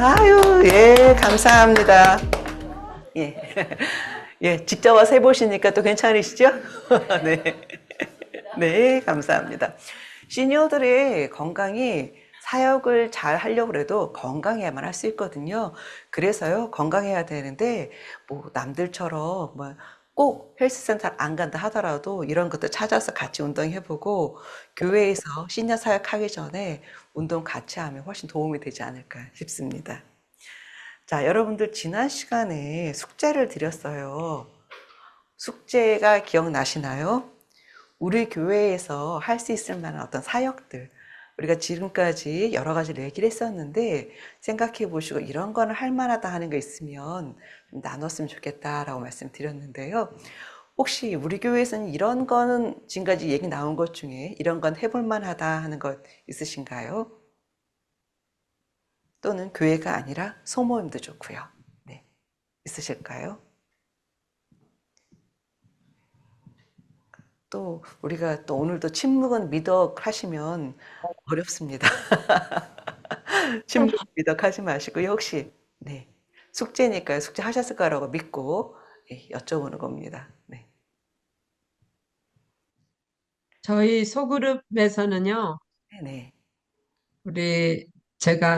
아유, 예, 감사합니다. 예. 예, 직접 와서 해보시니까 또 괜찮으시죠? 네. 네, 감사합니다. 시니어들의 건강이 사역을 잘 하려고 해도 건강해야만 할 수 있거든요. 그래서요, 건강해야 되는데, 뭐, 남들처럼, 뭐, 꼭 헬스센터 안 간다 하더라도 이런 것도 찾아서 같이 운동해보고, 교회에서 시니어 사역하기 전에 운동 같이 하면 훨씬 도움이 되지 않을까 싶습니다. 자, 여러분들 지난 시간에 숙제를 드렸어요. 숙제가 기억나시나요? 우리 교회에서 할 수 있을 만한 어떤 사역들. 우리가 지금까지 여러 가지를 얘기를 했었는데 생각해 보시고 이런 거는 할 만하다 하는 거 있으면 좀 나눴으면 좋겠다라고 말씀드렸는데요. 혹시 우리 교회에서는 이런 거는 지금까지 얘기 나온 것 중에 이런 건 해볼 만하다 하는 것 있으신가요? 또는 교회가 아니라 소모임도 좋고요. 네, 있으실까요? 또 우리가 또 오늘도 침묵은 미덕 하시면 어렵습니다. 침묵 미덕 하지 마시고요. 혹시 네, 숙제니까요. 숙제 하셨을 거라고 믿고 예, 여쭤보는 겁니다. 네, 저희 소그룹에서는요, 네, 우리,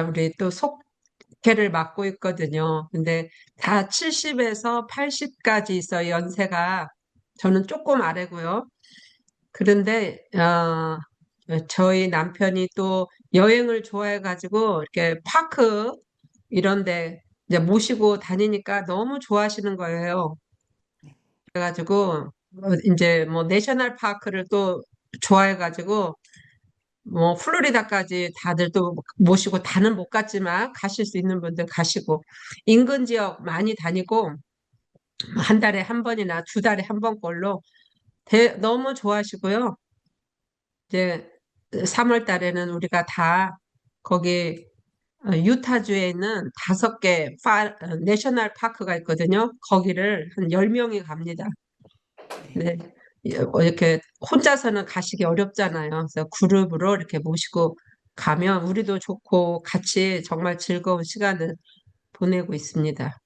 우리 또 속회를 맡고 있거든요. 근데 다 70에서 80까지 있어요, 연세가. 저는 조금 아래고요. 그런데, 저희 남편이 또 여행을 좋아해가지고, 이렇게 파크, 이런데 이제 모시고 다니니까 너무 좋아하시는 거예요. 그래가지고, 이제 뭐 내셔널 파크를 또 좋아해가지고, 뭐 플로리다까지 다들 또 모시고 다는 못 갔지만 가실 수 있는 분들 가시고 인근 지역 많이 다니고 한 달에 한 번이나 두 달에 한 번꼴로 너무 좋아하시고요. 이제 3월 달에는 우리가 다 거기 유타주에 있는 5개 내셔널 파크가 있거든요. 거기를 한 10명이 갑니다. 네. 네. 이렇게 혼자서는 가시기 어렵잖아요. 그래서 그룹으로 이렇게 모시고 가면 우리도 좋고 같이 정말 즐거운 시간을 보내고 있습니다.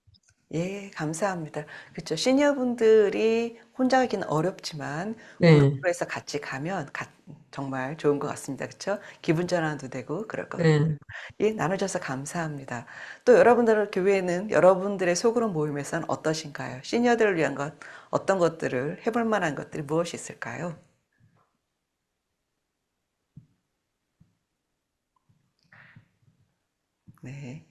예, 감사합니다. 그렇죠. 시니어분들이 혼자 하기는 어렵지만 네, 그룹으로 해서 같이 가면 정말 좋은 것 같습니다. 그렇죠? 기분 전환도 되고 그럴 것 같아요. 네. 예, 나눠줘서 감사합니다. 또 여러분들 교회는 여러분들의 소그룹 모임에서는 어떠신가요? 시니어들을 위한 것, 어떤 것들을 해볼 만한 것들이 무엇이 있을까요? 네.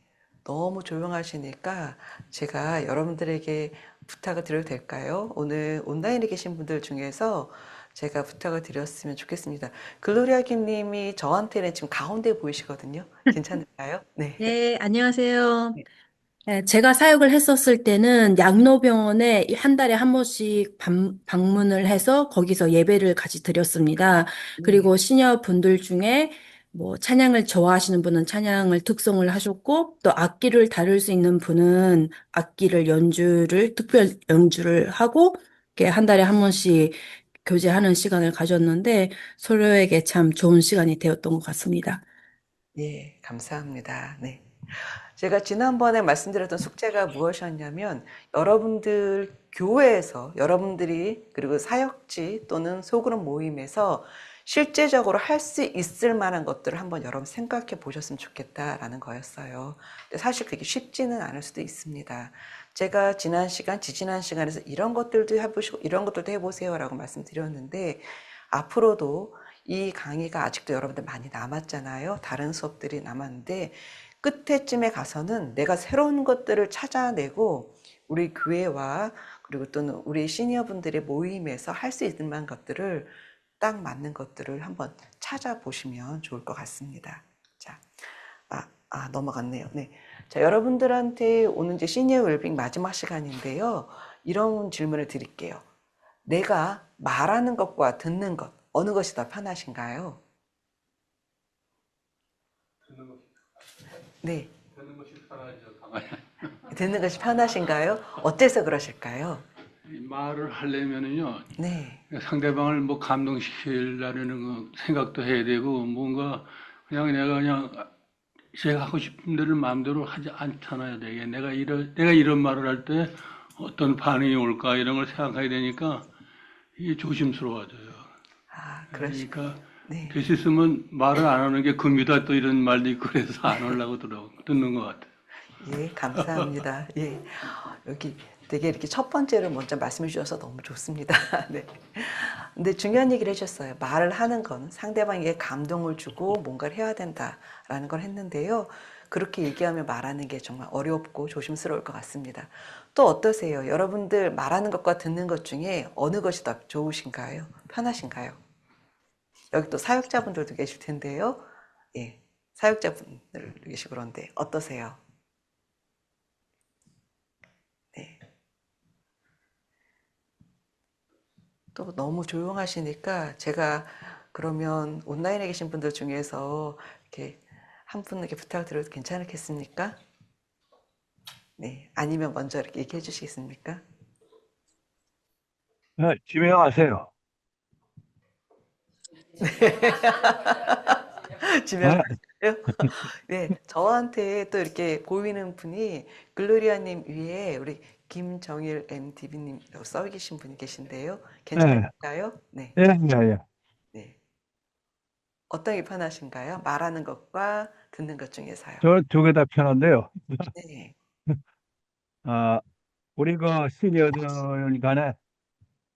너무 조용하시니까 제가 여러분들에게 부탁을 드려도 될까요? 오늘 온라인에 계신 분들 중에서 제가 부탁을 드렸으면 좋겠습니다. 글로리아 김님이 저한테는 지금 가운데 보이시거든요. 괜찮을까요? 네. 네, 안녕하세요. 네, 제가 사역을 했었을 때는 양로병원에 한 달에 한 번씩 방문을 해서 거기서 예배를 같이 드렸습니다. 네. 그리고 시니어 분들 중에 뭐 찬양을 좋아하시는 분은 찬양을 특송을 하셨고 또 악기를 다룰 수 있는 분은 악기를 특별 연주를 하고 이렇게 한 달에 한 번씩 교제하는 시간을 가졌는데 서로에게 참 좋은 시간이 되었던 것 같습니다. 예, 감사합니다. 네. 제가 지난번에 말씀드렸던 숙제가 무엇이었냐면 여러분들 교회에서 여러분들이 그리고 사역지 또는 소그룹 모임에서 실제적으로 할 수 있을 만한 것들을 한번 여러분 생각해 보셨으면 좋겠다라는 거였어요. 근데 사실 그게 쉽지는 않을 수도 있습니다. 제가 지지난 시간에서 이런 것들도 해보시고 이런 것들도 해보세요라고 말씀드렸는데 앞으로도 이 강의가 아직도 여러분들 많이 남았잖아요. 다른 수업들이 남았는데 끝에쯤에 가서는 내가 새로운 것들을 찾아내고 우리 교회와 그리고 또는 우리 시니어분들의 모임에서 할 수 있는 만한 것들을 딱 맞는 것들을 한번 찾아보시면 좋을 것 같습니다. 자, 넘어갔네요. 네. 자, 여러분들한테 오늘 이제 시니어 웰빙 마지막 시간인데요. 이런 질문을 드릴게요. 내가 말하는 것과 듣는 것, 어느 것이 더 편하신가요? 네. 되는 것이 편하죠. 가만히 듣는 것이 편하신가요? 어때서 그러실까요? 말을 하려면은요, 네. 상대방을 뭐 감동시키려는 거 생각도 해야 되고, 뭔가 그냥 내가 그냥 제가 하고 싶은 대로 마음대로 하지 않잖아요. 내가 이런 말을 할 때 어떤 반응이 올까 이런 걸 생각하게 되니까 이게 조심스러워져요. 아, 그러시, 그러니까 네. 될 수 있으면 말을 안 하는 게 금이다 또 이런 말도 있고 그래서 안 하려고 듣는 것 같아요. 예, 감사합니다. 예. 여기 되게 이렇게 첫 번째로 먼저 말씀해 주셔서 너무 좋습니다. 네. 근데 중요한 얘기를 해주셨어요. 말을 하는 건 상대방에게 감동을 주고 뭔가를 해야 된다라는 걸 했는데요. 그렇게 얘기하며 말하는 게 정말 어렵고 조심스러울 것 같습니다. 또 어떠세요? 여러분들 말하는 것과 듣는 것 중에 어느 것이 더 좋으신가요? 편하신가요? 여기 또 사역자분들도 계실 텐데요. 예, 사역자분들 계시고 그런데 어떠세요? 네. 또 너무 조용하시니까 제가 그러면 온라인에 계신 분들 중에서 이렇게 한 분에게 부탁을 드려도 괜찮겠습니까? 네. 아니면 먼저 이렇게 얘기해 주시겠습니까? 네, 지명하세요. 지명을 네, 하세요? 네. 저한테 또 이렇게 보이는 분이 글로리아님 위에 우리 김정일 MDB님 써 계신 분이 계신데요. 네, 괜찮을까요? 네. 예, 예, 예. 네. 어떤 게 편하신가요? 말하는 것과 듣는 것 중에서요. 저 두 개 다 편한데요. 네. 아, 우리 그 시니어들 간에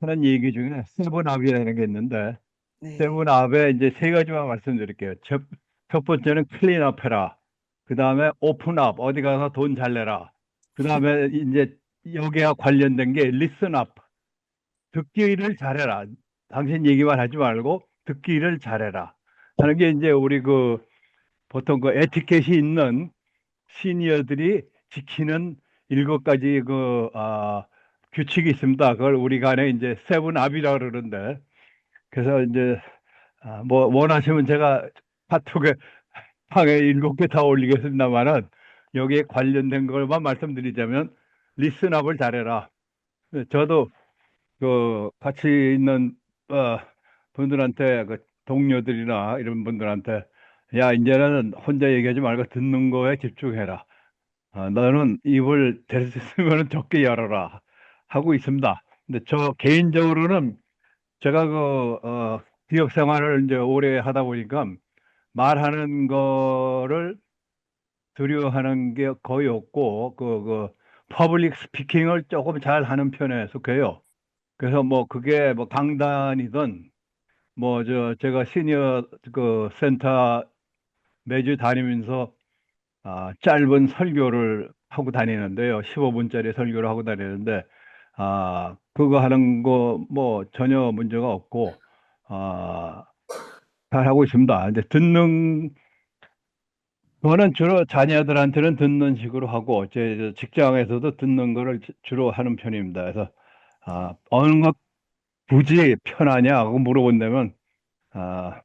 하는 얘기 중에 세븐압이라는 게 있는데, 네. 세븐압에 이제 세 가지만 말씀드릴게요. 첫 번째는 클린업 해라. 그 다음에 오픈업, 어디 가서 돈 잘 내라. 그 다음에 이제 여기와 관련된 게 리슨업, 듣기를 잘해라. 당신 얘기만 하지 말고 듣기를 잘해라. 하는 게 이제 우리 그 보통 그 에티켓이 있는 시니어들이 지키는 7가지 규칙이 있습니다. 그걸 우리 간에 이제 세븐압이라고 그러는데, 그래서 이제 뭐 원하시면 제가 카톡에 방에 7개 다 올리겠습니다만은 여기에 관련된 것만 말씀드리자면 리슨업을 잘해라. 저도 그 같이 있는 어, 분들한테 그 동료들이나 이런 분들한테 야 이제는 혼자 얘기하지 말고 듣는 거에 집중해라. 너는 입을 될 수 있으면 적게 열어라 하고 있습니다. 근데 저 개인적으로는 제가 기업 생활을 이제 오래 하다 보니까 말하는 거를 두려워하는 게 거의 없고 퍼블릭 스피킹을 조금 잘 하는 편에 속해요. 그래서 뭐 그게 뭐 강단이든 뭐 제가 시니어 그 센터 매주 다니면서 짧은 설교를 하고 다니는데요. 15분짜리 설교를 하고 다니는데, 그거 하는 거 뭐 전혀 문제가 없고, 아, 잘 하고 있습니다. 이제 듣는 거는 주로 자녀들한테는 듣는 식으로 하고, 제 직장에서도 듣는 거를 주로 하는 편입니다. 그래서, 어느 것 굳이 편하냐고 물어본다면, 아,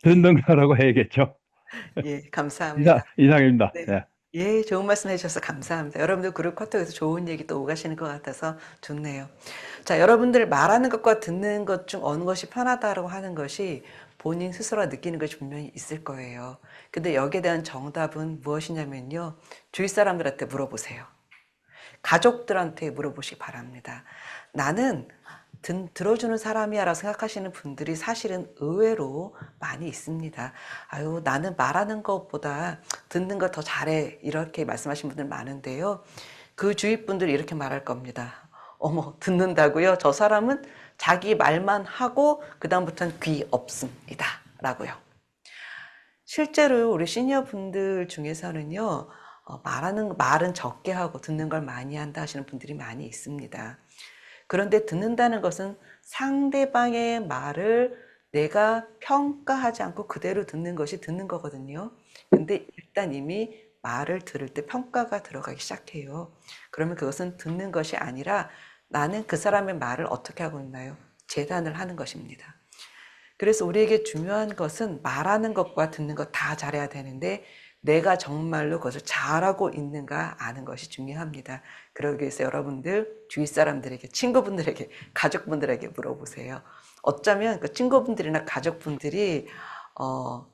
네. 듣는 거라고 해야겠죠. 예, 감사합니다. 이상입니다. 네. 예. 예, 좋은 말씀 해주셔서 감사합니다. 여러분들 그룹 카톡에서 좋은 얘기 또 오가시는 것 같아서 좋네요. 자, 여러분들 말하는 것과 듣는 것 중 어느 것이 편하다고 하는 것이 본인 스스로가 느끼는 것이 분명히 있을 거예요. 근데 여기에 대한 정답은 무엇이냐면요. 주위 사람들한테 물어보세요. 가족들한테 물어보시기 바랍니다. 나는 들어주는 사람이야라고 생각하시는 분들이 사실은 의외로 많이 있습니다. 아유, 나는 말하는 것보다 듣는 거 더 잘해. 이렇게 말씀하시는 분들 많은데요. 그 주위 분들이 이렇게 말할 겁니다. 어머, 듣는다고요? 저 사람은 자기 말만 하고 그다음부터는 귀 없습니다. 라고요. 실제로 우리 시니어 분들 중에서는요, 말은 적게 하고 듣는 걸 많이 한다 하시는 분들이 많이 있습니다. 그런데 듣는다는 것은 상대방의 말을 내가 평가하지 않고 그대로 듣는 것이 듣는 거거든요. 근데 일단 이미 말을 들을 때 평가가 들어가기 시작해요. 그러면 그것은 듣는 것이 아니라 나는 그 사람의 말을 어떻게 하고 있나요? 재단을 하는 것입니다. 그래서 우리에게 중요한 것은 말하는 것과 듣는 것 다 잘해야 되는데 내가 정말로 그것을 잘하고 있는가 아는 것이 중요합니다. 그러기 위해서 여러분들 주위 사람들에게, 친구분들에게, 가족분들에게 물어보세요. 어쩌면 그 친구분들이나 가족분들이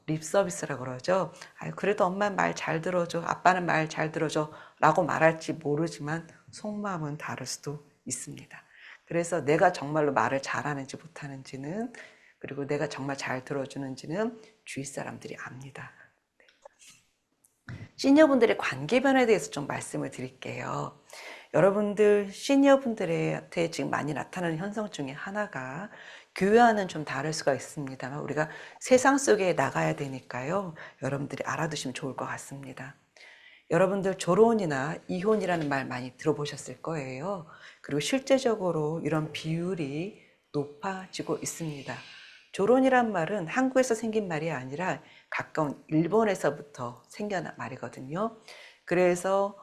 립 서비스라고 그러죠. 아유, 그래도 엄마 말 잘 들어줘. 아빠는 말 잘 들어줘. 라고 말할지 모르지만 속마음은 다를 수도 있습니다. 그래서 내가 정말로 말을 잘하는지 못하는지는, 그리고 내가 정말 잘 들어주는지는 주위 사람들이 압니다. 시니어분들의 관계 변화에 대해서 좀 말씀을 드릴게요. 여러분들 시니어분들한테 지금 많이 나타나는 현상 중에 하나가, 교회와는 좀 다를 수가 있습니다만 우리가 세상 속에 나가야 되니까요. 여러분들이 알아두시면 좋을 것 같습니다. 여러분들 졸혼이나 이혼이라는 말 많이 들어보셨을 거예요. 그리고 실제적으로 이런 비율이 높아지고 있습니다. 졸혼이란 말은 한국에서 생긴 말이 아니라 가까운 일본에서부터 생겨난 말이거든요. 그래서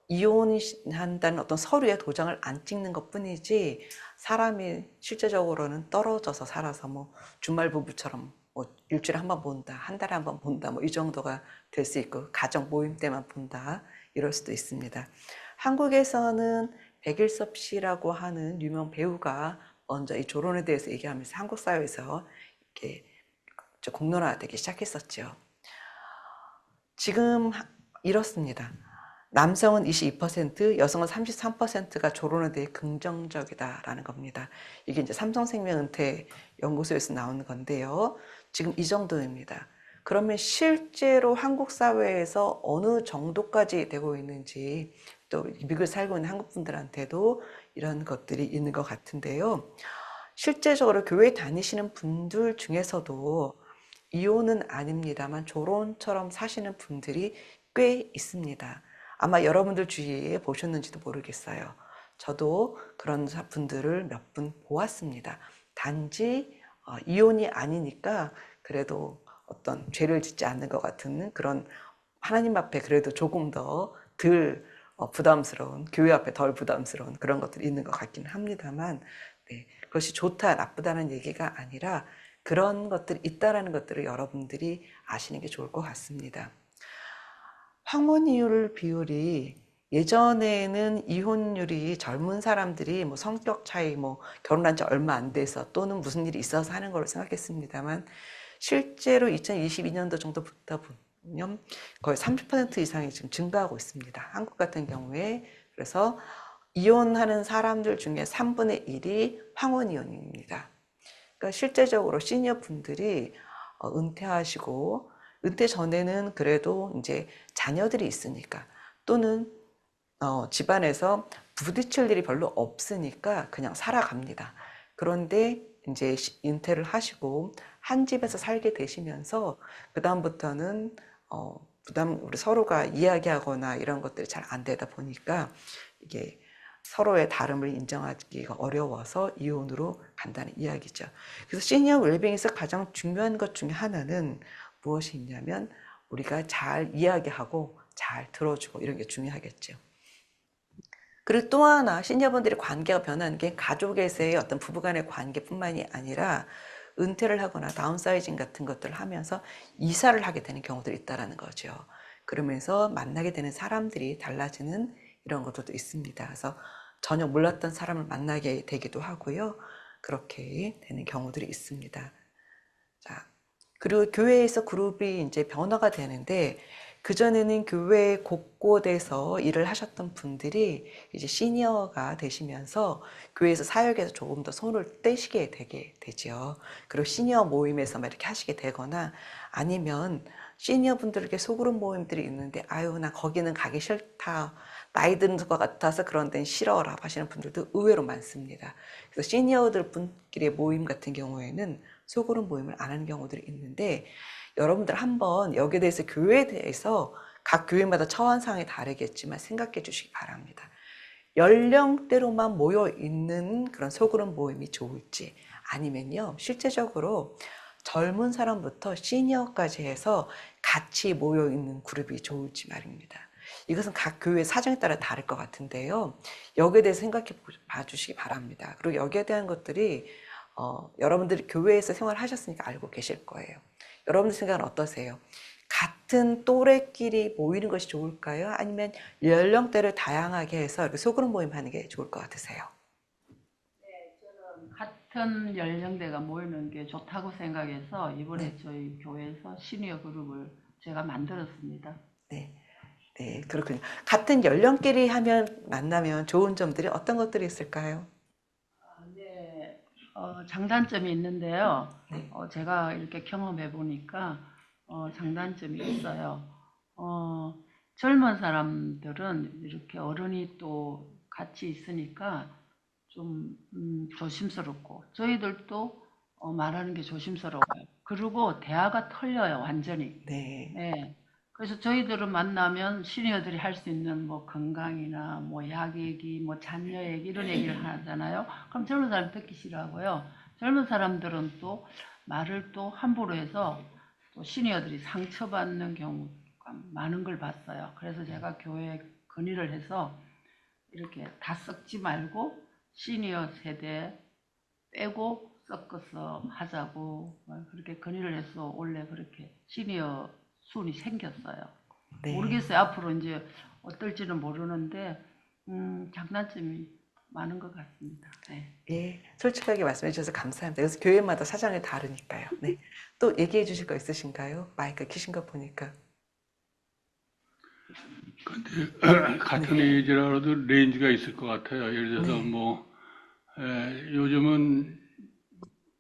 이혼한다는 어떤 서류에 도장을 안 찍는 것 뿐이지, 사람이 실제적으로는 떨어져서 살아서 뭐 주말 부부처럼 뭐 일주일에 한 번 본다, 한 달에 한 번 본다, 뭐 이 정도가 될 수 있고, 가정 모임 때만 본다, 이럴 수도 있습니다. 한국에서는 백일섭 씨라고 하는 유명 배우가 먼저 이 졸혼에 대해서 얘기하면서 한국 사회에서 이렇게 공론화되기 시작했었죠. 지금 이렇습니다. 남성은 22%, 여성은 33%가 졸혼에 대해 긍정적이다라는 겁니다. 이게 이제 삼성생명 은퇴 연구소에서 나오는 건데요. 지금 이 정도입니다. 그러면 실제로 한국 사회에서 어느 정도까지 되고 있는지, 또 미국에 살고 있는 한국 분들한테도 이런 것들이 있는 것 같은데요. 실제적으로 교회 다니시는 분들 중에서도 이혼은 아닙니다만 졸혼처럼 사시는 분들이 꽤 있습니다. 아마 여러분들 주위에 보셨는지도 모르겠어요. 저도 그런 분들을 몇 분 보았습니다. 단지 이혼이 아니니까 그래도 어떤 죄를 짓지 않는 것 같은 그런, 하나님 앞에 그래도 조금 더 덜 부담스러운, 교회 앞에 덜 부담스러운 그런 것들이 있는 것 같기는 합니다만, 네, 그것이 좋다 나쁘다는 얘기가 아니라 그런 것들이 있다라는 것들을 여러분들이 아시는 게 좋을 것 같습니다. 황혼이율 비율이, 예전에는 이혼율이 젊은 사람들이 뭐 성격 차이, 뭐 결혼한 지 얼마 안 돼서 또는 무슨 일이 있어서 하는 걸로 생각했습니다만, 실제로 2022년도 정도부터 보면 거의 30% 이상이 지금 증가하고 있습니다. 한국 같은 경우에. 그래서 이혼하는 사람들 중에 3분의 1이 황혼이혼입니다. 그러니까 실제적으로 시니어 분들이 은퇴하시고, 은퇴 전에는 그래도 이제 자녀들이 있으니까, 또는 집안에서 부딪힐 일이 별로 없으니까 그냥 살아갑니다. 그런데 이제 은퇴를 하시고 한 집에서 살게 되시면서 그다음부터는 우리 서로가 이야기하거나 이런 것들이 잘 안 되다 보니까 이게 서로의 다름을 인정하기가 어려워서 이혼으로 간다는 이야기죠. 그래서 시니어 웰빙에서 가장 중요한 것 중에 하나는 무엇이 있냐면, 우리가 잘 이야기하고 잘 들어주고 이런 게 중요하겠죠. 그리고 또 하나, 시니어분들의 관계가 변하는 게 가족에서의 어떤 부부간의 관계뿐만이 아니라 은퇴를 하거나 다운사이징 같은 것들을 하면서 이사를 하게 되는 경우들이 있다는 거죠. 그러면서 만나게 되는 사람들이 달라지는 이런 것들도 있습니다. 그래서 전혀 몰랐던 사람을 만나게 되기도 하고요. 그렇게 되는 경우들이 있습니다. 자, 그리고 교회에서 그룹이 이제 변화가 되는데, 그전에는 교회 곳곳에서 일을 하셨던 분들이 이제 시니어가 되시면서 교회에서 사역에서 조금 더 손을 떼시게 되게 되죠. 그리고 시니어 모임에서 막 이렇게 하시게 되거나, 아니면 시니어 분들에게 소그룹 모임들이 있는데, 아유, 나 거기는 가기 싫다, 나이 드는 것 같아서 그런 데는 싫어라고 하시는 분들도 의외로 많습니다. 그래서 시니어들 분끼리의 모임 같은 경우에는 소그룹 모임을 안 하는 경우들이 있는데, 여러분들 한번 여기에 대해서, 교회에 대해서 각 교회마다 처한 상황이 다르겠지만 생각해 주시기 바랍니다. 연령대로만 모여 있는 그런 소그룹 모임이 좋을지, 아니면요 실제적으로 젊은 사람부터 시니어까지 해서 같이 모여 있는 그룹이 좋을지 말입니다. 이것은 각 교회 사정에 따라 다를 것 같은데요. 여기에 대해서 생각해 봐 주시기 바랍니다. 그리고 여기에 대한 것들이 여러분들이 교회에서 생활하셨으니까 알고 계실 거예요. 여러분들 생각은 어떠세요? 같은 또래끼리 모이는 것이 좋을까요? 아니면 연령대를 다양하게 해서 이렇게 소그룹 모임 하는 게 좋을 것 같으세요? 네, 저는 같은 연령대가 모이는 게 좋다고 생각해서 이번에 저희 교회에서 시니어 그룹을 제가 만들었습니다. 네. 네, 그렇군요. 같은 연령끼리 만나면 좋은 점들이 어떤 것들이 있을까요? 네, 장단점이 있는데요. 네. 제가 이렇게 경험해 보니까 장단점이 있어요. 젊은 사람들은 이렇게 어른이 또 같이 있으니까 좀 조심스럽고 저희들도 말하는 게 조심스러워요. 그리고 대화가 털려요, 완전히. 네. 네. 그래서 저희들은 만나면 시니어들이 할 수 있는 뭐 건강이나 뭐 약 얘기, 뭐 자녀 얘기 이런 얘기를 하잖아요. 그럼 젊은 사람 듣기 싫어하고요. 젊은 사람들은 또 말을 또 함부로 해서 또 시니어들이 상처받는 경우가 많은 걸 봤어요. 그래서 제가 교회에 건의를 해서 이렇게 다 섞지 말고 시니어 세대 빼고 섞어서 하자고 그렇게 건의를 해서 원래 그렇게 시니어 순이 생겼어요. 네. 모르겠어요. 앞으로 이제 어떨지는 모르는데 장단점이 많은 것 같습니다. 네. 예, 솔직하게 말씀해 주셔서 감사합니다. 그래서 교회마다 사정이 다르니까요. 네. 또 얘기해 주실 거 있으신가요? 마이크 켜신 거 보니까. 근데 같은 에이지라도 레인지가 있을 것 같아요. 예를 들어서 네. 요즘은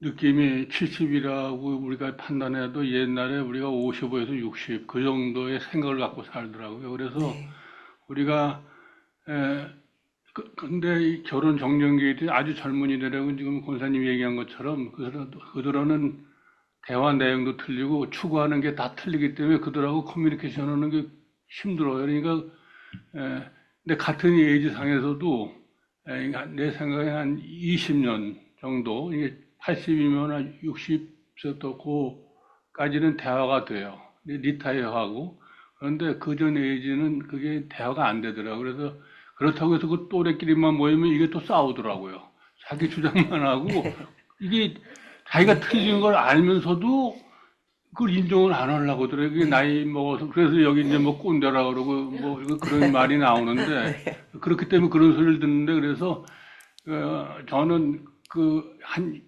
느낌이 70이라고 우리가 판단해도 옛날에 우리가 55에서 60 그 정도의 생각을 갖고 살더라고요. 그래서 네. 우리가 근데 이 결혼 정년기들이 아주 젊은이들하고 지금 권사님 얘기한 것처럼 그들은 대화 내용도 틀리고 추구하는 게 다 틀리기 때문에 그들하고 커뮤니케이션 하는 게 힘들어요. 그러니까 근데 같은 에이지 상에서도 내 생각에 한 20년 정도 이게 80이면 60세부터까지는 대화가 돼요. 리타이어하고 그런데 그전 에이지는 그게 대화가 안 되더라고요. 그래서 그렇다고 해서 그 또래끼리만 모이면 이게 또 싸우더라고요. 자기 주장만 하고 이게 자기가 틀린 걸 알면서도 그걸 인정을 안 하려고 하더라고요. 그게 나이 먹어서 그래서 여기 이제 뭐 꼰대라 그러고 뭐 그런 말이 나오는데 그렇기 때문에 그런 소리를 듣는데 그래서 저는 한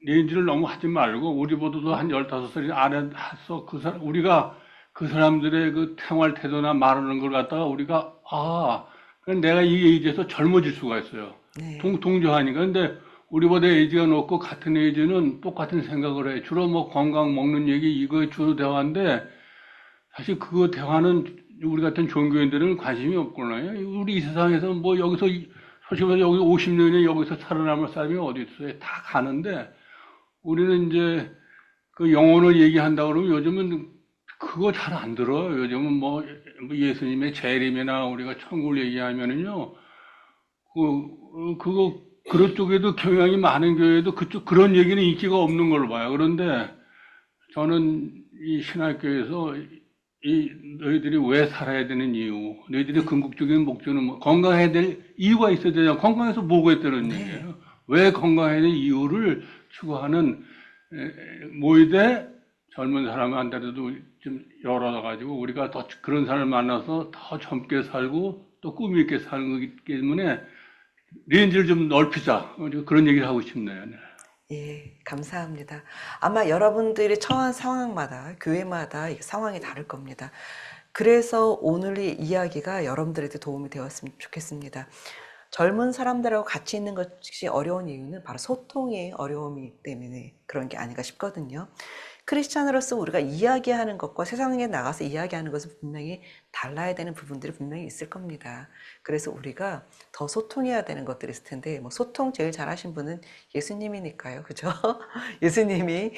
레인지를 너무 하지 말고 우리보다도 한 15살이 아래 해서 우리가 그 사람들의 그 생활 태도나 말하는 걸 갖다가 우리가 내가 이 에이지에서 젊어질 수가 있어요. 네. 동조하니까. 근데 우리보다 에이지가 높고 같은 에이지는 똑같은 생각을 해. 주로 뭐 건강 먹는 얘기 이거에 주로 대화인데 사실 그거 대화는 우리 같은 종교인들은 관심이 없구나요. 우리 이 세상에서 뭐 여기서 솔직히 말해서 여기 50년에 여기서 살아남을 사람이 어디 있어요. 다 가는데 우리는 이제 그 영혼을 얘기한다 그러면 요즘은 그거 잘 안 들어요. 요즘은 뭐 예수님의 재림이나 우리가 천국을 얘기하면은요, 그런 쪽에도 경향이 많은 교회도 그런 얘기는 인기가 없는 걸로 봐요. 그런데 저는 이 신학교에서 너희들이 왜 살아야 되는 이유, 너희들의 궁극적인 목적은 뭐, 건강해야 될 이유가 있어야 되잖아. 건강해서 뭐가 있다는 얘기예요. 왜 건강해야 될 이유를 추구하는 모이되 젊은 사람한테도 좀 열어가지고 우리가 더 그런 사람을 만나서 더 젊게 살고 또 꿈 있게 사는 거기 때문에 레인지를 좀 넓히자. 그런 얘기를 하고 싶네요. 네. 예, 감사합니다. 아마 여러분들이 처한 상황마다, 교회마다 상황이 다를 겁니다. 그래서 오늘의 이야기가 여러분들에게 도움이 되었으면 좋겠습니다. 젊은 사람들하고 같이 있는 것이 어려운 이유는 바로 소통의 어려움이 때문에 그런 게 아닌가 싶거든요. 크리스찬으로서 우리가 이야기하는 것과 세상에 나가서 이야기하는 것은 분명히 달라야 되는 부분들이 분명히 있을 겁니다. 그래서 우리가 더 소통해야 되는 것들이 있을 텐데, 뭐 소통 제일 잘하신 분은 예수님이니까요. 그죠? 예수님의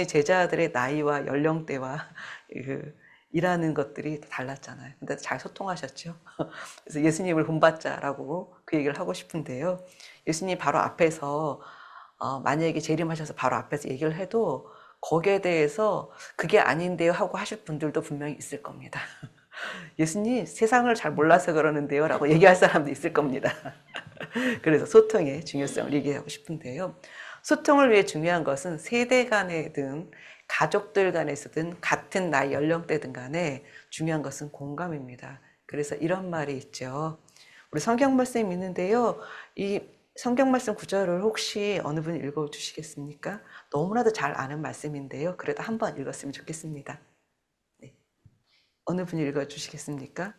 제자들의 나이와 연령대와 일하는 것들이 달랐잖아요. 근데 잘 소통하셨죠. 그래서 예수님을 본받자라고 그 얘기를 하고 싶은데요. 예수님 바로 앞에서 만약에 재림하셔서 바로 앞에서 얘기를 해도 거기에 대해서 그게 아닌데요 하고 하실 분들도 분명히 있을 겁니다. 예수님 세상을 잘 몰라서 그러는데요 라고 얘기할 사람도 있을 겁니다. 그래서 소통의 중요성을 얘기하고 싶은데요. 소통을 위해 중요한 것은 세대 간에든 가족들 간에서든 같은 나이 연령대든 간에 중요한 것은 공감입니다. 그래서 이런 말이 있죠. 우리 성경 말씀이 있는데요. 이 성경 말씀 구절을 혹시 어느 분이 읽어 주시겠습니까? 너무나도 잘 아는 말씀인데요. 그래도 한번 읽었으면 좋겠습니다. 네. 어느 분이 읽어 주시겠습니까?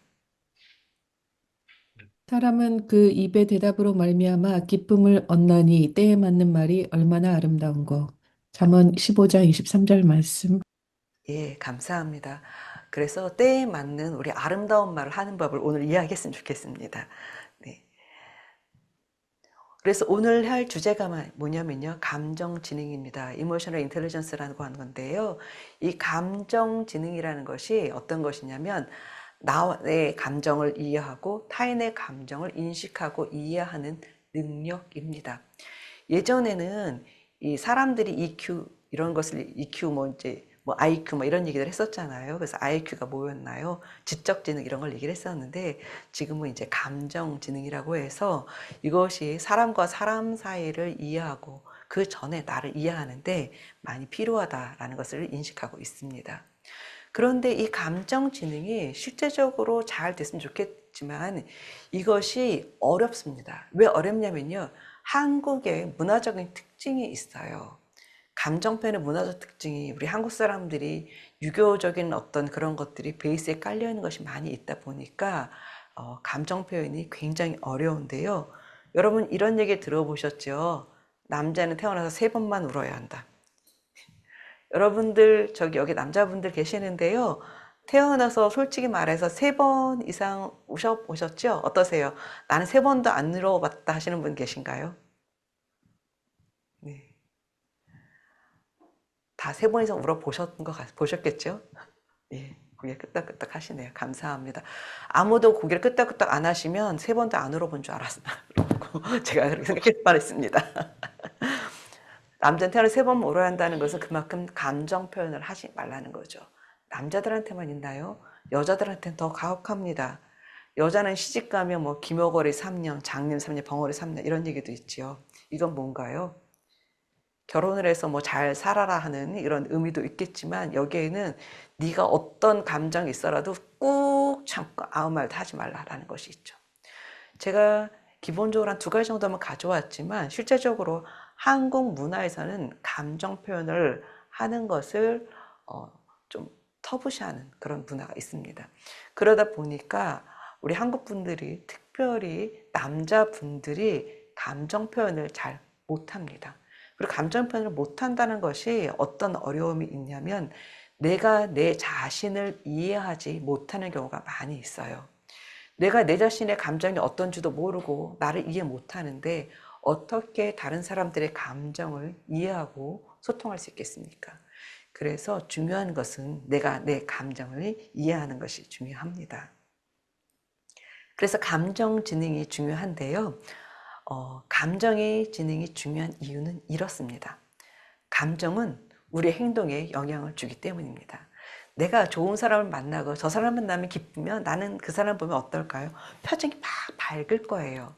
사람은 그 입의 대답으로 말미암아 기쁨을 얻나니 때에 맞는 말이 얼마나 아름다운 거. 잠언 15장 23절 말씀. 예, 감사합니다. 그래서 때에 맞는 우리 아름다운 말을 하는 법을 오늘 이야기했으면 좋겠습니다. 네. 그래서 오늘 할 주제가 뭐냐면요. 감정지능입니다. Emotional Intelligence라고 하는 건데요. 이 감정지능이라는 것이 어떤 것이냐면 나의 감정을 이해하고 타인의 감정을 인식하고 이해하는 능력입니다. 예전에는 이 사람들이 EQ 이런 것을 EQ 뭐 IQ 뭐 이런 얘기를 했었잖아요. 그래서 IQ가 뭐였나요? 지적 지능 이런 걸 얘기를 했었는데 지금은 이제 감정 지능이라고 해서 이것이 사람과 사람 사이를 이해하고 그 전에 나를 이해하는데 많이 필요하다라는 것을 인식하고 있습니다. 그런데 이 감정 지능이 실제적으로 잘 됐으면 좋겠지만 이것이 어렵습니다. 왜 어렵냐면요. 한국의 문화적인 특징이 있어요. 감정 표현의 문화적 특징이 우리 한국 사람들이 유교적인 어떤 그런 것들이 베이스에 깔려 있는 것이 많이 있다 보니까 감정 표현이 굉장히 어려운데요. 여러분 이런 얘기 들어보셨죠? 남자는 태어나서 3번만 울어야 한다. 여러분들 여기 남자분들 계시는데요. 태어나서 솔직히 말해서 3번 이상 우셔보셨죠? 어떠세요? 나는 3번도 안 울어봤다 하시는 분 계신가요? 네. 다 3번 이상 보셨겠죠? 예, 고개 끄덕끄덕 하시네요. 감사합니다. 아무도 고개를 끄덕끄덕 안 하시면 3번도 안 울어본 줄 알았나. 제가 그렇게 생각할 뻔했습니다. 남자는 태어나서 3번 울어야 한다는 것은 그만큼 감정 표현을 하지 말라는 거죠. 남자들한테만 있나요? 여자들한테는 더 가혹합니다. 여자는 시집 가면 뭐 기머거리 3년, 장님 3년, 벙어리 3년 이런 얘기도 있지요. 이건 뭔가요? 결혼을 해서 뭐 잘 살아라 하는 이런 의미도 있겠지만 여기에는 네가 어떤 감정이 있어라도 꾹 참고 아무 말도 하지 말라라는 것이 있죠. 제가 기본적으로 한 2가지 정도만 가져왔지만 실제적으로 한국 문화에서는 감정 표현을 하는 것을 좀 터부시하는 그런 문화가 있습니다. 그러다 보니까 우리 한국 분들이 특별히 남자분들이 감정 표현을 잘 못합니다. 그리고 감정 표현을 못한다는 것이 어떤 어려움이 있냐면 내가 내 자신을 이해하지 못하는 경우가 많이 있어요. 내가 내 자신의 감정이 어떤지도 모르고 나를 이해 못하는데 어떻게 다른 사람들의 감정을 이해하고 소통할 수 있겠습니까? 그래서 중요한 것은 내가 내 감정을 이해하는 것이 중요합니다. 그래서 감정 지능이 중요한데요. 감정의 지능이 중요한 이유는 이렇습니다. 감정은 우리의 행동에 영향을 주기 때문입니다. 내가 좋은 사람을 만나고 저 사람 만나면 기쁘면 나는 그 사람 보면 어떨까요? 표정이 막 밝을 거예요.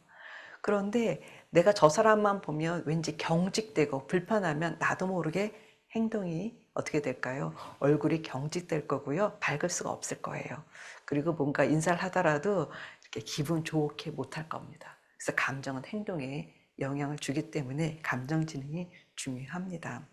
그런데 내가 저 사람만 보면 왠지 경직되고 불편하면 나도 모르게 행동이 어떻게 될까요? 얼굴이 경직될 거고요. 밝을 수가 없을 거예요. 그리고 뭔가 인사를 하더라도 이렇게 기분 좋게 못할 겁니다. 그래서 감정은 행동에 영향을 주기 때문에 감정지능이 중요합니다.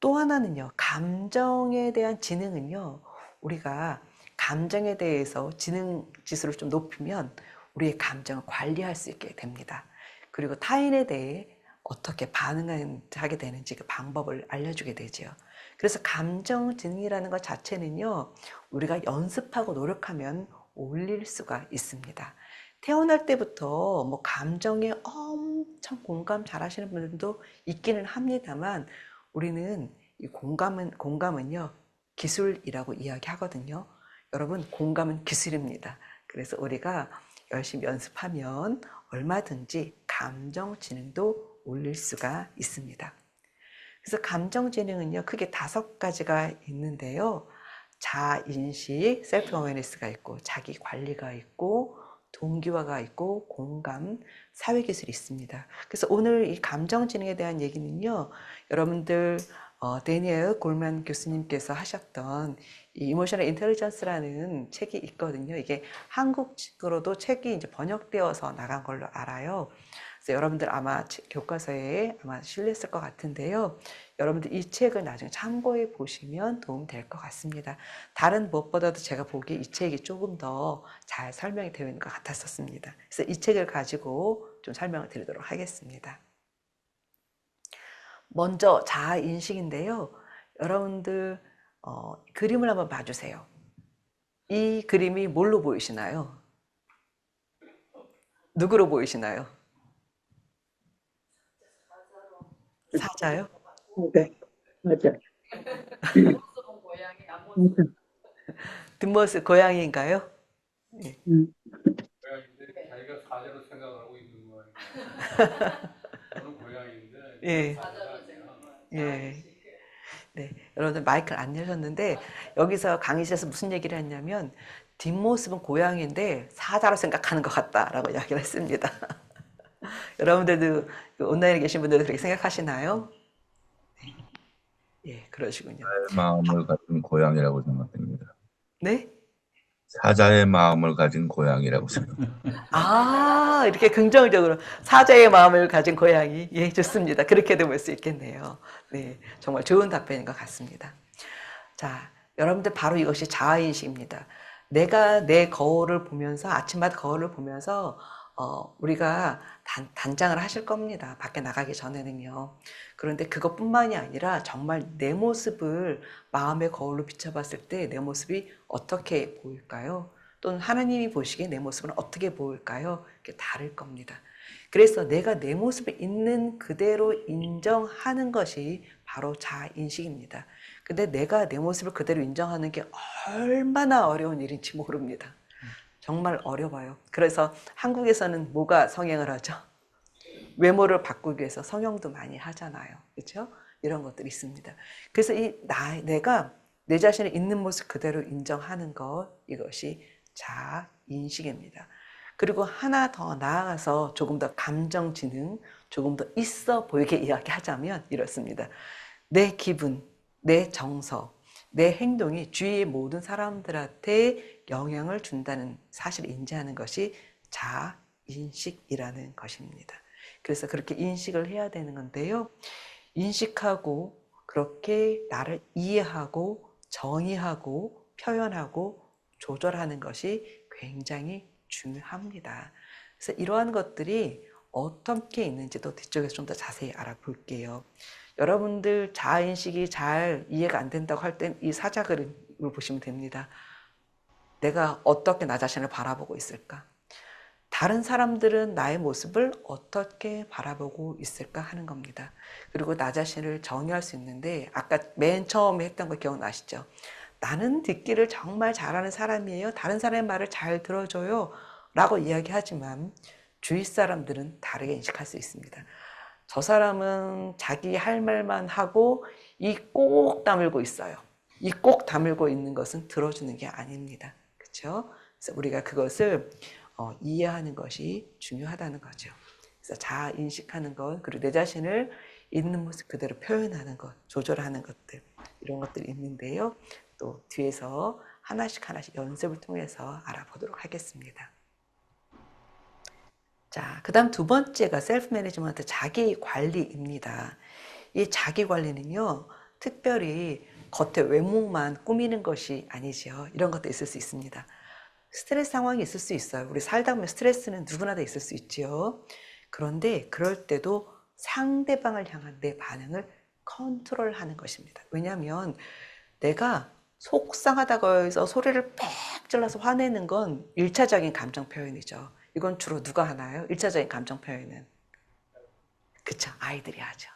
또 하나는요, 감정에 대한 지능은요, 우리가 감정에 대해서 지능 지수를 좀 높이면 우리의 감정을 관리할 수 있게 됩니다. 그리고 타인에 대해 어떻게 반응하게 되는지 그 방법을 알려주게 되죠. 그래서 감정지능이라는 것 자체는요, 우리가 연습하고 노력하면 올릴 수가 있습니다. 태어날 때부터 뭐 감정에 엄청 공감 잘하시는 분들도 있기는 합니다만 우리는 이 공감은요 기술이라고 이야기하거든요. 여러분 공감은 기술입니다. 그래서 우리가 열심히 연습하면 얼마든지 감정지능도 올릴 수가 있습니다. 그래서 감정지능은요 크게 5가지가 있는데요. 자인식, 셀프 어웨니스가 있고 자기 관리가 있고 동기화가 있고 공감, 사회기술이 있습니다. 그래서 오늘 이 감정지능에 대한 얘기는요. 여러분들 데니엘 골만 교수님께서 하셨던 이 이모셔널 인텔리전스라는 책이 있거든요. 이게 한국식으로도 책이 이제 번역되어서 나간 걸로 알아요. 그래서 여러분들 아마 교과서에 아마 실렸을 것 같은데요. 여러분들 이 책을 나중에 참고해 보시면 도움 될 것 같습니다. 다른 무엇보다도 제가 보기에 이 책이 조금 더 잘 설명이 되어 있는 것 같았었습니다. 그래서 이 책을 가지고 좀 설명을 드리도록 하겠습니다. 먼저 자아인식인데요. 여러분들 그림을 한번 봐주세요. 이 그림이 뭘로 보이시나요? 누구로 보이시나요? 사자요? 네, 맞아. 뒷모습 고양이인가요? 예. 고양인데 자기가 사자로 생각하고 있는 거예요. 저는 고양인데 예. 예. 네. 여러분들 마이크를 안 열렸는데 여기서 강의실에서 무슨 얘기를 했냐면 뒷모습은 고양이인데 사자로 생각하는 것 같다라고 이야기를 했습니다. 여러분들도 온라인에 계신 분들도 그렇게 생각하시나요? 예, 그러시군요. 마음을 가진 고양이라고 생각됩니다. 네? 사자의 마음을 가진 고양이라고 생각합니다. 아, 이렇게 긍정적으로 사자의 마음을 가진 고양이. 예, 좋습니다. 그렇게도 볼 수 있겠네요. 네, 정말 좋은 답변인 것 같습니다. 자, 여러분들 바로 이것이 자아인식입니다. 내가 내 거울을 보면서 아침마다 거울을 보면서 우리가 단장을 하실 겁니다. 밖에 나가기 전에는요. 그런데 그것뿐만이 아니라 정말 내 모습을 마음의 거울로 비춰봤을 때 내 모습이 어떻게 보일까요? 또는 하나님이 보시기에 내 모습은 어떻게 보일까요? 이렇게 다를 겁니다. 그래서 내가 내 모습을 있는 그대로 인정하는 것이 바로 자아인식입니다. 근데 내가 내 모습을 그대로 인정하는 게 얼마나 어려운 일인지 모릅니다. 정말 어려워요. 그래서 한국에서는 뭐가 성행을 하죠? 외모를 바꾸기 위해서 성형도 많이 하잖아요. 그렇죠? 이런 것들이 있습니다. 그래서 내가 내 자신의 있는 모습 그대로 인정하는 것, 이것이 자아인식입니다. 그리고 하나 더 나아가서 조금 더 감정지능, 조금 더 있어 보이게 이야기하자면 이렇습니다. 내 기분, 내 정서, 내 행동이 주위의 모든 사람들한테 영향을 준다는 사실을 인지하는 것이 자아인식이라는 것입니다. 그래서 그렇게 인식을 해야 되는 건데요. 인식하고 그렇게 나를 이해하고 정의하고 표현하고 조절하는 것이 굉장히 중요합니다. 그래서 이러한 것들이 어떻게 있는지도 뒤쪽에서 좀 더 자세히 알아볼게요. 여러분들 자아인식이 잘 이해가 안 된다고 할 땐 이 사자 그림을 보시면 됩니다. 내가 어떻게 나 자신을 바라보고 있을까? 다른 사람들은 나의 모습을 어떻게 바라보고 있을까 하는 겁니다. 그리고 나 자신을 정의할 수 있는데 아까 맨 처음에 했던 거 기억나시죠? 나는 듣기를 정말 잘하는 사람이에요. 다른 사람의 말을 잘 들어줘요. 라고 이야기하지만 주위 사람들은 다르게 인식할 수 있습니다. 저 사람은 자기 할 말만 하고 이 꼭 다물고 있어요. 이 꼭 다물고 있는 것은 들어주는 게 아닙니다. 그렇죠? 그래서 우리가 그것을 이해하는 것이 중요하다는 거죠. 그래서 자아 인식하는 것, 그리고 내 자신을 있는 모습 그대로 표현하는 것, 조절하는 것들, 이런 것들이 있는데요. 또 뒤에서 하나씩 연습을 통해서 알아보도록 하겠습니다. 자, 그 다음 두 번째가 셀프 매니지먼트, 자기 관리입니다. 이 자기 관리는요, 특별히 겉에 외모만 꾸미는 것이 아니죠. 이런 것도 있을 수 있습니다. 스트레스 상황이 있을 수 있어요. 우리 살다 보면 스트레스는 누구나 다 있을 수 있죠. 그런데 그럴 때도 상대방을 향한 내 반응을 컨트롤하는 것입니다. 왜냐하면 내가 속상하다고 해서 소리를 빽 질러서 화내는 건 1차적인 감정 표현이죠. 이건 주로 누가 하나요? 1차적인 감정 표현은. 그쵸, 아이들이 하죠.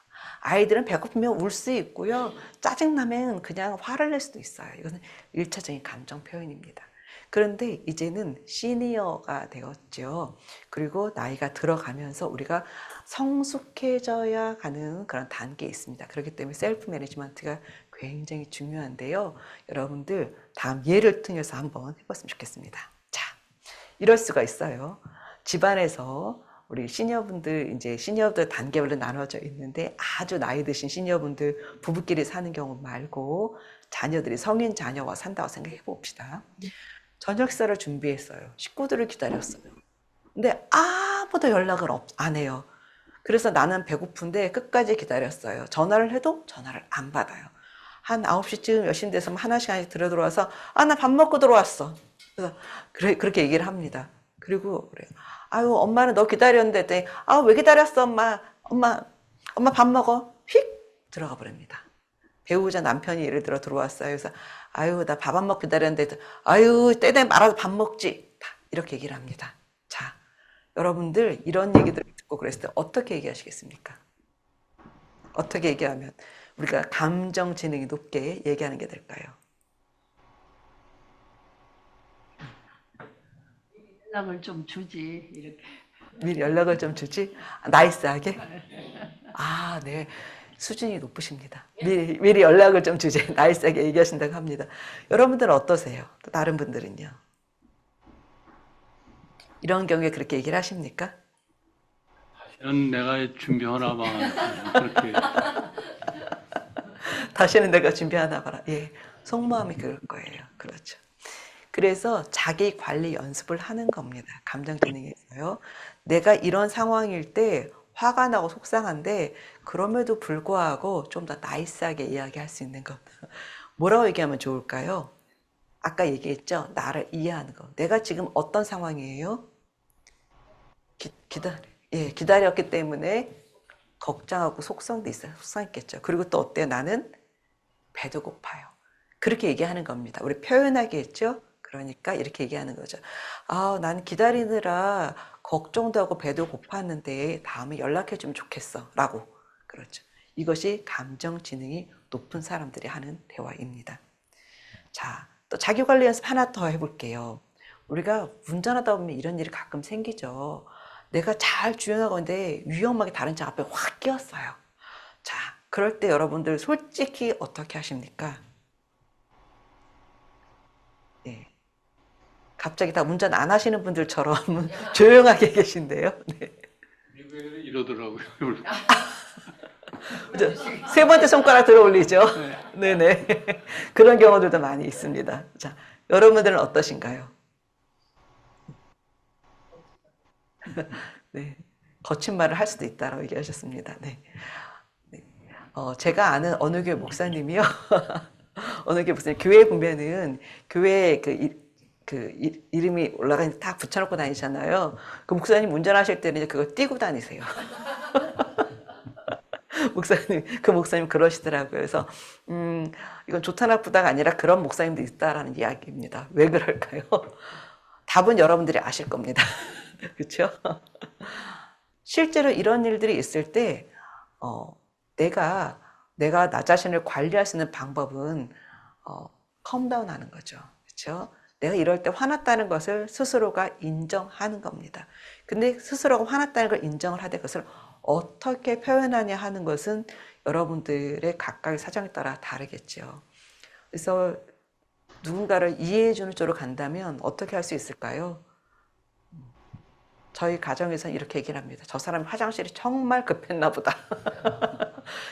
아이들은 배고프면 울 수 있고요. 짜증나면 그냥 화를 낼 수도 있어요. 이거는 1차적인 감정 표현입니다. 그런데 이제는 시니어가 되었죠. 그리고 나이가 들어가면서 우리가 성숙해져야 가는 그런 단계에 있습니다. 그렇기 때문에 셀프 매니지먼트가 굉장히 중요한데요. 여러분들 다음 예를 통해서 한번 해봤으면 좋겠습니다. 자, 이럴 수가 있어요. 집안에서 우리 시니어분들, 이제 시니어들 단계별로 나눠져 있는데 아주 나이 드신 시니어분들 부부끼리 사는 경우 말고 자녀들이 성인 자녀와 산다고 생각해 봅시다. 저녁 식사를 준비했어요. 식구들을 기다렸어요. 근데 아무도 연락을 안 해요. 그래서 나는 배고픈데 끝까지 기다렸어요. 전화를 해도 전화를 안 받아요. 한 9시쯤 여신 돼서 하나 시간씩 들어와서 나 밥 먹고 들어왔어. 그래서 그렇게 얘기를 합니다. 그리고 그래요. 아유, 엄마는 너 기다렸는데 했더니 왜 기다렸어, 엄마? 엄마 밥 먹어. 휙 들어가 버립니다. 배우자 남편이 예를 들어 들어왔어요. 그래서 아유, 나 밥 안 먹고 기다렸는데 아유, 때되면 말아도 밥 먹지. 다 이렇게 얘기를 합니다. 자, 여러분들 이런 얘기들을 듣고 그랬을 때 어떻게 얘기하시겠습니까? 어떻게 얘기하면 우리가 감정 지능이 높게 얘기하는 게 될까요? 연락을 좀 주지 이렇게. 미리 연락을 좀 주지? 나이스하게? 네. 수준이 높으십니다. 미리 연락을 좀 주지. 나이스하게 얘기하신다고 합니다. 여러분들은 어떠세요? 또 다른 분들은요? 이런 경우에 그렇게 얘기를 하십니까? 다시는 내가 준비하나 봐. 그렇게. 다시는 내가 준비하나 봐라. 예, 속마음이 그럴 거예요. 그렇죠. 그래서 자기 관리 연습을 하는 겁니다. 감정지능에서요. 내가 이런 상황일 때 화가 나고 속상한데 그럼에도 불구하고 좀 더 나이스하게 이야기할 수 있는 것. 뭐라고 얘기하면 좋을까요? 아까 얘기했죠. 나를 이해하는 거. 내가 지금 어떤 상황이에요? 기다렸기 때문에 걱정하고 속상도 있어요. 속상했겠죠. 그리고 또 어때요? 나는 배도 고파요. 그렇게 얘기하는 겁니다. 우리 표현하게 했죠? 그러니까 이렇게 얘기하는 거죠. 난 기다리느라 걱정도 하고 배도 고팠는데 다음에 연락해주면 좋겠어. 라고. 그렇죠. 이것이 감정 지능이 높은 사람들이 하는 대화입니다. 자, 또 자기관리 연습 하나 더 해볼게요. 우리가 운전하다 보면 이런 일이 가끔 생기죠. 내가 잘 주행하고 있는데 위험하게 다른 차 앞에 확 끼었어요. 자, 그럴 때 여러분들 솔직히 어떻게 하십니까? 네. 갑자기 다 운전 안 하시는 분들처럼 조용하게 계신데요. 네. 미국에는 이러더라고요. 세 번째 손가락 들어 올리죠. 네네. 그런 경우들도 많이 있습니다. 자, 여러분들은 어떠신가요? 네. 거친 말을 할 수도 있다라고 얘기하셨습니다. 네. 네. 제가 아는 어느 교회 목사님이요. 어느 교회 목사님, 교회에 보면은 교회 이름이 올라가 다 붙여놓고 다니잖아요. 그 목사님 운전하실 때는 이제 그거 띄고 다니세요. 그 목사님 그러시더라고요. 그래서, 이건 좋다 나쁘다가 아니라 그런 목사님도 있다라는 이야기입니다. 왜 그럴까요? 답은 여러분들이 아실 겁니다. 그렇죠? 실제로 이런 일들이 있을 때, 내가 나 자신을 관리할 수 있는 방법은, 컴다운 하는 거죠. 그렇죠? 내가 이럴 때 화났다는 것을 스스로가 인정하는 겁니다. 근데 스스로가 화났다는 걸 인정을 하되 그것을 어떻게 표현하냐 하는 것은 여러분들의 각각의 사정에 따라 다르겠죠. 그래서 누군가를 이해해 주는 쪽으로 간다면 어떻게 할 수 있을까요? 저희 가정에서는 이렇게 얘기를 합니다. 저 사람 화장실이 정말 급했나 보다.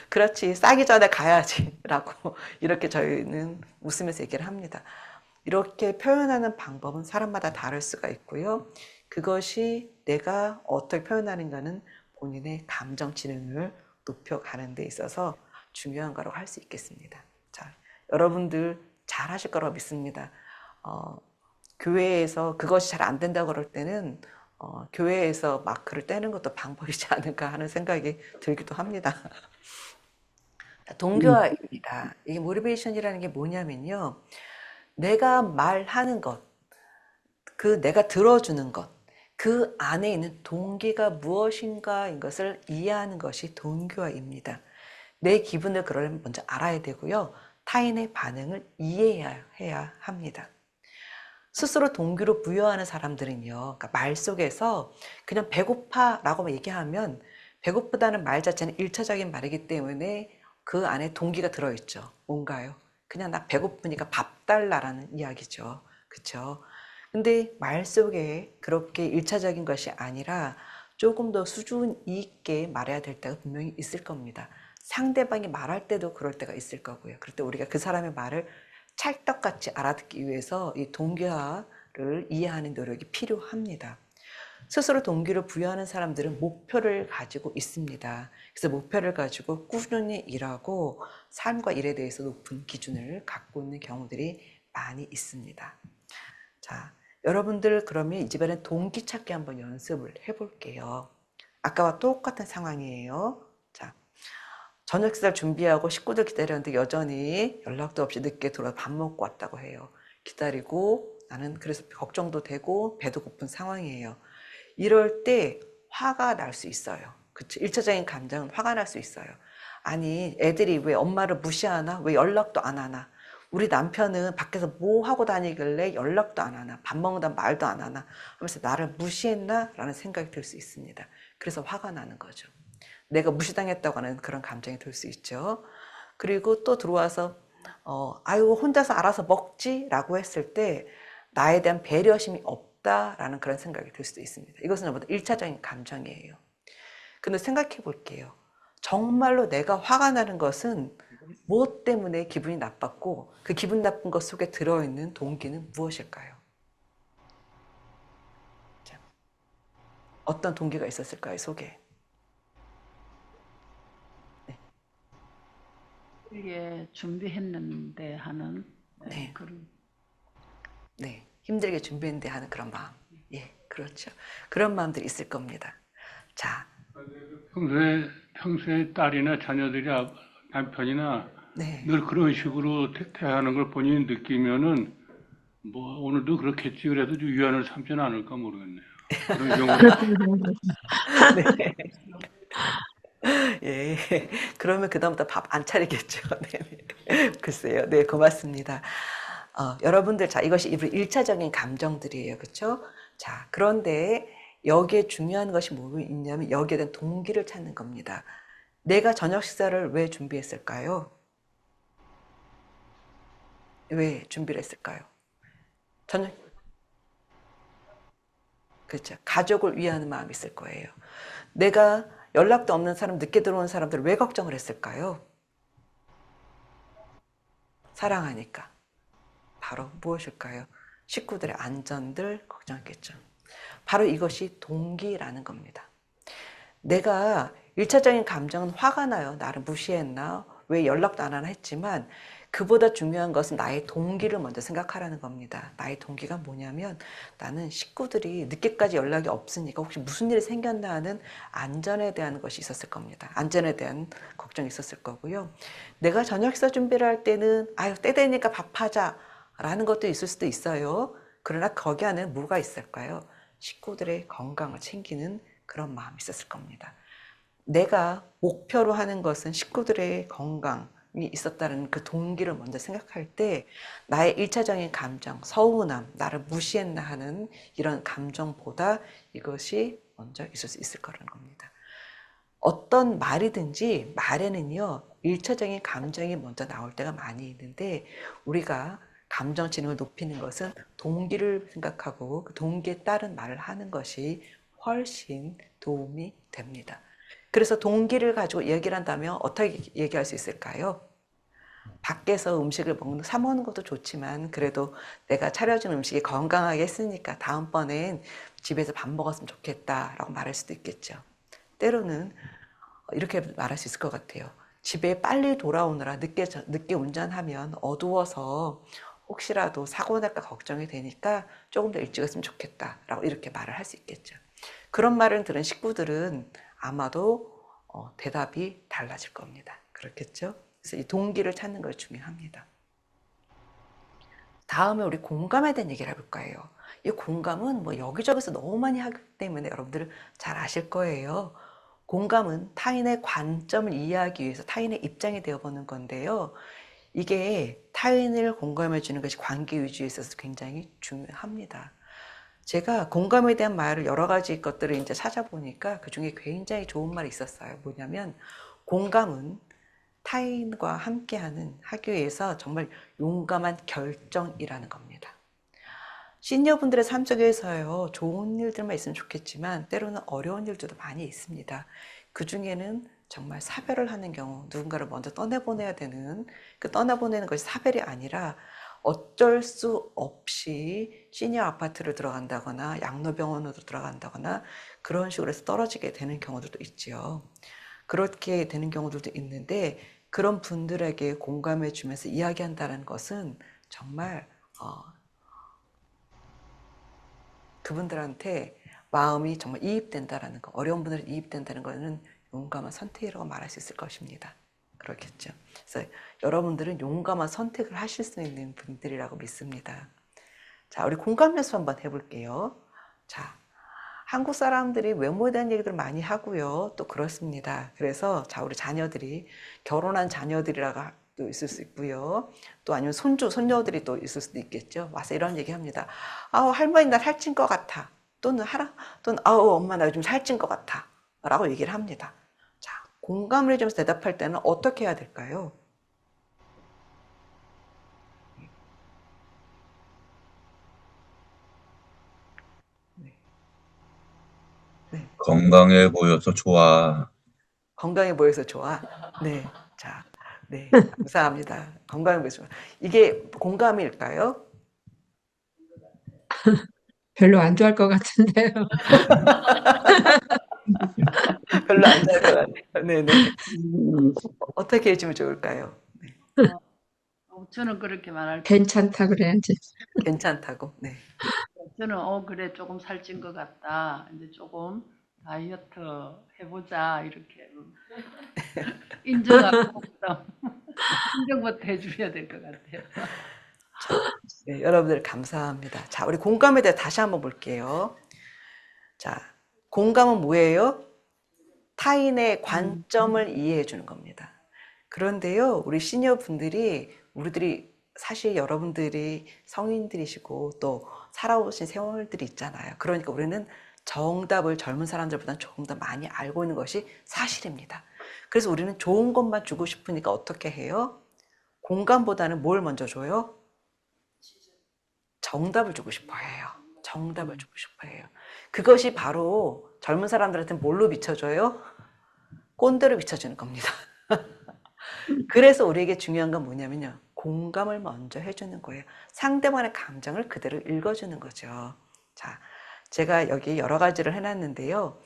그렇지, 싸기 전에 가야지 라고 이렇게 저희는 웃으면서 얘기를 합니다. 이렇게 표현하는 방법은 사람마다 다를 수가 있고요. 그것이 내가 어떻게 표현하는가는 본인의 감정 지능을 높여가는 데 있어서 중요한 거라고 할 수 있겠습니다. 자, 여러분들 잘 하실 거라고 믿습니다. 교회에서 그것이 잘 안 된다고 그럴 때는 교회에서 마크를 떼는 것도 방법이지 않을까 하는 생각이 들기도 합니다. 동교화입니다. 이게 모티베이션이라는 게 뭐냐면요. 내가 말하는 것, 내가 들어주는 것, 그 안에 있는 동기가 무엇인가인 것을 이해하는 것이 동교화입니다. 내 기분을 그러려면 먼저 알아야 되고요. 타인의 반응을 이해해야 합니다. 스스로 동기로 부여하는 사람들은요, 그러니까 말 속에서 그냥 배고파라고 얘기하면 배고프다는 말 자체는 1차적인 말이기 때문에 그 안에 동기가 들어있죠. 뭔가요? 그냥 나 배고프니까 밥 달라라는 이야기죠. 그렇죠? 근데 말 속에 그렇게 1차적인 것이 아니라 조금 더 수준 있게 말해야 될 때가 분명히 있을 겁니다. 상대방이 말할 때도 그럴 때가 있을 거고요. 그럴 때 우리가 그 사람의 말을 찰떡같이 알아듣기 위해서 이 동기화를 이해하는 노력이 필요합니다. 스스로 동기를 부여하는 사람들은 목표를 가지고 있습니다. 그래서 목표를 가지고 꾸준히 일하고 삶과 일에 대해서 높은 기준을 갖고 있는 경우들이 많이 있습니다. 자, 여러분들 그러면 이 집에는 동기 찾기 한번 연습을 해볼게요. 아까와 똑같은 상황이에요. 자, 저녁 식사를 준비하고 식구들 기다렸는데 여전히 연락도 없이 늦게 들어와 밥 먹고 왔다고 해요. 기다리고 나는 그래서 걱정도 되고 배도 고픈 상황이에요. 이럴 때 화가 날 수 있어요. 그쵸? 1차적인 감정은 화가 날 수 있어요. 아니, 애들이 왜 엄마를 무시하나? 왜 연락도 안 하나? 우리 남편은 밖에서 뭐 하고 다니길래 연락도 안 하나? 밥 먹는다 말도 안 하나? 하면서 나를 무시했나? 라는 생각이 들 수 있습니다. 그래서 화가 나는 거죠. 내가 무시당했다고 하는 그런 감정이 들 수 있죠. 그리고 또 들어와서 아유 혼자서 알아서 먹지? 라고 했을 때 나에 대한 배려심이 없다라는 그런 생각이 들 수도 있습니다. 이것은 모두 1차적인 감정이에요. 근데 생각해 볼게요. 정말로 내가 화가 나는 것은 무엇 때문에 기분이 나빴고 그 기분 나쁜 것 속에 들어있는 동기는 무엇일까요? 자, 어떤 동기가 있었을까요, 속에? 이게 준비했는데 하는 네. 그런 네, 힘들게 준비했는데 하는 그런 마음. 예, 그렇죠. 그런 마음들이 있을 겁니다. 자, 평소에 딸이나 자녀들이 남편이나 네. 늘 그런 식으로 대하는 걸 본인이 느끼면은 뭐 오늘도 그렇겠지 그래도 좀 위안을 삼지는 않을까 모르겠네요. 그런 경우 네. 예, 그러면 그다음부터 밥 안 차리겠죠. 네. 글쎄요. 네, 고맙습니다. 여러분들, 자, 이것이 1차적인 감정들이에요. 그렇죠? 자, 그런데 여기에 중요한 것이 뭐 있냐면 여기에 대한 동기를 찾는 겁니다. 내가 저녁 식사를 왜 준비했을까요? 왜 준비를 했을까요? 그렇죠. 가족을 위하는 마음이 있을 거예요. 내가 연락도 없는 사람, 늦게 들어오는 사람들 왜 걱정을 했을까요? 사랑하니까. 바로 무엇일까요? 식구들의 안전들 걱정했겠죠. 바로 이것이 동기라는 겁니다. 내가 1차적인 감정은 화가 나요. 나를 무시했나? 왜 연락도 안 하나 했지만 그보다 중요한 것은 나의 동기를 먼저 생각하라는 겁니다. 나의 동기가 뭐냐면 나는 식구들이 늦게까지 연락이 없으니까 혹시 무슨 일이 생겼나 하는 안전에 대한 것이 있었을 겁니다. 안전에 대한 걱정이 있었을 거고요. 내가 저녁 식사 준비를 할 때는 아유 때 되니까 밥하자 라는 것도 있을 수도 있어요. 그러나 거기 안에 뭐가 있을까요? 식구들의 건강을 챙기는 그런 마음이 있었을 겁니다. 내가 목표로 하는 것은 식구들의 건강이 있었다는 그 동기를 먼저 생각할 때 나의 1차적인 감정, 서운함, 나를 무시했나 하는 이런 감정보다 이것이 먼저 있을 수 있을 거라는 겁니다. 어떤 말이든지 말에는요 1차적인 감정이 먼저 나올 때가 많이 있는데 우리가 감정 지능을 높이는 것은 동기를 생각하고 그 동기에 따른 말을 하는 것이 훨씬 도움이 됩니다. 그래서 동기를 가지고 얘기를 한다면 어떻게 얘기할 수 있을까요? 밖에서 음식을 사 먹는 것도 좋지만 그래도 내가 차려준 음식이 건강하게 했으니까 다음번엔 집에서 밥 먹었으면 좋겠다라고 말할 수도 있겠죠. 때로는 이렇게 말할 수 있을 것 같아요. 집에 빨리 돌아오느라 늦게 운전하면 어두워서 혹시라도 사고 날까 걱정이 되니까 조금 더 일찍 했으면 좋겠다라고 이렇게 말을 할 수 있겠죠. 그런 말을 들은 식구들은 아마도 대답이 달라질 겁니다. 그렇겠죠? 그래서 이 동기를 찾는 것이 중요합니다. 다음에 우리 공감에 대한 얘기를 해볼 거예요. 이 공감은 뭐 여기저기서 너무 많이 하기 때문에 여러분들 잘 아실 거예요. 공감은 타인의 관점을 이해하기 위해서 타인의 입장이 되어보는 건데요. 이게 타인을 공감해 주는 것이 관계 유지에 있어서 굉장히 중요합니다. 제가 공감에 대한 말을 여러 가지 것들을 이제 찾아보니까 그 중에 굉장히 좋은 말이 있었어요. 뭐냐면 공감은 타인과 함께하기 위해서 정말 용감한 결정이라는 겁니다. 시니어분들의 삶 속에서요, 좋은 일들만 있으면 좋겠지만 때로는 어려운 일들도 많이 있습니다. 그 중에는 정말 사별을 하는 경우, 누군가를 먼저 떠내보내야 되는, 그 떠나보내는 것이 사별이 아니라 어쩔 수 없이 시니어 아파트를 들어간다거나 양로병원으로 들어간다거나 그런 식으로 해서 떨어지게 되는 경우들도 있지요. 그렇게 되는 경우들도 있는데 그런 분들에게 공감해 주면서 이야기한다는 것은 정말 그분들한테 마음이 정말 이입된다라는 거, 어려운 분들이 이입된다는 것은 용감한 선택이라고 말할 수 있을 것입니다. 그렇겠죠. 그래서 여러분들은 용감한 선택을 하실 수 있는 분들이라고 믿습니다. 자, 우리 공감 연습 한번 해볼게요. 자, 한국 사람들이 외모에 대한 얘기들 많이 하고요. 또 그렇습니다. 그래서 자, 우리 자녀들이 결혼한 자녀들이라고 또 있을 수 있고요. 또 아니면 손주, 손녀들이 또 있을 수도 있겠죠. 와서 이런 얘기 합니다. 아우, 할머니 나 살찐 것 같아. 또는 아우, 엄마 나 요즘 살찐 것 같아. 라고 얘기를 합니다. 자, 공감을 해주면서 대답할 때는 어떻게 해야 될까요? 건강해 보여서 좋아. 건강해 보여서 좋아. 네. 자, 네. 감사합니다. 건강해 보여서 좋아. 이게 공감일까요? 별로 안 좋아할 것 같은데요. 별로 안 잘 것 같아요. 네네. 어떻게 해주면 좋을까요? 저는 그렇게 말할 때 괜찮다 그래야지. 괜찮다고. 네. 저는 그래 조금 살찐 것 같다. 이제 조금 다이어트 해보자 이렇게 인정하고 인정부터 해줘야 될 것 같아요. 네, 여러분들 감사합니다. 자, 우리 공감에 대해 다시 한번 볼게요. 자, 공감은 뭐예요? 타인의 관점을 이해해 주는 겁니다. 그런데요, 우리 시니어 분들이, 우리들이 사실 여러분들이 성인들이시고 또 살아오신 세월들이 있잖아요. 그러니까 우리는 정답을 젊은 사람들보다는 조금 더 많이 알고 있는 것이 사실입니다. 그래서 우리는 좋은 것만 주고 싶으니까 어떻게 해요? 공감보다는 뭘 먼저 줘요? 정답을 주고 싶어 해요. 정답을 주고 싶어 해요. 그것이 바로 젊은 사람들한테 뭘로 비춰줘요? 꼰대로 비춰주는 겁니다. 그래서 우리에게 중요한 건 뭐냐면요. 공감을 먼저 해주는 거예요. 상대방의 감정을 그대로 읽어주는 거죠. 자, 제가 여기 여러 가지를 해놨는데요.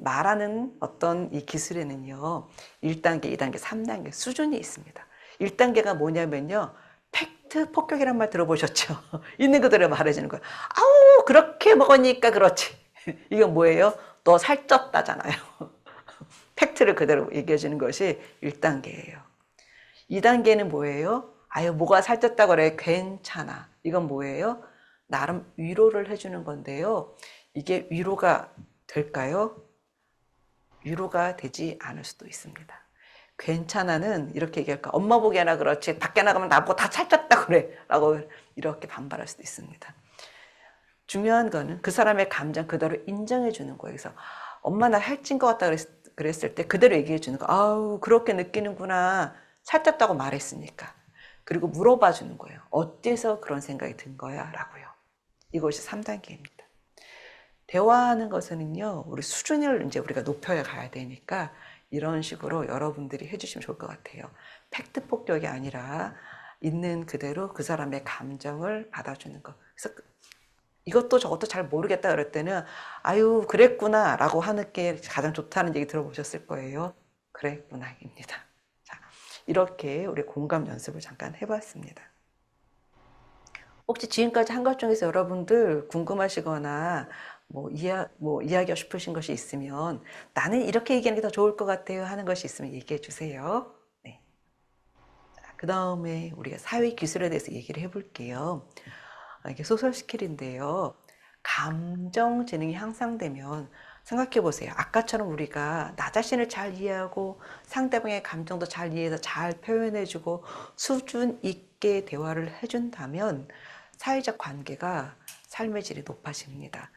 말하는 어떤 이 기술에는요. 1단계, 2단계, 3단계 수준이 있습니다. 1단계가 뭐냐면요. 팩트 폭격이란 말 들어보셨죠? 있는 그대로 말해주는 거예요. 아우, 그렇게 먹으니까 그렇지. 이건 뭐예요? 너 살쪘다잖아요. 팩트를 그대로 얘기해주는 것이 1단계예요. 2단계는 뭐예요? 아유, 뭐가 살쪘다고 그래. 괜찮아. 이건 뭐예요? 나름 위로를 해주는 건데요. 이게 위로가 될까요? 위로가 되지 않을 수도 있습니다. 괜찮아는 이렇게 얘기할까? 엄마 보기에나 그렇지. 밖에 나가면 나보고 다 살쪘다 그래. 라고 이렇게 반발할 수도 있습니다. 중요한 거는 그 사람의 감정 그대로 인정해 주는 거예요. 그래서 엄마 나 살찐 것 같다 그랬을 때 그대로 얘기해 주는 거. 아우, 그렇게 느끼는구나. 살쪘다고 말했으니까. 그리고 물어봐 주는 거예요. 어째서 그런 생각이 든 거야? 라고요. 이것이 3단계입니다. 대화하는 것은요, 우리 수준을 이제 우리가 높여야 가야 되니까 이런 식으로 여러분들이 해주시면 좋을 것 같아요. 팩트 폭격이 아니라 있는 그대로 그 사람의 감정을 받아주는 것. 그래서 이것도 저것도 잘 모르겠다 그럴 때는 아유, 그랬구나 라고 하는 게 가장 좋다는 얘기 들어보셨을 거예요. 그랬구나입니다. 자, 이렇게 우리 공감 연습을 잠깐 해봤습니다. 혹시 지금까지 한 것 중에서 여러분들 궁금하시거나 이야기하고 싶으신 것이 있으면 나는 이렇게 얘기하는 게 더 좋을 것 같아요 하는 것이 있으면 얘기해 주세요. 네. 그 다음에 우리가 사회 기술에 대해서 얘기를 해볼게요. 이게 소설 스킬인데요. 감정 지능이 향상되면 생각해 보세요. 아까처럼 우리가 나 자신을 잘 이해하고 상대방의 감정도 잘 이해해서 잘 표현해주고 수준 있게 대화를 해준다면 사회적 관계가 삶의 질이 높아집니다.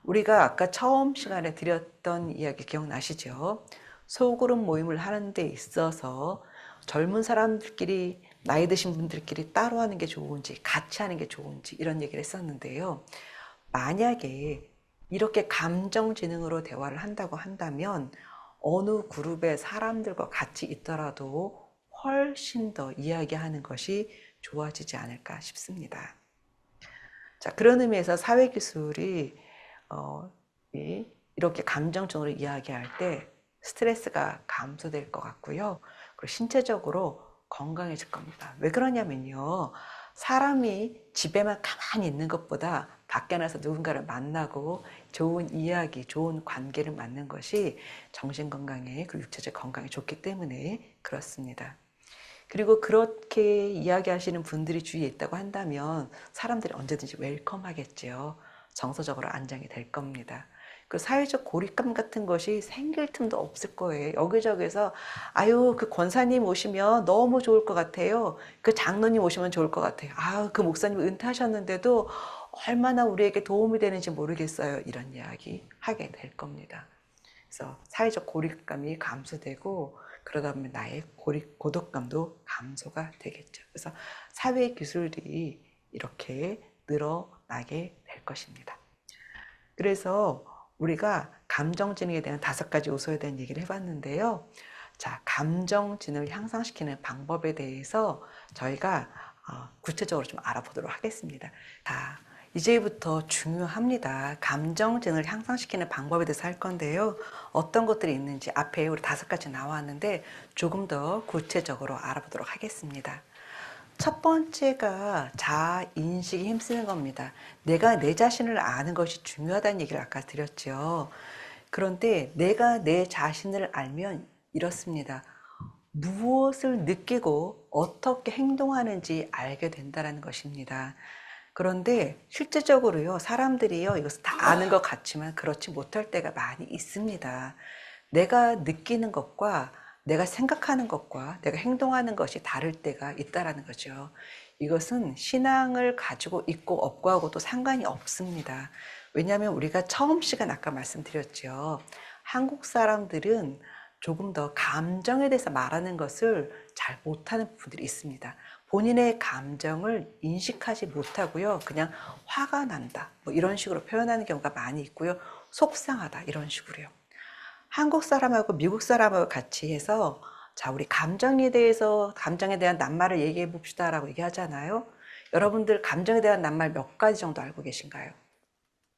우리가 아까 처음 시간에 드렸던 이야기 기억나시죠? 소그룹 모임을 하는 데 있어서 젊은 사람들끼리 나이 드신 분들끼리 따로 하는 게 좋은지 같이 하는 게 좋은지 이런 얘기를 했었는데요. 만약에 이렇게 감정지능으로 대화를 한다고 한다면 어느 그룹의 사람들과 같이 있더라도 훨씬 더 이야기하는 것이 좋아지지 않을까 싶습니다. 자, 그런 의미에서 사회기술이 이렇게 감정적으로 이야기할 때 스트레스가 감소될 것 같고요. 그리고 신체적으로 건강해질 겁니다. 왜 그러냐면요. 사람이 집에만 가만히 있는 것보다 밖에 나서 누군가를 만나고 좋은 이야기, 좋은 관계를 만든 것이 정신 건강에 그리고 육체적 건강에 좋기 때문에 그렇습니다. 그리고 그렇게 이야기하시는 분들이 주위에 있다고 한다면 사람들이 언제든지 웰컴하겠죠. 정서적으로 안정이 될 겁니다. 그 사회적 고립감 같은 것이 생길 틈도 없을 거예요. 여기저기서 아유 그 권사님 오시면 너무 좋을 것 같아요. 그 장로님 오시면 좋을 것 같아요. 아유 그 목사님 은퇴하셨는데도 얼마나 우리에게 도움이 되는지 모르겠어요. 이런 이야기 하게 될 겁니다. 그래서 사회적 고립감이 감소되고 그러다 보면 나의 고독감도 감소가 되겠죠. 그래서 사회 기술이 이렇게 늘어나게 될 것입니다. 그래서 우리가 감정지능에 대한 5가지 요소에 대한 얘기를 해봤는데요. 자, 감정지능을 향상시키는 방법에 대해서 저희가 구체적으로 좀 알아보도록 하겠습니다. 자, 이제부터 중요합니다. 감정지능을 향상시키는 방법에 대해서 할 건데요. 어떤 것들이 있는지 앞에 우리 5가지 나왔는데 조금 더 구체적으로 알아보도록 하겠습니다. 첫 번째가 자아인식에 힘쓰는 겁니다. 내가 내 자신을 아는 것이 중요하다는 얘기를 아까 드렸죠. 그런데 내가 내 자신을 알면 이렇습니다. 무엇을 느끼고 어떻게 행동하는지 알게 된다는 것입니다. 그런데 실제적으로요, 사람들이요, 이것을 다 아는 것 같지만 그렇지 못할 때가 많이 있습니다. 내가 느끼는 것과 내가 생각하는 것과 내가 행동하는 것이 다를 때가 있다는 거죠. 이것은 신앙을 가지고 있고 없고하고도 상관이 없습니다. 왜냐하면 우리가 처음 시간 아까 말씀드렸죠. 한국 사람들은 조금 더 감정에 대해서 말하는 것을 잘 못하는 부분들이 있습니다. 본인의 감정을 인식하지 못하고요. 그냥 화가 난다. 뭐 이런 식으로 표현하는 경우가 많이 있고요. 속상하다. 이런 식으로요. 한국 사람하고 미국 사람하고 같이 해서 자, 우리 감정에 대한 낱말을 얘기해 봅시다라고 얘기하잖아요. 여러분들 감정에 대한 낱말 몇 가지 정도 알고 계신가요?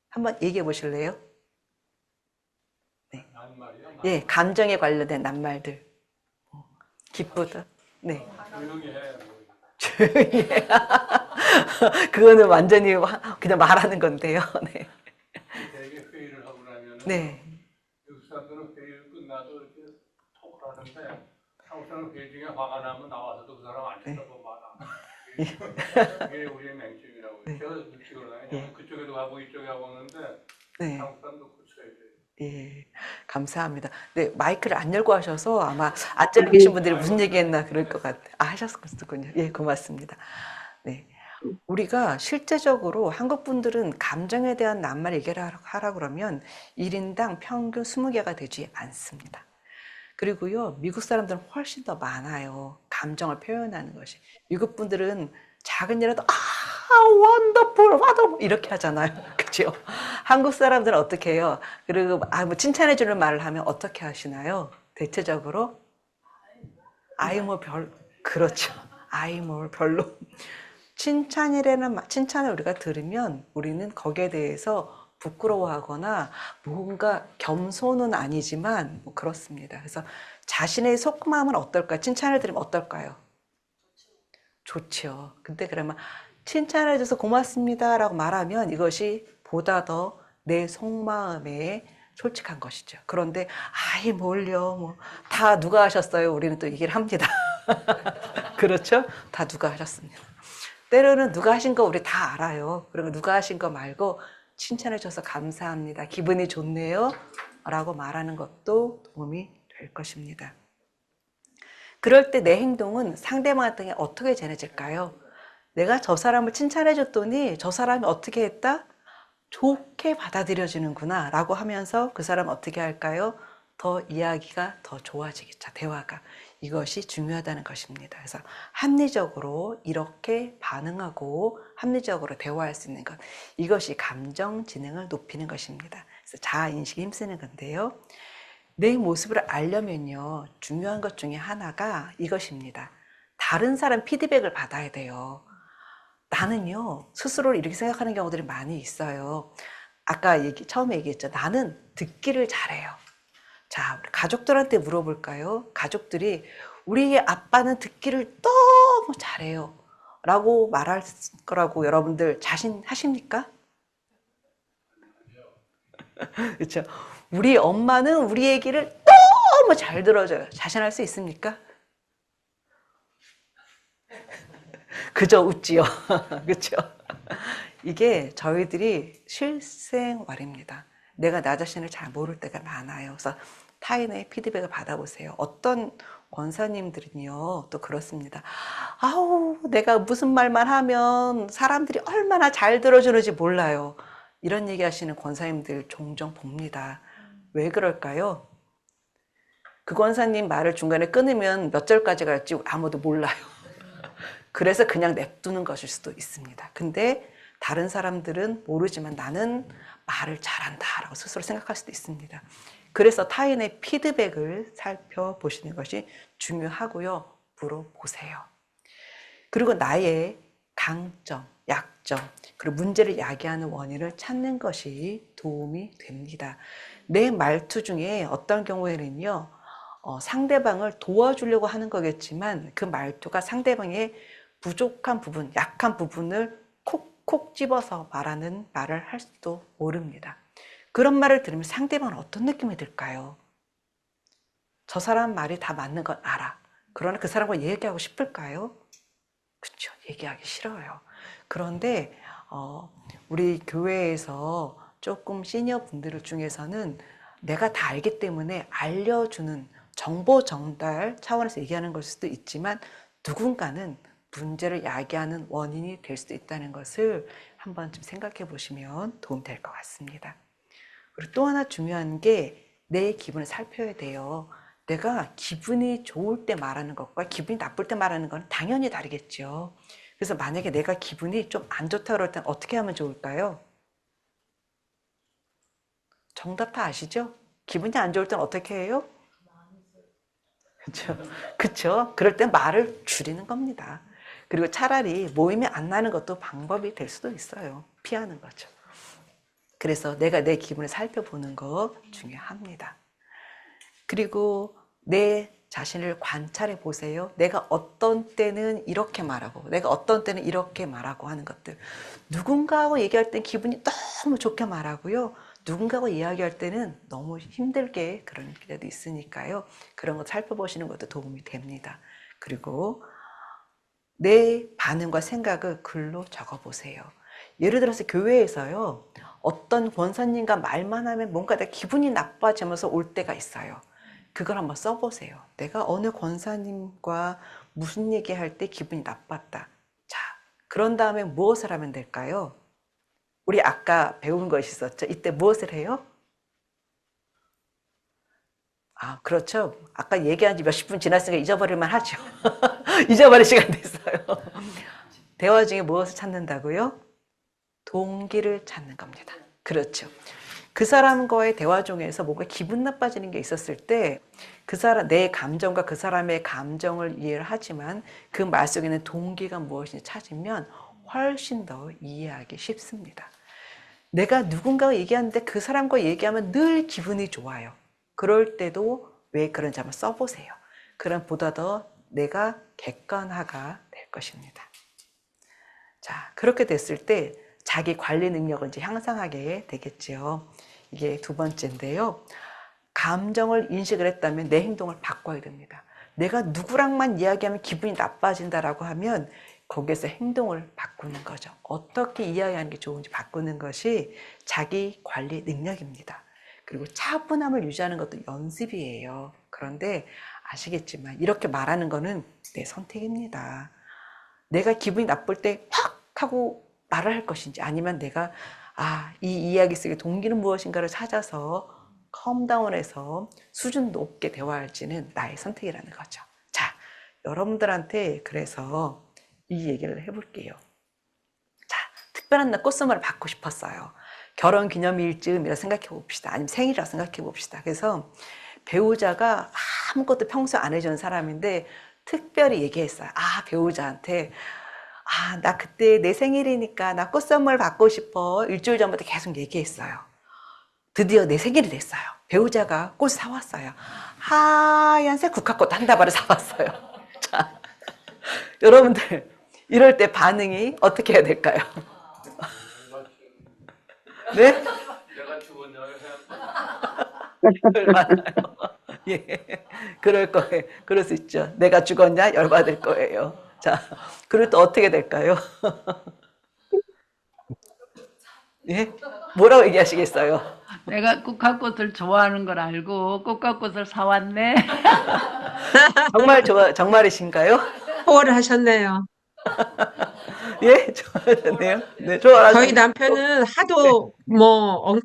한번 얘기해 보실래요? 네. 예, 감정에 관련된 낱말들. 기쁘다. 네. 조용히 해. 조용히 해. 그거는 완전히 그냥 말하는 건데요. 네. 되게 회의를 하고 나면 네. 미국 사람들은 회의를 끝나도 이렇게 톡을 하는데 한국 사람 회의 중에 화가 나면 나와서도 그 사람 안 쳐다보고 말아. 그게 우리의 맹점이라고. 네. 제가 그러나요? 예. 그쪽에도 가고 이쪽에 가고 하는데 네. 한국 사람도 고쳐야 돼요. 예, 감사합니다. 네, 마이크를 안 열고 하셔서 아마 앉아 계신 분들이 무슨 얘기했나 그럴 것 같아요. 아, 하셨군요. 예, 고맙습니다. 네, 우리가 실제적으로 한국 분들은 감정에 대한 낱말 얘기를 하라 그러면 1인당 평균 20개가 되지 않습니다. 그리고요, 미국 사람들은 훨씬 더 많아요. 감정을 표현하는 것이. 미국 분들은 작은 일라도 원더풀, 와더 이렇게 하잖아요. 그죠? 한국 사람들은 어떻게 해요? 그리고 뭐 칭찬해주는 말을 하면 어떻게 하시나요? 대체적으로 아이 뭐 그렇죠. 아이 뭐 별로. 칭찬을 우리가 들으면 우리는 거기에 대해서 부끄러워하거나 뭔가 겸손은 아니지만 뭐 그렇습니다. 그래서 자신의 속마음은 어떨까요? 칭찬을 들으면 어떨까요? 좋죠. 근데 그러면 칭찬해줘서 고맙습니다 라고 말하면 이것이 보다 더 내 속마음에 솔직한 것이죠. 그런데 아이 뭘요, 뭐 다 누가 하셨어요? 우리는 또 얘기를 합니다. 그렇죠? 다 누가 하셨습니다. 때로는 누가 하신 거 우리 다 알아요. 그리고 누가 하신 거 말고 칭찬해줘서 감사합니다, 기분이 좋네요 라고 말하는 것도 도움이 될 것입니다. 그럴 때 내 행동은 상대방한테 어떻게 전해질까요? 내가 저 사람을 칭찬해줬더니 저 사람이 어떻게 했다? 좋게 받아들여지는구나 라고 하면서 그 사람 어떻게 할까요? 더 이야기가 더 좋아지겠죠. 대화가. 이것이 중요하다는 것입니다. 그래서 합리적으로 이렇게 반응하고 합리적으로 대화할 수 있는 것. 이것이 감정 지능을 높이는 것입니다. 그래서 자아인식에 힘쓰는 건데요. 내 모습을 알려면요. 중요한 것 중에 하나가 이것입니다. 다른 사람 피드백을 받아야 돼요. 나는요. 스스로를 이렇게 생각하는 경우들이 많이 있어요. 아까 처음에 얘기했죠. 나는 듣기를 잘해요. 자, 우리 가족들한테 물어볼까요? 가족들이 우리 아빠는 듣기를 너무 잘해요. 라고 말할 거라고 여러분들 자신하십니까? 그렇죠. 우리 엄마는 우리 얘기를 너무 잘 들어줘요. 자신할 수 있습니까? 그저 웃지요. 그렇죠. 이게 저희들이 실생활입니다. 내가 나 자신을 잘 모를 때가 많아요. 그래서 타인의 피드백을 받아보세요. 어떤 권사님들은요, 또 그렇습니다. 아우, 내가 무슨 말만 하면 사람들이 얼마나 잘 들어주는지 몰라요. 이런 얘기 하시는 권사님들 종종 봅니다. 왜 그럴까요? 그 권사님 말을 중간에 끊으면 몇 절까지 갈지 아무도 몰라요. 그래서 그냥 냅두는 것일 수도 있습니다. 근데 다른 사람들은 모르지만 나는 말을 잘한다 라고 스스로 생각할 수도 있습니다. 그래서 타인의 피드백을 살펴보시는 것이 중요하고요. 물어보세요. 그리고 나의 강점, 약점, 그리고 문제를 야기하는 원인을 찾는 것이 도움이 됩니다. 내 말투 중에 어떤 경우에는요, 상대방을 도와주려고 하는 거겠지만 그 말투가 상대방의 부족한 부분, 약한 부분을 콕콕 집어서 말하는 말을 할 수도 모릅니다. 그런 말을 들으면 상대방은 어떤 느낌이 들까요? 저 사람 말이 다 맞는 건 알아. 그러나 그 사람과 얘기하고 싶을까요? 그렇죠. 얘기하기 싫어요. 그런데 우리 교회에서 조금 시니어 분들 중에서는 내가 다 알기 때문에 알려주는 정보 전달 차원에서 얘기하는 걸 수도 있지만 누군가는 문제를 야기하는 원인이 될 수도 있다는 것을 한번 좀 생각해 보시면 도움 될 것 같습니다. 그리고 또 하나 중요한 게 내 기분을 살펴야 돼요. 내가 기분이 좋을 때 말하는 것과 기분이 나쁠 때 말하는 건 당연히 다르겠죠. 그래서 만약에 내가 기분이 좀 안 좋다 그럴 땐 어떻게 하면 좋을까요? 정답 다 아시죠? 기분이 안 좋을 땐 어떻게 해요? 그렇죠. 그렇죠. 그럴 땐 말을 줄이는 겁니다. 그리고 차라리 모임이 안 나는 것도 방법이 될 수도 있어요. 피하는 거죠. 그래서 내가 내 기분을 살펴보는 거 중요합니다. 그리고 내 자신을 관찰해 보세요. 내가 어떤 때는 이렇게 말하고 내가 어떤 때는 이렇게 말하고 하는 것들. 누군가하고 얘기할 땐 기분이 너무 좋게 말하고요. 누군가하고 이야기할 때는 너무 힘들게 그런 때도 있으니까요. 그런 거 살펴보시는 것도 도움이 됩니다. 그리고 내 반응과 생각을 글로 적어보세요. 예를 들어서 교회에서요. 어떤 권사님과 말만 하면 뭔가 내 기분이 나빠지면서 올 때가 있어요. 그걸 한번 써보세요. 내가 어느 권사님과 무슨 얘기할 때 기분이 나빴다. 자, 그런 다음에 무엇을 하면 될까요? 우리 아까 배운 것이 있었죠. 이때 무엇을 해요? 아, 그렇죠. 아까 얘기한 지 몇십 분 지났으니까 잊어버릴만 하죠. 잊어버릴 시간 됐어요. 대화 중에 무엇을 찾는다고요? 동기를 찾는 겁니다. 그렇죠. 그 사람과의 대화 중에서 뭔가 기분 나빠지는 게 있었을 때 그 사람, 내 감정과 그 사람의 감정을 이해를 하지만 그 말 속에 있는 동기가 무엇인지 찾으면 훨씬 더 이해하기 쉽습니다. 내가 누군가와 얘기하는데 그 사람과 얘기하면 늘 기분이 좋아요. 그럴 때도 왜 그런지 한번 써보세요. 그럼 보다 더 내가 객관화가 될 것입니다. 자, 그렇게 됐을 때 자기 관리 능력을 이제 향상하게 되겠죠. 이게 두 번째인데요. 감정을 인식을 했다면 내 행동을 바꿔야 됩니다. 내가 누구랑만 이야기하면 기분이 나빠진다라고 하면 거기에서 행동을 바꾸는 거죠. 어떻게 이야기하는 게 좋은지 바꾸는 것이 자기 관리 능력입니다. 그리고 차분함을 유지하는 것도 연습이에요. 그런데 아시겠지만 이렇게 말하는 거는 내 선택입니다. 내가 기분이 나쁠 때 확 하고 말을 할 것인지 아니면 내가 이 이야기 속의 동기는 무엇인가를 찾아서 컴다운해서 수준 높게 대화할지는 나의 선택이라는 거죠. 자, 여러분들한테 그래서 이 얘기를 해볼게요. 자, 특별한 날 꽃선물을 받고 싶었어요. 결혼 기념일쯤이라 생각해 봅시다. 아니면 생일이라 생각해 봅시다. 그래서 배우자가 아무것도 평소에 안 해주는 사람인데 특별히 얘기했어요. 아, 배우자한테 아, 나 그때 내 생일이니까 나 꽃선물 받고 싶어. 일주일 전부터 계속 얘기했어요. 드디어 내 생일이 됐어요. 배우자가 꽃 사왔어요. 하얀색 국화꽃 한 다발을 사왔어요. 자, 여러분들 이럴 때 반응이 어떻게 해야 될까요? 네? 내가 죽었냐고 맞아요. 예, 그럴 거예요. 그럴 수 있죠. 내가 죽었냐? 열받을 거예요. 자, 그럴 때 어떻게 될까요? 예? 뭐라고 얘기하시겠어요? 내가 꽃가꽃을 좋아하는 걸 알고 꽃가꽃을 사왔네. 정말 정말이신가요? 호언을 하셨네요. 예, 좋아하셨네요. 네, 좋아하셨네요. 저희 남편은 하도 뭐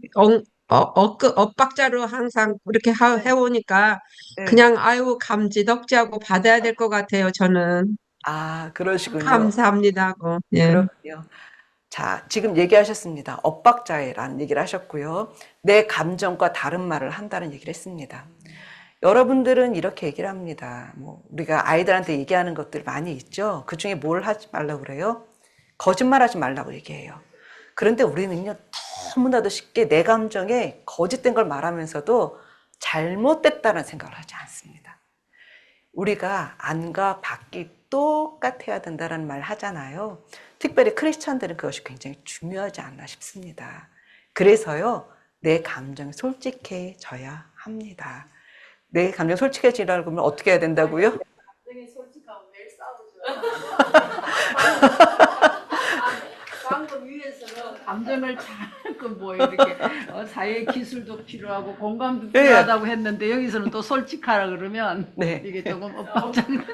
엇박자로 항상 그렇게 해오니까 네. 그냥 아유 감지덕지하고 받아야 될 것 같아요. 저는 아, 그러시군요. 감사합니다 하고. 예. 그렇군요. 자, 지금 얘기하셨습니다. 엇박자라는 얘기를 하셨고요. 내 감정과 다른 말을 한다는 얘기를 했습니다. 여러분들은 이렇게 얘기를 합니다. 뭐 우리가 아이들한테 얘기하는 것들 많이 있죠. 그 중에 뭘 하지 말라고 그래요? 거짓말하지 말라고 얘기해요. 그런데 우리는요, 너무나도 쉽게 내 감정에 거짓된 걸 말하면서도 잘못됐다는 생각을 하지 않습니다. 우리가 안과 밖이 똑같아야 된다는 말 하잖아요. 특별히 크리스찬들은 그것이 굉장히 중요하지 않나 싶습니다. 그래서요, 내 감정이 솔직해져야 합니다. 내 감정 솔직해지려고 하면 어떻게 해야 된다고요? 감정이 솔직하면 매일 싸우죠. 방금 위에서는 감정을 잘뭐 이렇게 사회 기술도 필요하고 공감도 네. 필요하다고 했는데 여기서는 또 솔직하라 그러면 네. 이게 조금 엇박장.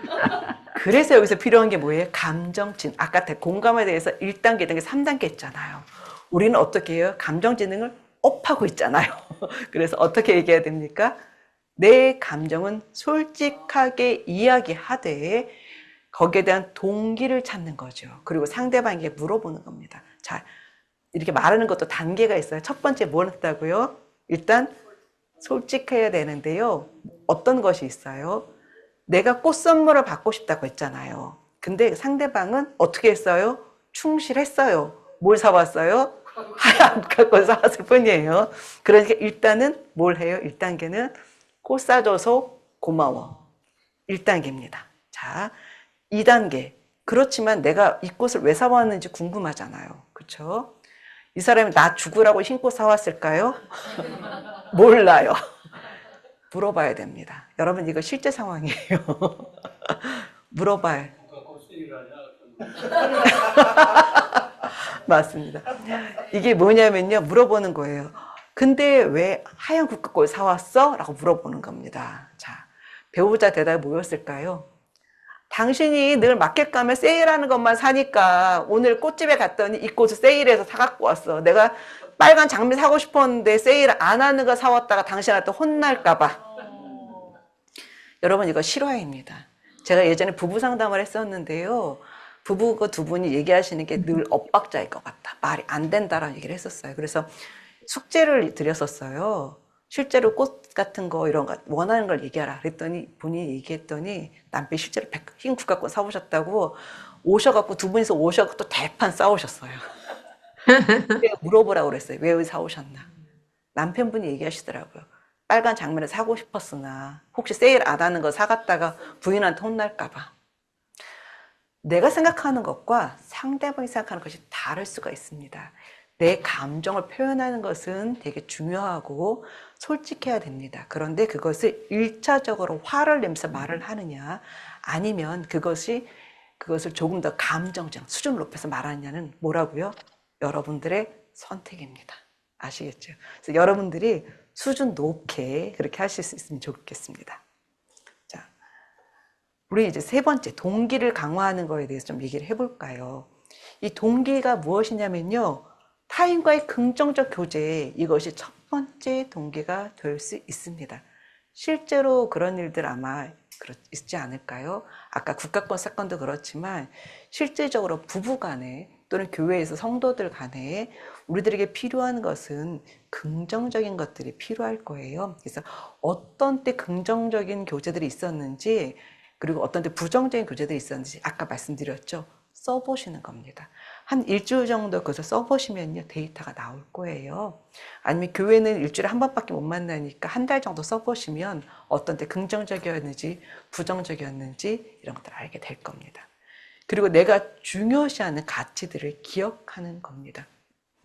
그래서 여기서 필요한 게 뭐예요? 감정진. 아까 공감에 대해서 1단계, 2단계, 3단계 했잖아요. 우리는 어떻게 해요? 감정지능을 업하고 있잖아요. 그래서 어떻게 얘기해야 됩니까? 내 감정은 솔직하게 이야기하되 거기에 대한 동기를 찾는 거죠. 그리고 상대방에게 물어보는 겁니다. 자, 이렇게 말하는 것도 단계가 있어요. 첫 번째 뭘 했다고요? 일단 솔직해야 되는데요. 어떤 것이 있어요? 내가 꽃 선물을 받고 싶다고 했잖아요. 근데 상대방은 어떻게 했어요? 충실했어요. 뭘 사왔어요? 하얀 꽃을 사왔을 뿐이에요. 그러니까 일단은 뭘 해요? 1단계는 꽃 사줘서 고마워. 1단계입니다. 자, 2단계. 그렇지만 내가 이 꽃을 왜 사왔는지 궁금하잖아요. 그렇죠? 이 사람이 나 죽으라고 흰 꽃 사왔을까요? 몰라요. 물어봐야 됩니다. 여러분, 이거 실제 상황이에요. 물어봐요. 맞습니다. 이게 뭐냐면요, 물어보는 거예요. 근데 왜 하얀 국화꽃 사왔어? 라고 물어보는 겁니다. 자, 배우자 대답이 뭐였을까요? 당신이 늘 마켓 가면 세일하는 것만 사니까 오늘 꽃집에 갔더니 이 꽃을 세일해서 사갖고 왔어. 내가 빨간 장미 사고 싶었는데 세일 안 하는 거 사왔다가 당신한테 혼날까봐. 여러분, 이거 실화입니다. 제가 예전에 부부 상담을 했었는데요. 부부가 두 분이 얘기하시는 게 늘 엇박자일 것 같다. 말이 안 된다라는 얘기를 했었어요. 그래서 숙제를 드렸었어요. 실제로 꽃 같은 거 이런 거 원하는 걸 얘기하라. 그랬더니 본인이 얘기했더니 남편이 실제로 흰 국화꽃 사오셨다고 오셔갖고 두 분이서 오셔갖고 또 대판 싸우셨어요. 물어보라고 그랬어요. 왜 사오셨나. 남편분이 얘기하시더라고요. 빨간 장미를 사고 싶었으나 혹시 세일 안 하는 거 사갔다가 부인한테 혼날까봐. 내가 생각하는 것과 상대방이 생각하는 것이 다를 수가 있습니다. 내 감정을 표현하는 것은 되게 중요하고 솔직해야 됩니다. 그런데 그것을 1차적으로 화를 내면서 말을 하느냐 아니면 그것을 조금 더 감정적 수준을 높여서 말하느냐는 뭐라고요? 여러분들의 선택입니다. 아시겠죠? 그래서 여러분들이 수준 높게 그렇게 하실 수 있으면 좋겠습니다. 자, 우리 이제 세 번째 동기를 강화하는 거에 대해서 좀 얘기를 해볼까요? 이 동기가 무엇이냐면요. 타인과의 긍정적 교제, 이것이 첫 번째 동기가 될 수 있습니다. 실제로 그런 일들 아마 있지 않을까요? 아까 국가권 사건도 그렇지만 실질적으로 부부 간에 또는 교회에서 성도들 간에 우리들에게 필요한 것은 긍정적인 것들이 필요할 거예요. 그래서 어떤 때 긍정적인 교제들이 있었는지 그리고 어떤 때 부정적인 교제들이 있었는지 아까 말씀드렸죠. 써보시는 겁니다. 한 일주일 정도 그것을 써보시면요 데이터가 나올 거예요. 아니면 교회는 일주일에 한 번밖에 못 만나니까 한 달 정도 써보시면 어떤 때 긍정적이었는지 부정적이었는지 이런 것들을 알게 될 겁니다. 그리고 내가 중요시하는 가치들을 기억하는 겁니다.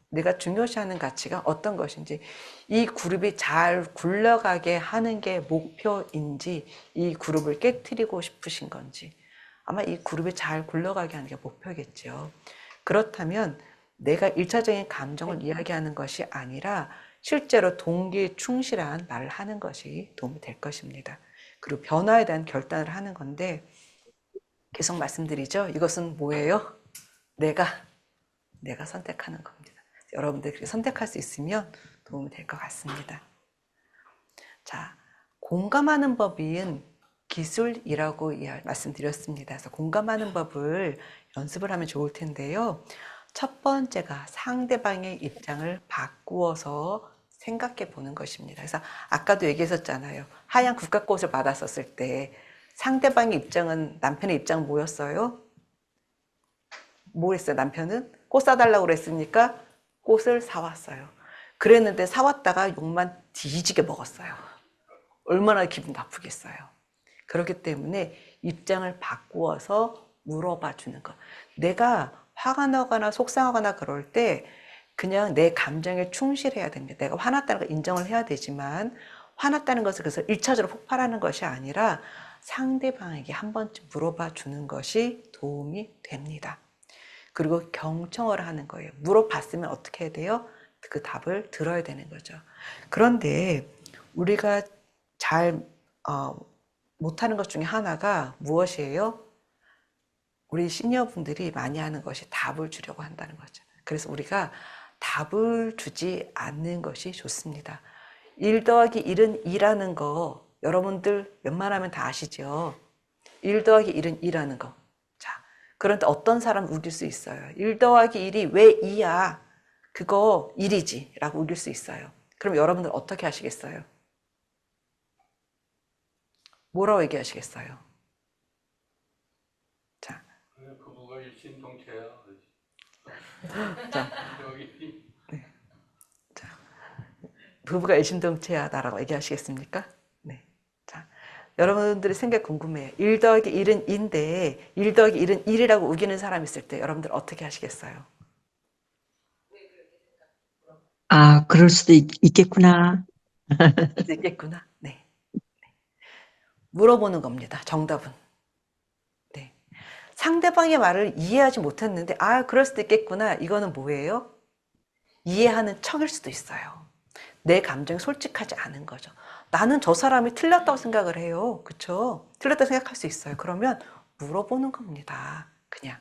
내가 중요시하는 가치가 어떤 것인지, 이 그룹이 잘 굴러가게 하는 게 목표인지, 이 그룹을 깨트리고 싶으신 건지, 아마 이 그룹이 잘 굴러가게 하는 게 목표겠죠. 그렇다면 내가 일차적인 감정을 이야기하는 것이 아니라 실제로 동기에 충실한 말을 하는 것이 도움이 될 것입니다. 그리고 변화에 대한 결단을 하는 건데 계속 말씀드리죠. 이것은 뭐예요? 내가 선택하는 겁니다. 여러분들이 선택할 수 있으면 도움이 될 것 같습니다. 자, 공감하는 법인 기술이라고 말씀드렸습니다. 그래서 공감하는 법을 연습을 하면 좋을 텐데요. 첫 번째가 상대방의 입장을 바꾸어서 생각해 보는 것입니다. 그래서 아까도 얘기했었잖아요. 하얀 국화꽃을 받았었을 때 상대방의 입장은, 남편의 입장은 뭐였어요? 뭐 했어요? 남편은 꽃 사달라고 그랬으니까 꽃을 사왔어요. 그랬는데 사왔다가 욕만 뒤지게 먹었어요. 얼마나 기분 나쁘겠어요. 그렇기 때문에 입장을 바꾸어서 물어봐 주는 것. 내가 화가 나거나 속상하거나 그럴 때 그냥 내 감정에 충실해야 됩니다. 내가 화났다는 걸 인정을 해야 되지만 화났다는 것을 그래서 1차적으로 폭발하는 것이 아니라 상대방에게 한 번쯤 물어봐 주는 것이 도움이 됩니다. 그리고 경청을 하는 거예요. 물어봤으면 어떻게 해야 돼요? 그 답을 들어야 되는 거죠. 그런데 우리가 잘 못하는 것 중에 하나가 무엇이에요? 우리 시니어분들이 많이 하는 것이 답을 주려고 한다는 거죠. 그래서 우리가 답을 주지 않는 것이 좋습니다. 1 더하기 1은 2라는 거 여러분들 웬만하면 다 아시죠? 1 더하기 1은 2라는 거. 자, 그런데 어떤 사람 우길 수 있어요. 1 더하기 1이 왜 2야? 그거 1이지 라고 우길 수 있어요. 그럼 여러분들 어떻게 하시겠어요? 뭐라고 얘기하시겠어요? 자, 부부가 일심동체야. 자, 네. 자, 부부가 일심동체하다라고 얘기하시겠습니까? 네. 자, 여러분들의 생각 궁금해요. 1 더하기 1은 2인데 1 더하기 1은 1이라고 우기는 사람 있을 때 여러분들 어떻게 하시겠어요? 아, 그럴 수도 있겠구나. 있겠구나. 네. 물어보는 겁니다. 정답은. 네. 상대방의 말을 이해하지 못했는데 그럴 수도 있겠구나. 이거는 뭐예요? 이해하는 척일 수도 있어요. 내 감정이 솔직하지 않은 거죠. 나는 저 사람이 틀렸다고 생각을 해요. 그렇죠? 틀렸다고 생각할 수 있어요. 그러면 물어보는 겁니다. 그냥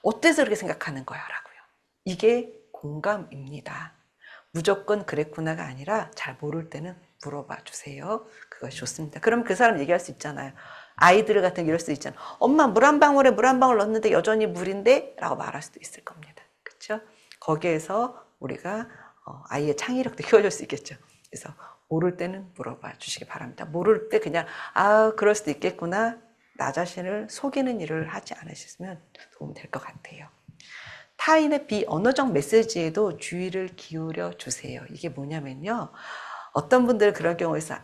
어때서 그렇게 생각하는 거야? 라고요. 이게 공감입니다. 무조건 그랬구나가 아니라 잘 모를 때는 물어봐 주세요. 그것이 좋습니다. 그럼 그 사람 얘기할 수 있잖아요. 아이들 같은 게 이럴 수 있잖아요. 엄마 물 한 방울에 물 한 방울 넣었는데 여전히 물인데? 라고 말할 수도 있을 겁니다. 그렇죠? 거기에서 우리가 아이의 창의력도 키워줄 수 있겠죠. 그래서 모를 때는 물어봐 주시기 바랍니다. 모를 때 그냥 그럴 수도 있겠구나. 나 자신을 속이는 일을 하지 않으셨으면 도움이 될 것 같아요. 타인의 비언어적 메시지에도 주의를 기울여 주세요. 이게 뭐냐면요. 어떤 분들은 그런 경우가 있어요.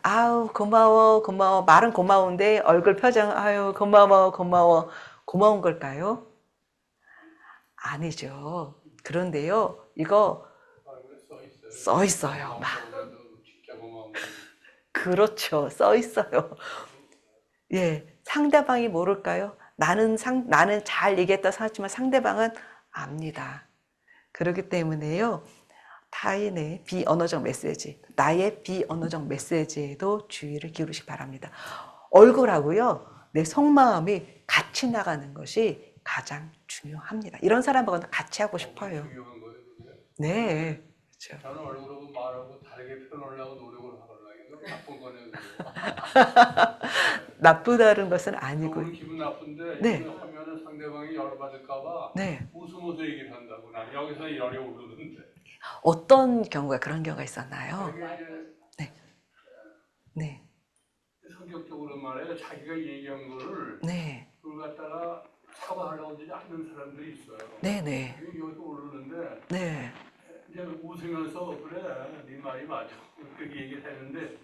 고마워, 고마워. 말은 고마운데 얼굴 표정, 고마워, 고마워. 고마운 걸까요? 아니죠. 그런데요, 이거 써 있어요. 그렇죠. 써 있어요. 예, 상대방이 모를까요? 나는 잘 얘기했다 생각하지만 상대방은 압니다. 그렇기 때문에요. 타인의 비언어적 메시지, 나의 비언어적 메시지에도 주의를 기울이시기 바랍니다. 얼굴하고요, 내 속마음이 같이 나가는 것이 가장 중요합니다. 이런 사람하고는 같이 하고 싶어요. 네, 그렇죠. 저는 얼굴하고 말하고 다르게 표현하려고 노력을 하거든요. 이거 나쁜 거네요. 나쁘다는 것은 아니고, 저는 기분 나쁜데 네. 이거 하면은 상대방이 열받을까봐 네. 웃으면서 얘기를 한다고. 난 여기서 열이 오르는데. 어떤 경우가 그런 경우가 있었나요? 이게 이제 네. 네. 성격적으로 말해요. 자기가 얘기한 거를 네. 그걸 갖다가 사과하려고 하지 않는 사람들이 있어요. 네네. 여기서 오르는데 네. 이제 웃으면서 그래, 네 말이 맞아. 그렇게 얘기를 했는데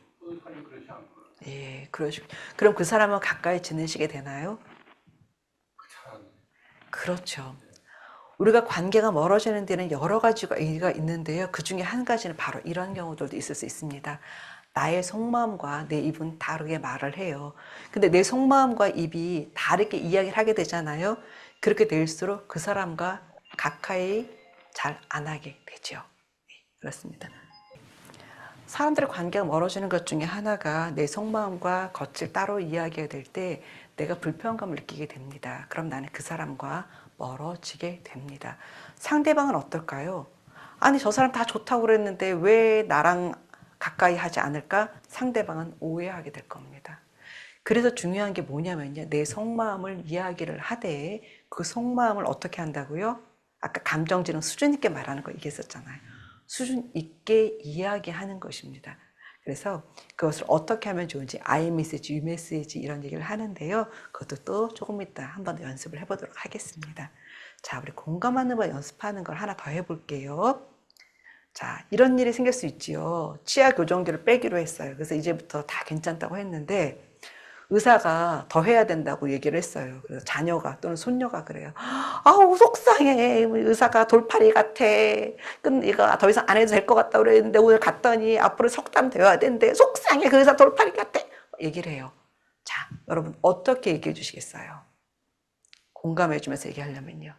사실 그렇지 않구나. 예, 그럼 그 사람은 가까이 지내시게 되나요? 그 사람. 그렇죠. 우리가 관계가 멀어지는 데는 여러 가지가 이유가 있는데요. 그 중에 한 가지는 바로 이런 경우들도 있을 수 있습니다. 나의 속마음과 내 입은 다르게 말을 해요. 근데 내 속마음과 입이 다르게 이야기를 하게 되잖아요. 그렇게 될수록 그 사람과 가까이 잘 안 하게 되죠. 그렇습니다. 사람들의 관계가 멀어지는 것 중에 하나가 내 속마음과 겉을 따로 이야기해야 될 때 내가 불편감을 느끼게 됩니다. 그럼 나는 그 사람과 멀어지게 됩니다. 상대방은 어떨까요? 아니, 저 사람 다 좋다고 그랬는데 왜 나랑 가까이 하지 않을까? 상대방은 오해하게 될 겁니다. 그래서 중요한 게 뭐냐면요. 내 속마음을 이야기를 하되 그 속마음을 어떻게 한다고요? 아까 감정지능 수준 있게 말하는 거 얘기했었잖아요. 수준 있게 이야기하는 것입니다. 그래서 그것을 어떻게 하면 좋은지 I 메시지, U 메시지 이런 얘기를 하는데요. 그것도 또 조금 이따 한번 연습을 해보도록 하겠습니다. 자, 우리 공감하는 거 연습하는 걸 하나 더 해볼게요. 자, 이런 일이 생길 수 있지요. 치아 교정기를 빼기로 했어요. 그래서 이제부터 다 괜찮다고 했는데 의사가 더 해야 된다고 얘기를 했어요. 그래서 자녀가 또는 손녀가 그래요. 아우, 속상해. 의사가 돌팔이 같아. 이거 더 이상 안 해도 될 것 같다고 그랬는데 오늘 갔더니 앞으로 석 달 되어야 된대. 속상해. 그 의사 돌팔이 같아. 얘기를 해요. 자, 여러분 어떻게 얘기해 주시겠어요? 공감해 주면서 얘기하려면요.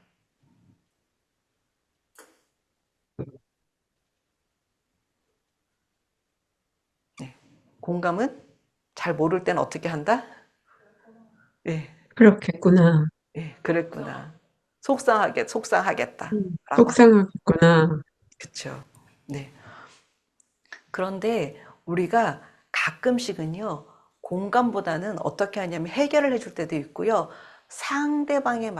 네. 공감은 잘 모를 땐 어떻게 한다? 예. 그렇겠구나. 예, 그랬구나. 속상하겠다. 속상하겠구나. 그렇죠. 네. 그런데 우리가 가끔씩은요, 공감보다는 어떻게 하냐면 해결을 해줄 때도 있고요. 상대방의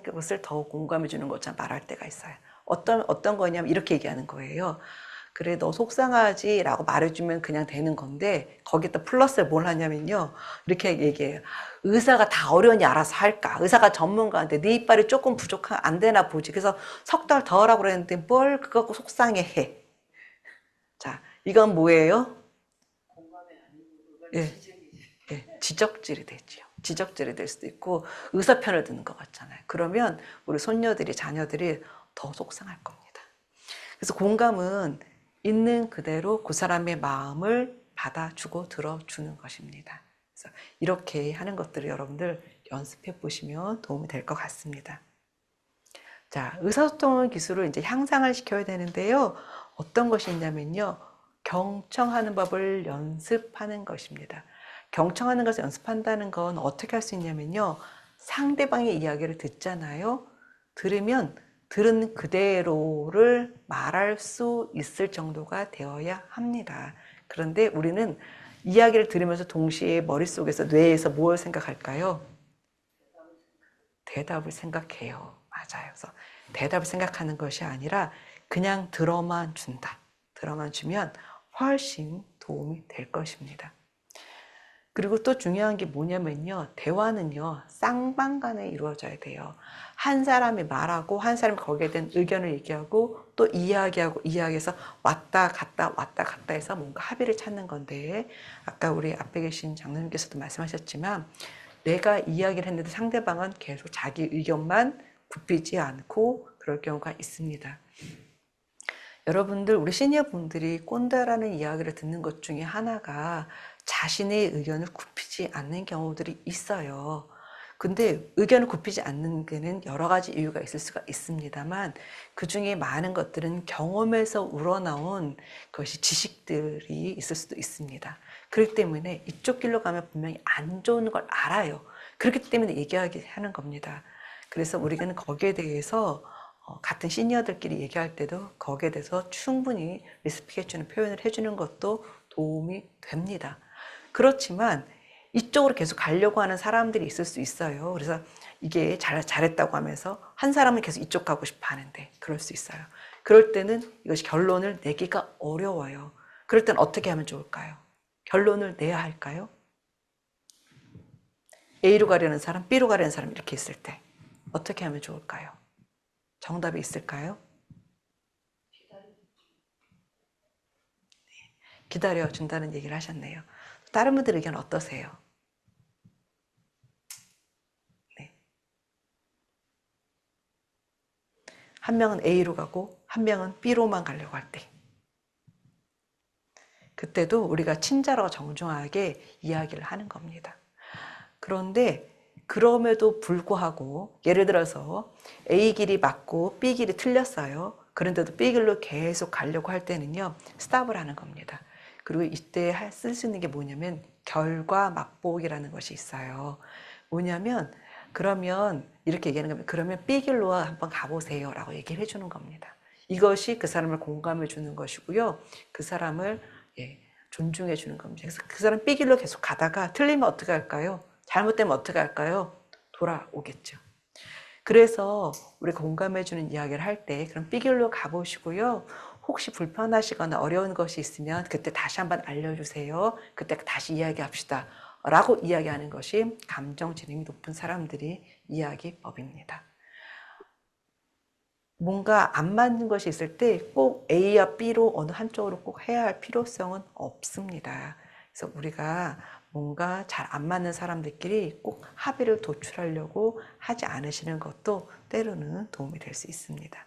것을 더 공감해 주는 것처럼 말할 때가 있어요. 어떤 거냐면 이렇게 얘기하는 거예요. 그래, 너 속상하지? 라고 말해주면 그냥 되는 건데, 거기다 플러스를 뭘 하냐면요. 이렇게 얘기해요. 의사가 다 어려우니 알아서 할까? 의사가 전문가인데 네 이빨이 조금 안 되나 보지. 그래서 석 달 더 하라고 그랬는데 뭘 그거 갖고 속상해 해. 자, 이건 뭐예요? 예, 예, 지적질이 되죠. 지적질이 될 수도 있고 의사 편을 드는 것 같잖아요. 그러면 우리 자녀들이 더 속상할 겁니다. 그래서 공감은 있는 그대로 그 사람의 마음을 받아주고 들어주는 것입니다. 그래서 이렇게 하는 것들을 여러분들 연습해 보시면 도움이 될 것 같습니다. 자, 의사소통 기술을 이제 향상을 시켜야 되는데요. 어떤 것이 있냐면요. 경청하는 법을 연습하는 것입니다. 경청하는 것을 연습한다는 건 어떻게 할 수 있냐면요. 상대방의 이야기를 듣잖아요. 들으면 들은 그대로를 말할 수 있을 정도가 되어야 합니다. 그런데 우리는 이야기를 들으면서 동시에 머릿속에서 뇌에서 뭘 생각할까요? 대답을 생각해요. 맞아요. 그래서 대답을 생각하는 것이 아니라 그냥 들어만 준다. 들어만 주면 훨씬 도움이 될 것입니다. 그리고 또 중요한 게 뭐냐면요. 대화는요. 쌍방간에 이루어져야 돼요. 한 사람이 말하고 한 사람이 거기에 대한 의견을 얘기하고 또 이야기해서 왔다 갔다 해서 뭔가 합의를 찾는 건데 아까 우리 앞에 계신 장로님께서도 말씀하셨지만 내가 이야기를 했는데 상대방은 계속 자기 의견만 굽히지 않고 그럴 경우가 있습니다. 여러분들, 우리 시니어분들이 꼰대라는 이야기를 듣는 것 중에 하나가 자신의 의견을 굽히지 않는 경우들이 있어요. 근데 의견을 굽히지 않는 데는 여러 가지 이유가 있을 수가 있습니다만 그 중에 많은 것들은 경험에서 우러나온 것이 지식들이 있을 수도 있습니다. 그렇기 때문에 이쪽 길로 가면 분명히 안 좋은 걸 알아요. 그렇기 때문에 얘기하게 하는 겁니다. 그래서 우리는 거기에 대해서 같은 시니어들끼리 얘기할 때도 거기에 대해서 충분히 리스펙해주는 표현을 해주는 것도 도움이 됩니다. 그렇지만 이쪽으로 계속 가려고 하는 사람들이 있을 수 있어요. 그래서 이게 잘했다고 하면서 한 사람은 계속 이쪽 가고 싶어 하는데 그럴 수 있어요. 그럴 때는 이것이 결론을 내기가 어려워요. 그럴 땐 어떻게 하면 좋을까요? 결론을 내야 할까요? A로 가려는 사람, B로 가려는 사람 이렇게 있을 때 어떻게 하면 좋을까요? 정답이 있을까요? 기다려준다는 얘기를 하셨네요. 다른 분들 의견 어떠세요? 네. 한 명은 A로 가고 한 명은 B로만 가려고 할 때. 그때도 우리가 친절하고 정중하게 이야기를 하는 겁니다. 그런데 그럼에도 불구하고 예를 들어서 A 길이 맞고 B 길이 틀렸어요. 그런데도 B 길로 계속 가려고 할 때는요. 스탑을 하는 겁니다. 그리고 이때 쓸 수 있는 게 뭐냐면 결과 맛보기라는 것이 있어요. 뭐냐면 그러면 이렇게 얘기하는 겁니다. 그러면 B 길로 한번 가보세요 라고 얘기를 해주는 겁니다. 이것이 그 사람을 공감해 주는 것이고요. 그 사람을 존중해 주는 겁니다. 그래서 그 사람 B 길로 계속 가다가 틀리면 어떻게 할까요? 잘못되면 어떻게 할까요? 돌아오겠죠. 그래서 우리가 공감해주는 이야기를 할 때 그럼 B길로 가보시고요. 혹시 불편하시거나 어려운 것이 있으면 그때 다시 한번 알려주세요. 그때 다시 이야기합시다. 라고 이야기하는 것이 감정 지능이 높은 사람들이 이야기법입니다. 뭔가 안 맞는 것이 있을 때 꼭 A와 B로 어느 한쪽으로 꼭 해야 할 필요성은 없습니다. 그래서 우리가 뭔가 잘 안 맞는 사람들끼리 꼭 합의를 도출하려고 하지 않으시는 것도 때로는 도움이 될 수 있습니다.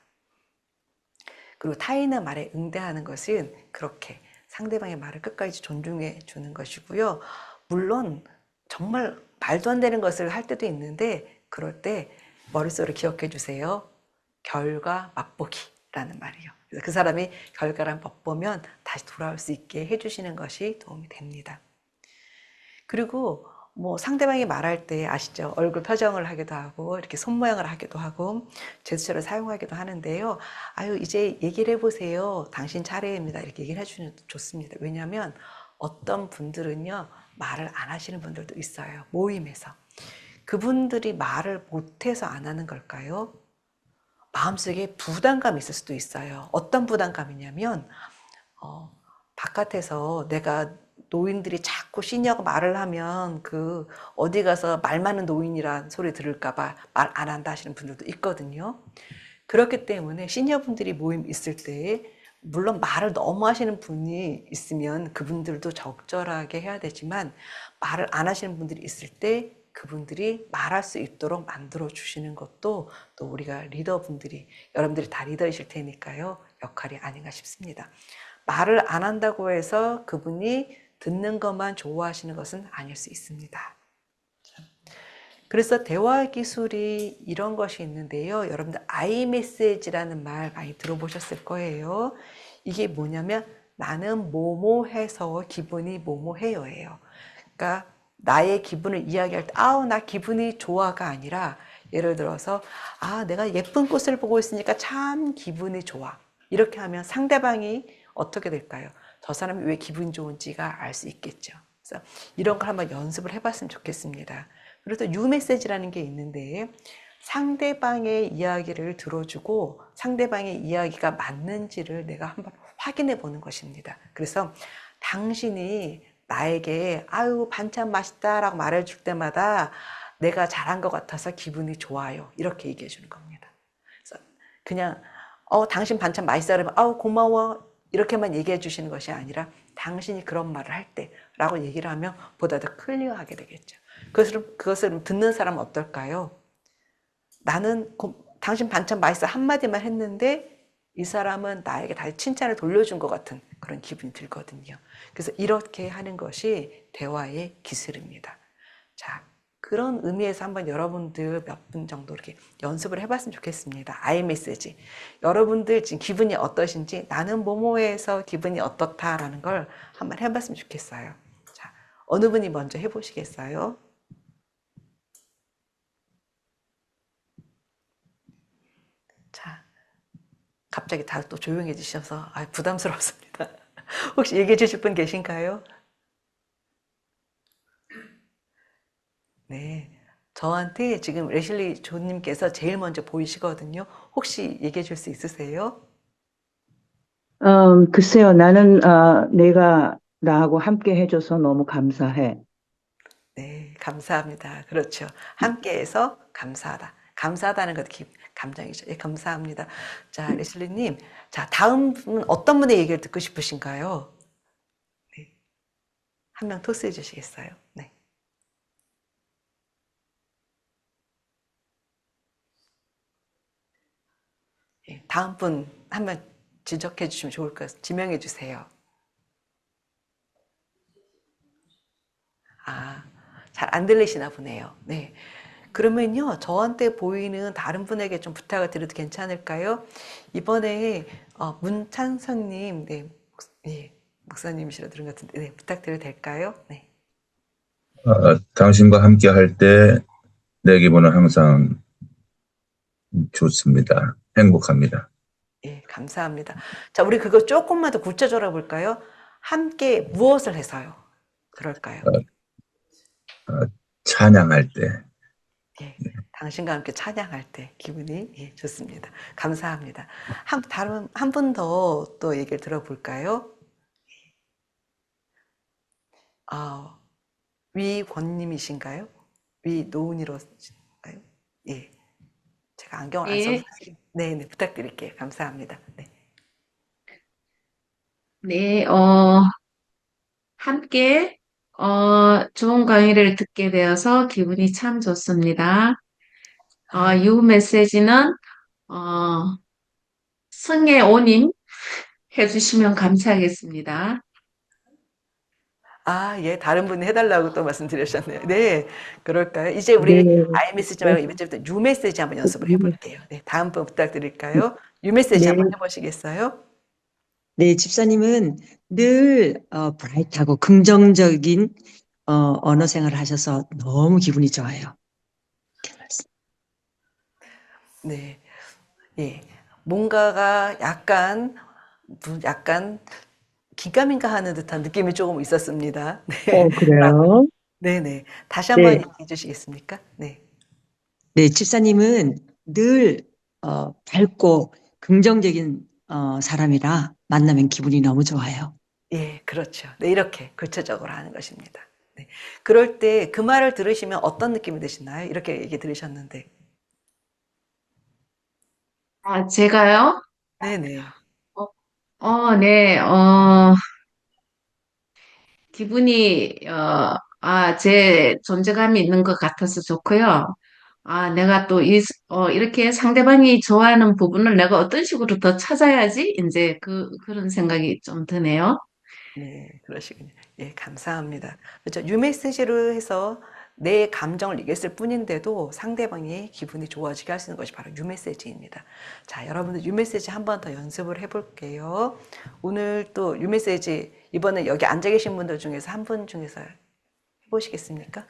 그리고 타인의 말에 응대하는 것은 그렇게 상대방의 말을 끝까지 존중해 주는 것이고요. 물론 정말 말도 안 되는 것을 할 때도 있는데 그럴 때 머릿속으로 기억해 주세요. 결과 맛보기라는 말이요. 그래서 그 사람이 결과를 맛보면 다시 돌아올 수 있게 해주시는 것이 도움이 됩니다. 그리고 뭐 상대방이 말할 때 아시죠? 얼굴 표정을 하기도 하고 이렇게 손 모양을 하기도 하고 제스처를 사용하기도 하는데요. 아유 이제 얘기를 해보세요. 당신 차례입니다. 이렇게 얘기를 해주면 좋습니다. 왜냐하면 어떤 분들은요 말을 안 하시는 분들도 있어요. 모임에서. 그분들이 말을 못해서 안 하는 걸까요? 마음속에 부담감이 있을 수도 있어요. 어떤 부담감이냐면 바깥에서 내가 노인들이 자꾸 시니어가 말을 하면 그 어디 가서 말 많은 노인이란 소리 들을까봐 말 안 한다 하시는 분들도 있거든요. 그렇기 때문에 시니어분들이 모임 있을 때 물론 말을 너무 하시는 분이 있으면 그분들도 적절하게 해야 되지만 말을 안 하시는 분들이 있을 때 그분들이 말할 수 있도록 만들어 주시는 것도 또 우리가 리더분들이 여러분들이 다 리더이실 테니까요 역할이 아닌가 싶습니다. 말을 안 한다고 해서 그분이 듣는 것만 좋아하시는 것은 아닐 수 있습니다. 그래서 대화 기술이 이런 것이 있는데요. 여러분들 아이메시지라는 말 많이 들어보셨을 거예요. 이게 뭐냐면 나는 뭐뭐해서 기분이 뭐뭐해요예요. 그러니까 나의 기분을 이야기할 때 아우 나 기분이 좋아가 아니라 예를 들어서 아 내가 예쁜 꽃을 보고 있으니까 참 기분이 좋아. 이렇게 하면 상대방이 어떻게 될까요? 저 사람이 왜 기분 좋은지가 알 수 있겠죠. 그래서 이런 걸 한번 연습을 해봤으면 좋겠습니다. 그래서 유메시지라는 게 있는데 상대방의 이야기를 들어주고 상대방의 이야기가 맞는지를 내가 한번 확인해 보는 것입니다. 그래서 당신이 나에게 아유 반찬 맛있다라고 말해줄 때마다 내가 잘한 것 같아서 기분이 좋아요. 이렇게 얘기해 주는 겁니다. 그래서 그냥 당신 반찬 맛있어 그러면 아우 고마워 이렇게만 얘기해 주시는 것이 아니라 당신이 그런 말을 할 때라고 얘기를 하면 보다 더 클리어하게 되겠죠. 그것을 듣는 사람은 어떨까요? 나는 당신 반찬 맛있어 한마디만 했는데 이 사람은 나에게 다시 칭찬을 돌려준 것 같은 그런 기분이 들거든요. 그래서 이렇게 하는 것이 대화의 기술입니다. 자, 그런 의미에서 한번 여러분들 몇 분 정도 이렇게 연습을 해봤으면 좋겠습니다. 아이메시지. 여러분들 지금 기분이 어떠신지 나는 뭐뭐해서 기분이 어떻다라는 걸 한번 해봤으면 좋겠어요. 자, 어느 분이 먼저 해보시겠어요? 자, 갑자기 다 또 조용해지셔서 부담스럽습니다. 혹시 얘기해 주실 분 계신가요? 네. 저한테 지금 레실리 조님께서 제일 먼저 보이시거든요. 혹시 얘기해 줄 수 있으세요? 글쎄요, 나는, 내가 나하고 함께 해줘서 너무 감사해. 네, 감사합니다. 그렇죠. 함께해서 감사하다. 감사하다는 것도 감정이죠. 예, 감사합니다. 자, 레슬리님. 자, 다음 분 어떤 분의 얘기를 듣고 싶으신가요? 네. 한 명 토스해 주시겠어요? 네. 예, 다음 분 한 명 지적해 주시면 좋을 것 같아요. 지명해 주세요. 잘 안 들리시나 보네요. 네. 그러면요, 저한테 보이는 다른 분에게 좀 부탁을 드려도 괜찮을까요? 이번에 문찬성님, 네, 예, 목사님이시라 들은 것 같은데, 네, 부탁드려도 될까요? 네. 당신과 함께 할 때 내 기분은 항상 좋습니다. 행복합니다. 예, 감사합니다. 자, 우리 그거 조금만 더 구체적으로 볼까요? 함께 무엇을 해서요? 그럴까요? 찬양할 때. 예, 당신과 함께 찬양할 때 기분이 예, 좋습니다. 감사합니다. 다른 한 분 더 또 얘기를 들어볼까요? 위권님이신가요? 위노은이로신가요? 예, 제가 안경을 안 써서 네, 사실 네, 부탁드릴게요. 감사합니다. 네. 네, 함께, 좋은 강의를 듣게 되어서 기분이 참 좋습니다. 이 메시지는, 어, 승혜 오님 해주시면 감사하겠습니다. 예, 다른 분이 해달라고 또 말씀드렸셨네요. 네, 그럴까요? 이제 네, 우리 I 메시지 말고 이번부터 U 메시지 한번 연습을 해볼게요. 네, 다음 분 부탁드릴까요? U 메시지 네, 한번 해보시겠어요? 네, 집사님은 늘, 브라이트하고 긍정적인, 언어 생활을 하셔서 너무 기분이 좋아요. 네, 예, 뭔가가 약간 긴가민가 하는 듯한 느낌이 조금 있었습니다. 네, 그래요? 네네. 다시 한번 네, 얘기해 주시겠습니까? 네. 네, 집사님은 늘, 밝고 긍정적인, 사람이라 만나면 기분이 너무 좋아요. 예, 그렇죠. 네, 이렇게 구체적으로 하는 것입니다. 네. 그럴 때 그 말을 들으시면 어떤 느낌이 드시나요? 이렇게 얘기 들으셨는데. 제가요? 네네. 네, 기분이, 제 존재감이 있는 것 같아서 좋고요. 내가 또 이렇게 상대방이 좋아하는 부분을 내가 어떤 식으로 더 찾아야지? 이제 그런 생각이 좀 드네요. 네, 그러시군요. 예, 감사합니다. 그렇죠. 뉴메시지로 해서 내 감정을 얘기했을 뿐인데도 상대방이 기분이 좋아지게 할 수 있는 것이 바로 뉴메시지입니다. 자, 여러분들 뉴메시지 한 번 더 연습을 해볼게요. 오늘 또 뉴메시지 이번에 여기 앉아 계신 분들 중에서 한 분 중에서 해보시겠습니까?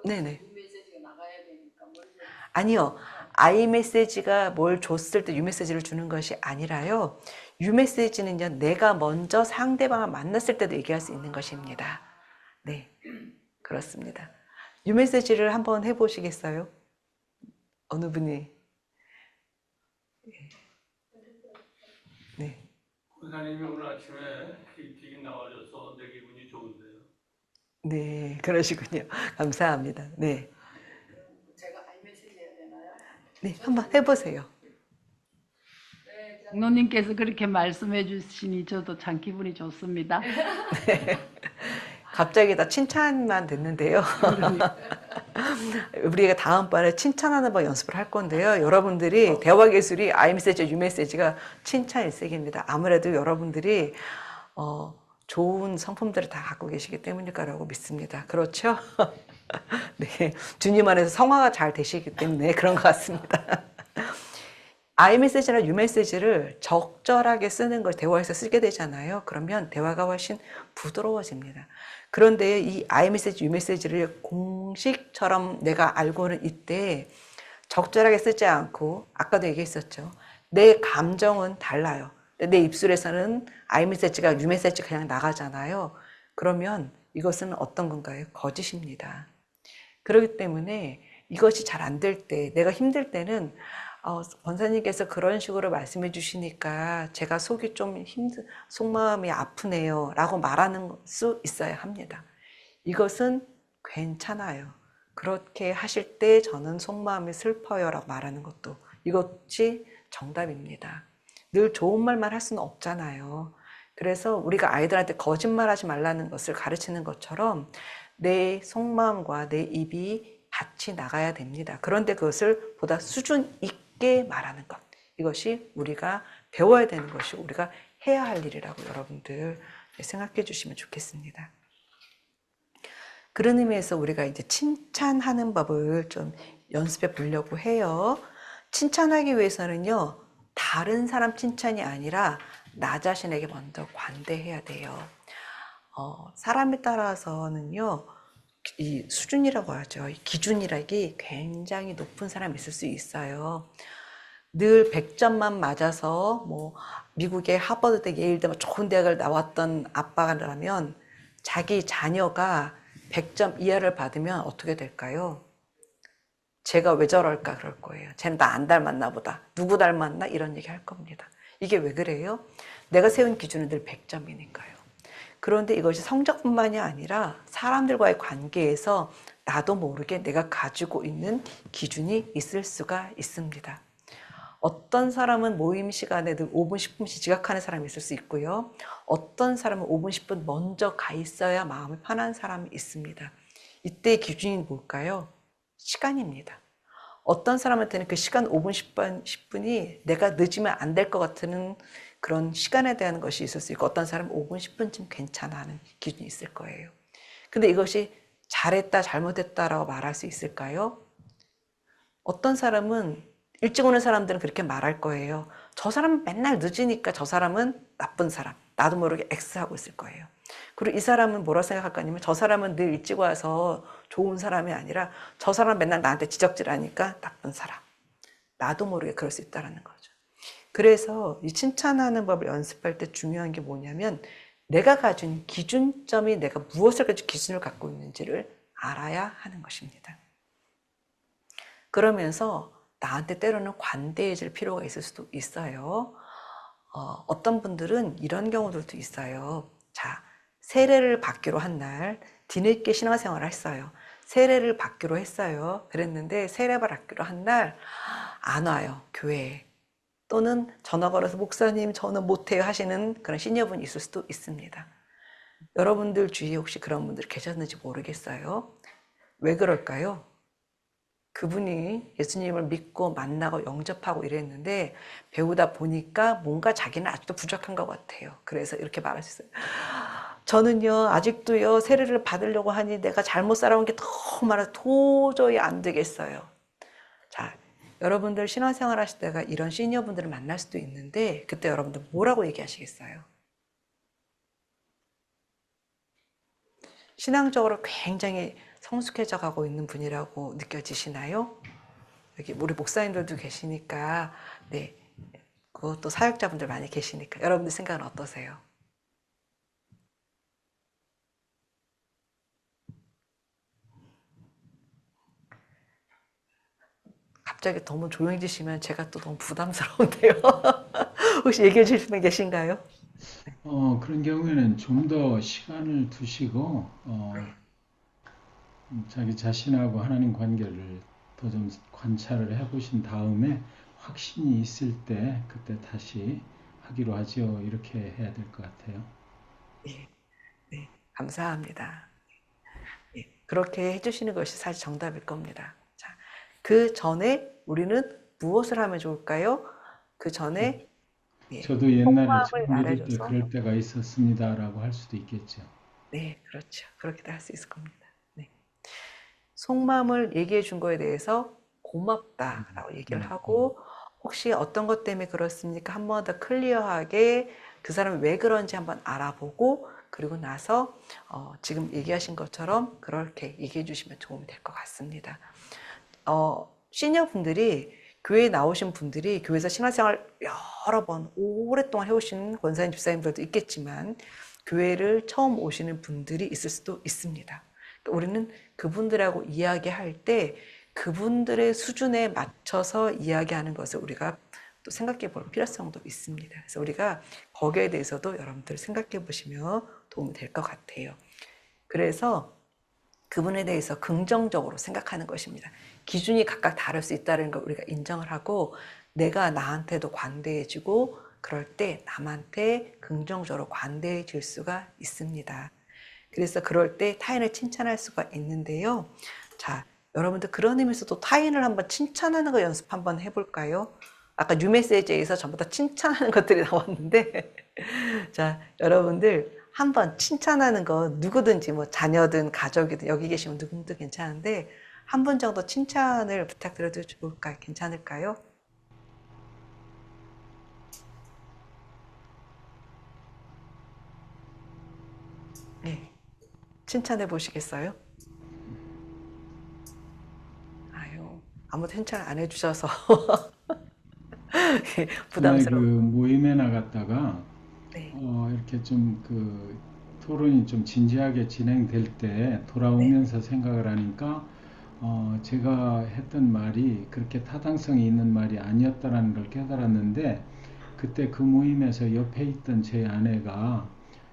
네네. 아니요. 아이메시지가 뭘 줬을 때 유메시지를 주는 것이 아니라요. 유메시지는요, 내가 먼저 상대방을 만났을 때도 얘기할 수 있는 것입니다. 네, 그렇습니다. 유메시지를 한번 해보시겠어요? 어느 분이? 네. 권사님이 오늘 아침에 일찍 나와줘서 내 기분이 좋은데요. 네, 그러시군요. 감사합니다. 네. 제가 아이메시지 해야 되나요? 네, 한번 해보세요. 장로님께서 그렇게 말씀해 주시니 저도 참 기분이 좋습니다. 갑자기 다 칭찬만 됐는데요. 우리가 다음번에 칭찬하는 법 연습을 할 건데요. 여러분들이 대화 기술이 아이메시지, 유메시지가 칭찬 일색입니다. 아무래도 여러분들이 좋은 성품들을 다 갖고 계시기 때문일 거라고 믿습니다. 그렇죠? 네, 주님 안에서 성화가 잘 되시기 때문에 그런 것 같습니다. 아이메시지나 유메시지를 적절하게 쓰는 걸 대화에서 쓰게 되잖아요. 그러면 대화가 훨씬 부드러워집니다. 그런데 이 아이메시지, 유메시지를 공식처럼 내가 알고는 이때 적절하게 쓰지 않고 아까도 얘기했었죠. 내 감정은 달라요. 내 입술에서는 I 메시지가 U 메시지 그냥 나가잖아요. 그러면 이것은 어떤 건가요? 거짓입니다. 그렇기 때문에 이것이 잘 안 될 때, 내가 힘들 때는 권사님께서 그런 식으로 말씀해 주시니까 제가 속이 좀 속마음이 아프네요 라고 말하는 수 있어야 합니다. 이것은 괜찮아요. 그렇게 하실 때 저는 속마음이 슬퍼요 라고 말하는 것도 이것이 정답입니다. 늘 좋은 말만 할 수는 없잖아요. 그래서 우리가 아이들한테 거짓말하지 말라는 것을 가르치는 것처럼 내 속마음과 내 입이 같이 나가야 됩니다. 그런데 그것을 보다 수준 있게 말하는 것, 이것이 우리가 배워야 되는 것이 우리가 해야 할 일이라고 여러분들 생각해 주시면 좋겠습니다. 그런 의미에서 우리가 이제 칭찬하는 법을 좀 연습해 보려고 해요. 칭찬하기 위해서는요, 다른 사람 칭찬이 아니라 나 자신에게 먼저 관대해야 돼요. 사람에 따라서는요, 이 수준이라고 하죠. 이 기준이라기 굉장히 높은 사람이 있을 수 있어요. 늘 100점만 맞아서 뭐 미국의 하버드대, 예일대 좋은 대학을 나왔던 아빠라면 자기 자녀가 100점 이하를 받으면 어떻게 될까요? 쟤가 왜 저럴까 그럴 거예요. 쟤는 나 안 닮았나 보다. 누구 닮았나? 이런 얘기 할 겁니다. 이게 왜 그래요? 내가 세운 기준은 늘 100점이니까요. 그런데 이것이 성적뿐만이 아니라 사람들과의 관계에서 나도 모르게 내가 가지고 있는 기준이 있을 수가 있습니다. 어떤 사람은 모임 시간에 늘 5분, 10분씩 지각하는 사람이 있을 수 있고요. 어떤 사람은 5분, 10분 먼저 가 있어야 마음이 편한 사람이 있습니다. 이때의 기준이 뭘까요? 시간입니다. 어떤 사람한테는 그 시간 5분, 10분이 내가 늦으면 안 될 것 같은 그런 시간에 대한 것이 있을 수 있고, 어떤 사람은 5분, 10분쯤 괜찮아 하는 기준이 있을 거예요. 근데 이것이 잘했다, 잘못했다라고 말할 수 있을까요? 어떤 사람은 일찍 오는 사람들은 그렇게 말할 거예요. 저 사람은 맨날 늦으니까 저 사람은 나쁜 사람, 나도 모르게 X하고 있을 거예요. 그리고 이 사람은 뭐라고 생각할까 하면 저 사람은 늘 일찍 와서 좋은 사람이 아니라 저 사람은 맨날 나한테 지적질하니까 나쁜 사람, 나도 모르게 그럴 수 있다는 거죠. 그래서 이 칭찬하는 법을 연습할 때 중요한 게 뭐냐면 내가 가진 기준점이 내가 무엇을 가지고 기준을 갖고 있는지를 알아야 하는 것입니다. 그러면서 나한테 때로는 관대해질 필요가 있을 수도 있어요. 어떤 분들은 이런 경우들도 있어요. 자, 세례를 받기로 한 날 뒤늦게 신앙생활을 했어요. 세례를 받기로 했어요. 그랬는데 세례 받기로 한 날 안 와요, 교회에. 또는 전화 걸어서 목사님 저는 못해요 하시는 그런 시니어분이 있을 수도 있습니다. 여러분들 주위에 혹시 그런 분들 계셨는지 모르겠어요. 왜 그럴까요? 그분이 예수님을 믿고 만나고 영접하고 이랬는데 배우다 보니까 뭔가 자기는 아직도 부족한 것 같아요. 그래서 이렇게 말할 수 있어요. 저는요 아직도요 세례를 받으려고 하니 내가 잘못 살아온 게 너무 많아서 도저히 안 되겠어요. 자, 여러분들 신앙생활 하실 때가 이런 시니어분들을 만날 수도 있는데 그때 여러분들 뭐라고 얘기하시겠어요? 신앙적으로 굉장히 성숙해져 가고 있는 분이라고 느껴지시나요? 여기 우리 목사님들도 계시니까, 네, 그것도 사역자분들 많이 계시니까 여러분들 생각은 어떠세요? 갑자기 너무 조용해지시면 제가 또 너무 부담스러운데요. 혹시 얘기해 주실 분 계신가요? 그런 경우에는 좀 더 시간을 두시고, 자기 자신하고 하나님 관계를 더 좀 관찰을 해보신 다음에 확신이 있을 때 그때 다시 하기로 하죠. 이렇게 해야 될 것 같아요. 네, 네, 감사합니다. 네, 그렇게 해주시는 것이 사실 정답일 겁니다. 자, 그 전에 우리는 무엇을 하면 좋을까요? 그 전에 저도 옛날에 속마음을 처음 믿을 때 말해줘서, 그럴 때가 있었습니다라고 할 수도 있겠죠. 네, 그렇죠. 그렇게도 할 수 있을 겁니다. 네. 속마음을 얘기해 준 거에 대해서 고맙다라고 얘기를 하고, 혹시 어떤 것 때문에 그렇습니까? 한 번 더 클리어하게 그 사람이 왜 그런지 한번 알아보고, 그리고 나서 지금 얘기하신 것처럼 그렇게 얘기해 주시면 도움이 될 것 같습니다. 시니어 분들이 교회에 나오신 분들이 교회에서 신앙생활 여러 번 오랫동안 해오신 권사님, 집사님들도 있겠지만 교회를 처음 오시는 분들이 있을 수도 있습니다. 그러니까 우리는 그분들하고 이야기할 때 그분들의 수준에 맞춰서 이야기하는 것을 우리가 또 생각해 볼 필요성도 있습니다. 그래서 우리가 거기에 대해서도 여러분들 생각해 보시면 도움이 될 것 같아요. 그래서 그분에 대해서 긍정적으로 생각하는 것입니다. 기준이 각각 다를 수 있다는 걸 우리가 인정을 하고 내가 나한테도 관대해지고 그럴 때 남한테 긍정적으로 관대해질 수가 있습니다. 그래서 그럴 때 타인을 칭찬할 수가 있는데요. 자, 여러분들 그런 의미에서도 타인을 한번 칭찬하는 거 연습 한번 해볼까요? 아까 뉴메시지에서 전부 다 칭찬하는 것들이 나왔는데 자, 여러분들 한번 칭찬하는 거 누구든지 뭐 자녀든 가족이든 여기 계시면 누구든 괜찮은데 한 분 정도 칭찬을 부탁드려도 좋을까요? 괜찮을까요? 네, 칭찬해 보시겠어요? 아유, 아무도 칭찬 안 해주셔서 전에 그 부담스러워. 모임에 나갔다가 네, 이렇게 좀 그 토론이 좀 진지하게 진행될 때 네, 돌아오면서 생각을 하니까 제가 했던 말이 그렇게 타당성이 있는 말이 아니었다라는 걸 깨달았는데 그때 그 모임에서 옆에 있던 제 아내가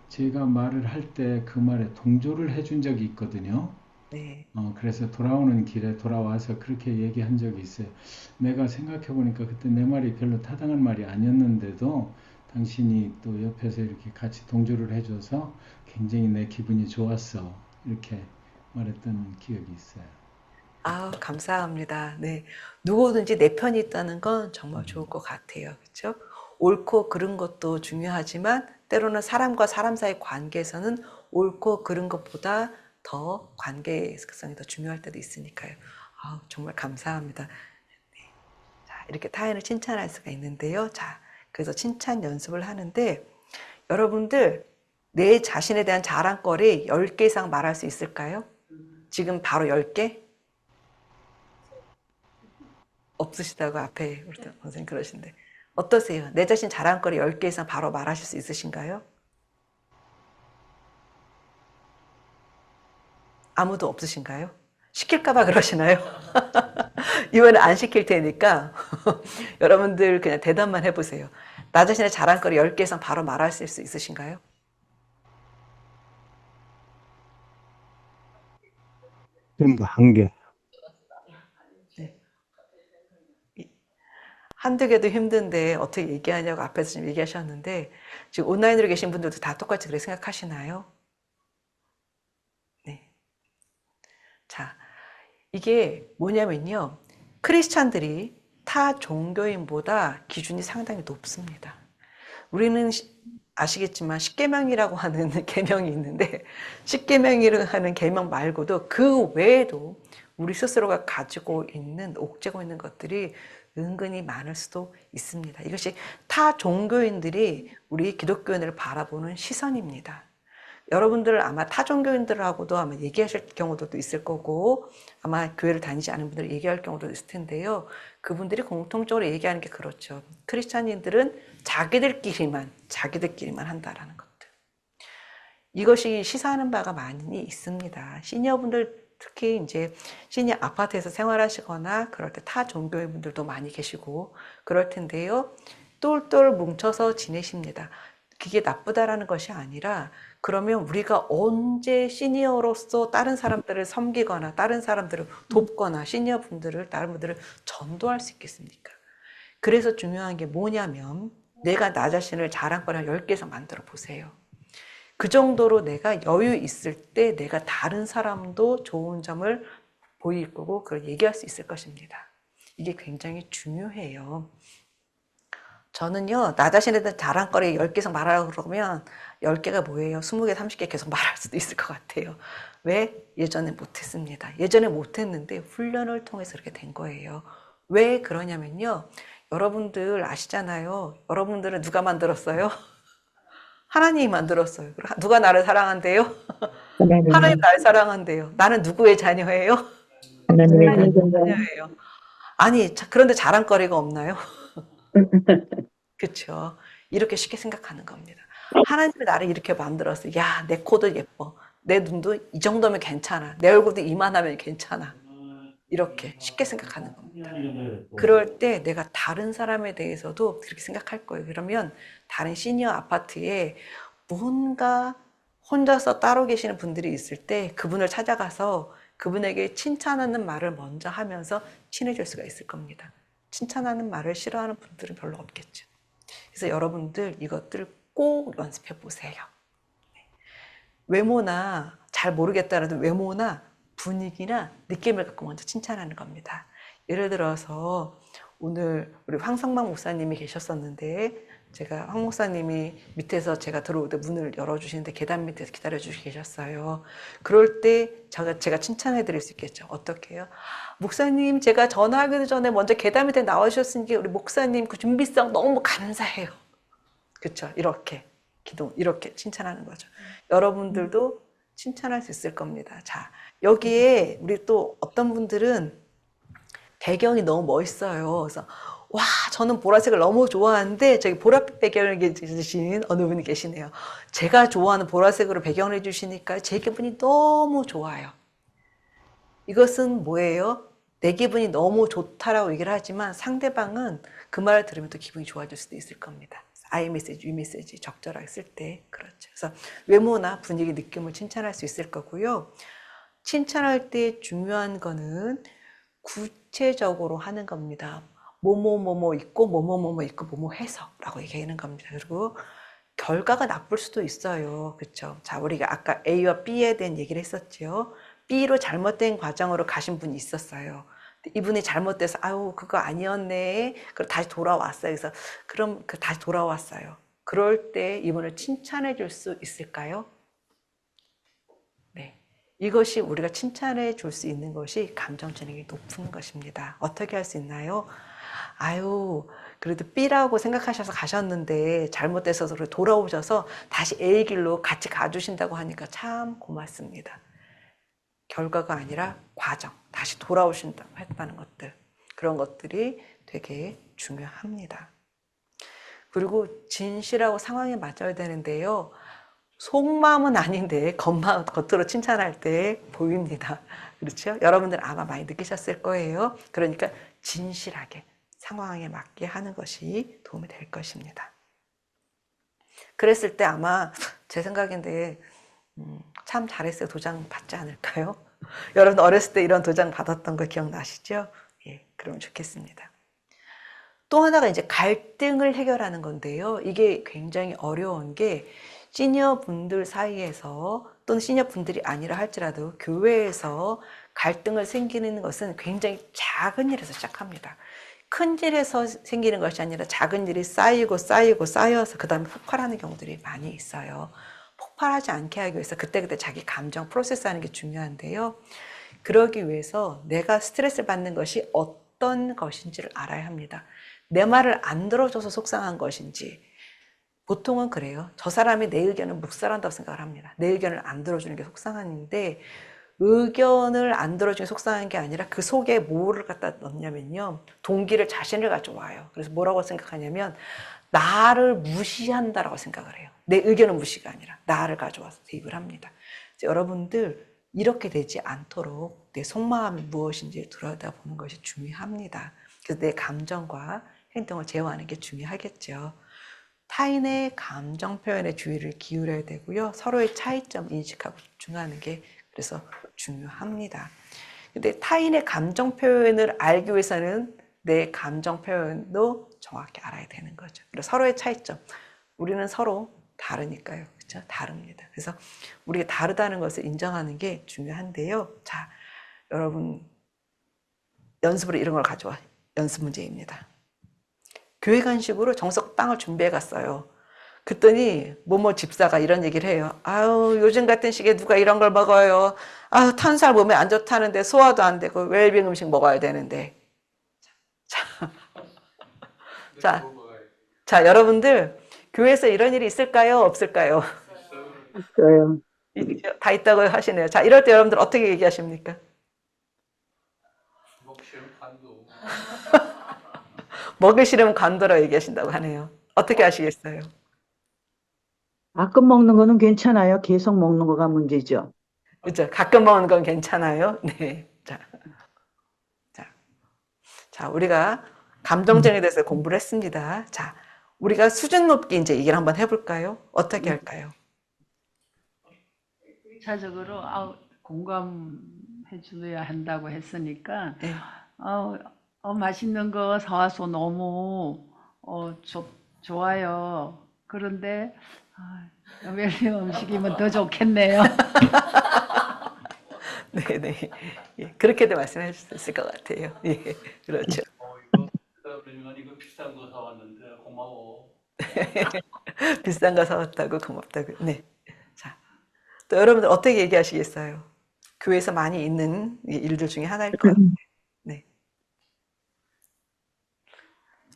제가 말을 할 때 그 말에 동조를 해준 적이 있거든요. 네. 그래서 돌아오는 길에 돌아와서 그렇게 얘기한 적이 있어요. 내가 생각해 보니까 그때 내 말이 별로 타당한 말이 아니었는데도 당신이 또 옆에서 이렇게 같이 동조를 해줘서 굉장히 내 기분이 좋았어. 이렇게 말했던 기억이 있어요. 아우, 감사합니다. 네. 누구든지 내 편이 있다는 건 정말 좋을 것 같아요. 그렇죠? 옳고 그른 것도 중요하지만 때로는 사람과 사람 사이 관계에서는 옳고 그른 것보다 더 관계성이 더 중요할 때도 있으니까요. 아우, 정말 감사합니다. 네. 자, 이렇게 타인을 칭찬할 수가 있는데요. 자, 그래서 칭찬 연습을 하는데 여러분들 내 자신에 대한 자랑거리 10개 이상 말할 수 있을까요? 지금 바로 10개? 없으시다고 앞에 우리 선생님 그러신데 어떠세요? 내 자신 자랑거리 10개 이상 바로 말하실 수 있으신가요? 아무도 없으신가요? 시킬까봐 그러시나요? 이번에 안 시킬 테니까 여러분들 그냥 대답만 해보세요. 나 자신의 자랑거리 10개 이상 바로 말하실 수 있으신가요? 전부 한 개. 네. 한두 개도 힘든데 어떻게 얘기하냐고 앞에서 지금 얘기하셨는데 지금 온라인으로 계신 분들도 다 똑같이 그렇게 생각하시나요? 네. 자, 이게 뭐냐면요. 크리스찬들이 타 종교인보다 기준이 상당히 높습니다. 우리는 아시겠지만 십계명이라고 하는 계명이 있는데 십계명이라고 하는 계명 말고도 그 외에도 우리 스스로가 가지고 있는 옥죄고 있는 것들이 은근히 많을 수도 있습니다. 이것이 타 종교인들이 우리 기독교인을 바라보는 시선입니다. 여러분들 아마 타 종교인들하고도 아마 얘기하실 경우도 있을 거고 아마 교회를 다니지 않은 분들 얘기할 경우도 있을 텐데요. 그분들이 공통적으로 얘기하는 게 그렇죠. 크리스찬인들은 자기들끼리만 한다라는 것들. 이것이 시사하는 바가 많이 있습니다. 시니어분들 특히 이제 시니어 아파트에서 생활하시거나 그럴 때 타 종교인 분들도 많이 계시고 그럴 텐데요. 똘똘 뭉쳐서 지내십니다. 그게 나쁘다라는 것이 아니라 그러면 우리가 언제 시니어로서 다른 사람들을 섬기거나 다른 사람들을 돕거나 시니어 분들을 다른 분들을 전도할 수 있겠습니까? 그래서 중요한 게 뭐냐면 내가 나 자신을 자랑거리 10개에서 만들어 보세요. 그 정도로 내가 여유 있을 때 내가 다른 사람도 좋은 점을 보일 거고 그걸 얘기할 수 있을 것입니다. 이게 굉장히 중요해요. 저는요, 나 자신에 대한 자랑거리 10개 이상 말하라고 그러면 10개가 뭐예요? 20개, 30개 계속 말할 수도 있을 것 같아요. 왜? 예전에 못했습니다. 예전에 못했는데 훈련을 통해서 그렇게 된 거예요. 왜 그러냐면요. 여러분들 아시잖아요. 여러분들은 누가 만들었어요? 하나님이 만들었어요. 누가 나를 사랑한대요? 하나님 나를 사랑한대요. 나는 누구의 자녀예요? 하나님의 자녀예요. 아니, 그런데 자랑거리가 없나요? 그쵸. 이렇게 쉽게 생각하는 겁니다. 하나님이 나를 이렇게 만들었어. 야, 내 코도 예뻐. 내 눈도 이 정도면 괜찮아. 내 얼굴도 이만하면 괜찮아. 이렇게 쉽게 생각하는 겁니다. 그럴 때 내가 다른 사람에 대해서도 그렇게 생각할 거예요. 그러면 다른 시니어 아파트에 뭔가 혼자서 따로 계시는 분들이 있을 때 그분을 찾아가서 그분에게 칭찬하는 말을 먼저 하면서 친해질 수가 있을 겁니다. 칭찬하는 말을 싫어하는 분들은 별로 없겠죠. 그래서 여러분들 이것들 꼭 연습해 보세요. 외모나 잘 모르겠다라도 외모나 분위기나 느낌을 갖고 먼저 칭찬하는 겁니다. 예를 들어서 오늘 우리 황성만 목사님이 계셨었는데 제가 황 목사님이 밑에서 제가 들어올 때 문을 열어주시는데 계단 밑에서 기다려주시고 계셨어요. 그럴 때 제가 칭찬해 드릴 수 있겠죠. 어떻게 해요? 목사님, 제가 전화하기도 전에 먼저 계단 밑에 나와주셨으니까 우리 목사님 그 준비성 너무 감사해요. 그렇죠? 이렇게 이렇게 칭찬하는 거죠. 여러분들도 칭찬할 수 있을 겁니다. 자, 여기에 우리 또 어떤 분들은 배경이 너무 멋있어요. 그래서 와, 저는 보라색을 너무 좋아하는데 저기 보랏빛 배경을 해주신 어느 분이 계시네요. 제가 좋아하는 보라색으로 배경을 해주시니까 제 기분이 너무 좋아요. 이것은 뭐예요? 내 기분이 너무 좋다라고 얘기를 하지만 상대방은 그 말을 들으면 또 기분이 좋아질 수도 있을 겁니다. I 메시지, U 메시지 적절하게 쓸 때 그렇죠. 그래서 외모나 분위기, 느낌을 칭찬할 수 있을 거고요. 칭찬할 때 중요한 거는 구체적으로 하는 겁니다. 뭐뭐 있고 뭐뭐 있고 뭐뭐 해서라고 얘기하는 겁니다. 그리고 결과가 나쁠 수도 있어요. 그렇죠? 자, 우리가 아까 A와 B에 대한 얘기를 했었죠. B로 잘못된 과정으로 가신 분이 있었어요. 이분이 잘못돼서 아유 그거 아니었네. 그럼 다시 돌아왔어요. 그래서 그럼 다시 돌아왔어요. 그럴 때 이분을 칭찬해 줄 수 있을까요? 네, 이것이 우리가 칭찬해 줄 수 있는 것이 감정 지능이 높은 것입니다. 어떻게 할 수 있나요? 아유 그래도 B라고 생각하셔서 가셨는데 잘못돼서 돌아오셔서 다시 A 길로 같이 가주신다고 하니까 참 고맙습니다. 결과가 아니라 과정, 다시 돌아오신다고 했다는 것들, 그런 것들이 되게 중요합니다. 그리고 진실하고 상황에 맞춰야 되는데요. 속마음은 아닌데 겉으로 칭찬할 때 보입니다. 그렇죠? 여러분들 아마 많이 느끼셨을 거예요. 그러니까 진실하게 상황에 맞게 하는 것이 도움이 될 것입니다. 그랬을 때 아마 제 생각인데 참 잘했어요. 도장 받지 않을까요? 여러분 어렸을 때 이런 도장 받았던 거 기억나시죠? 예, 그러면 좋겠습니다. 또 하나가 이제 갈등을 해결하는 건데요. 이게 굉장히 어려운 게 시니어 분들 사이에서 또는 시니어 분들이 아니라 할지라도 교회에서 갈등을 생기는 것은 굉장히 작은 일에서 시작합니다. 큰 일에서 생기는 것이 아니라 작은 일이 쌓여서 그 다음에 폭발하는 경우들이 많이 있어요. 폭발하지 않게 하기 위해서 그때그때 자기 감정 프로세스하는 게 중요한데요. 그러기 위해서 내가 스트레스를 받는 것이 어떤 것인지를 알아야 합니다. 내 말을 안 들어줘서 속상한 것인지, 보통은 그래요. 저 사람이 내 의견을 묵살한다고 생각을 합니다. 내 의견을 안 들어주는 게 속상한데, 의견을 안 들어주는 게 속상한 게 아니라 그 속에 뭐를 갖다 넣냐면요, 동기를 자신을 가져와요. 그래서 뭐라고 생각하냐면 나를 무시한다라고 생각을 해요. 내 의견은 무시가 아니라 나를 가져와서 대입을 합니다. 여러분들 이렇게 되지 않도록 내 속마음이 무엇인지 들여다보는 것이 중요합니다. 그래서 내 감정과 행동을 제어하는 게 중요하겠죠. 타인의 감정 표현에 주의를 기울여야 되고요. 서로의 차이점 인식하고 집중하는 게 그래서 중요합니다. 근데 타인의 감정 표현을 알기 위해서는 내 감정 표현도 정확히 알아야 되는 거죠. 그리고 서로의 차이점. 우리는 서로 다르니까요. 그렇죠? 다릅니다. 그래서 우리가 다르다는 것을 인정하는 게 중요한데요. 자, 여러분 연습으로 이런 걸 가져와. 연습 문제입니다. 교회 간식으로 정석빵을 준비해 갔어요. 그랬더니 뭐뭐 집사가 이런 얘기를 해요. 아유 요즘 같은 시기에 누가 이런 걸 먹어요. 아유 탄수화물 몸에 안 좋다는데 소화도 안 되고 웰빙 음식 먹어야 되는데. 자, 여러분들 교회에서 이런 일이 있을까요? 없을까요? 있어요. 다 있다고 하시네요. 자, 이럴 때 여러분들 어떻게 얘기하십니까? 먹기 싫으면 관둬라 얘기하신다고 하네요. 어떻게 하시겠어요? 가끔 먹는 거는 괜찮아요. 계속 먹는 거가 문제죠. 그죠? 가끔 먹는 건 괜찮아요. 네. 자, 우리가 감정증에 대해서 공부를 했습니다. 자, 우리가 수준 높게 이제 얘기를 한번 해볼까요? 어떻게 할까요? 1차적으로 공감해 줘야 한다고 했으니까 네. 맛있는 거 사와서 너무 좋아요. 그런데 웰빙 음식이면 더 좋겠네요. 네네. 예, 그렇게도 말씀해 주실 수 있을 것 같아요. 예, 그렇죠. 이거 비싼 거 사왔는데 고마워. 비싼 거 사왔다고 고맙다고. 네. 자, 또 여러분들 어떻게 얘기하시겠어요? 교회에서 많이 있는 일들 중에 하나일 것 같아요. 네.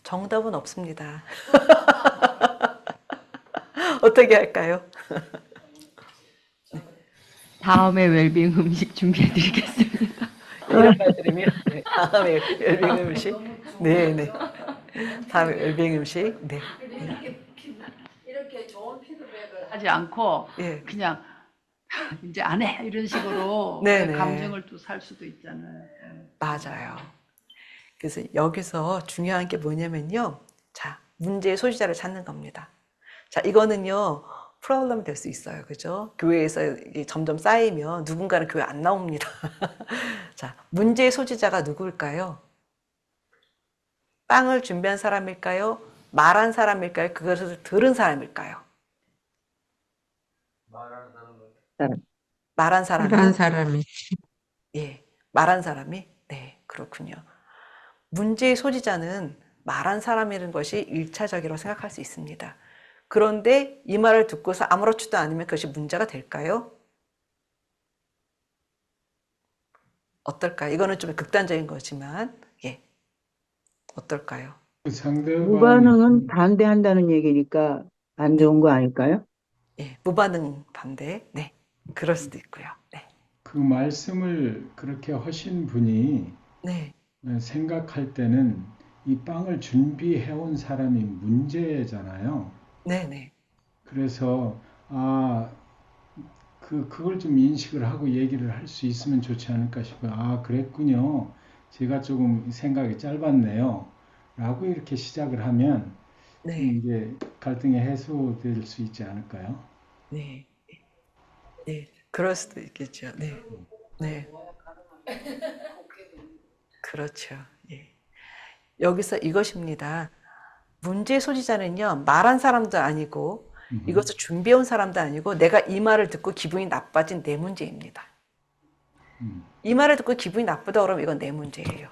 정답은 없습니다. 어떻게 할까요? 다음에 웰빙 음식 준비해 드리겠습니다. 이런 말 들으면 네, 다음에 웰빙 음식. 네, 네. 다음에 웰빙 음식. 네. 이렇게 좋은 피드백을 하지 않고 예. 그냥 이제 안 해 이런 식으로 네네. 감정을 또 살 수도 있잖아요. 맞아요. 그래서 여기서 중요한 게 뭐냐면요. 자, 문제의 소지자를 찾는 겁니다. 자, 이거는요. 프로블럼이 될 수 있어요. 그죠? 교회에서 이게 점점 쌓이면 누군가는 교회 안 나옵니다. 자, 문제의 소지자가 누구일까요? 빵을 준비한 사람일까요? 말한 사람일까요? 그것을 들은 사람일까요? 말한 사람이? 그런 사람이. 예, 말한 사람이? 네, 그렇군요. 문제의 소지자는 말한 사람이라는 것이 1차적이라고 생각할 수 있습니다. 그런데 이 말을 듣고서 아무렇지도 않으면 그것이 문제가 될까요? 어떨까요? 이거는 좀 극단적인 거지만, 예. 어떨까요? 상대방 무반응은 반대한다는 얘기니까 안 좋은 거 아닐까요? 예, 무반응 반대. 네. 그럴 수도 있고요. 네. 그 말씀을 그렇게 하신 분이 네. 생각할 때는 이 빵을 준비해온 사람이 문제잖아요. 네네. 그래서 그걸 좀 인식을 하고 얘기를 할 수 있으면 좋지 않을까 싶어요. 그랬군요. 제가 조금 생각이 짧았네요. 라고 이렇게 시작을 하면 네. 이제 갈등이 해소될 수 있지 않을까요? 네. 네. 그럴 수도 있겠죠. 네. 네. 그렇죠. 예. 여기서 이것입니다. 문제의 소지자는요, 말한 사람도 아니고, 이것을 준비해온 사람도 아니고, 내가 이 말을 듣고 기분이 나빠진 내 문제입니다. 이 말을 듣고 기분이 나쁘다 그러면 이건 내 문제예요.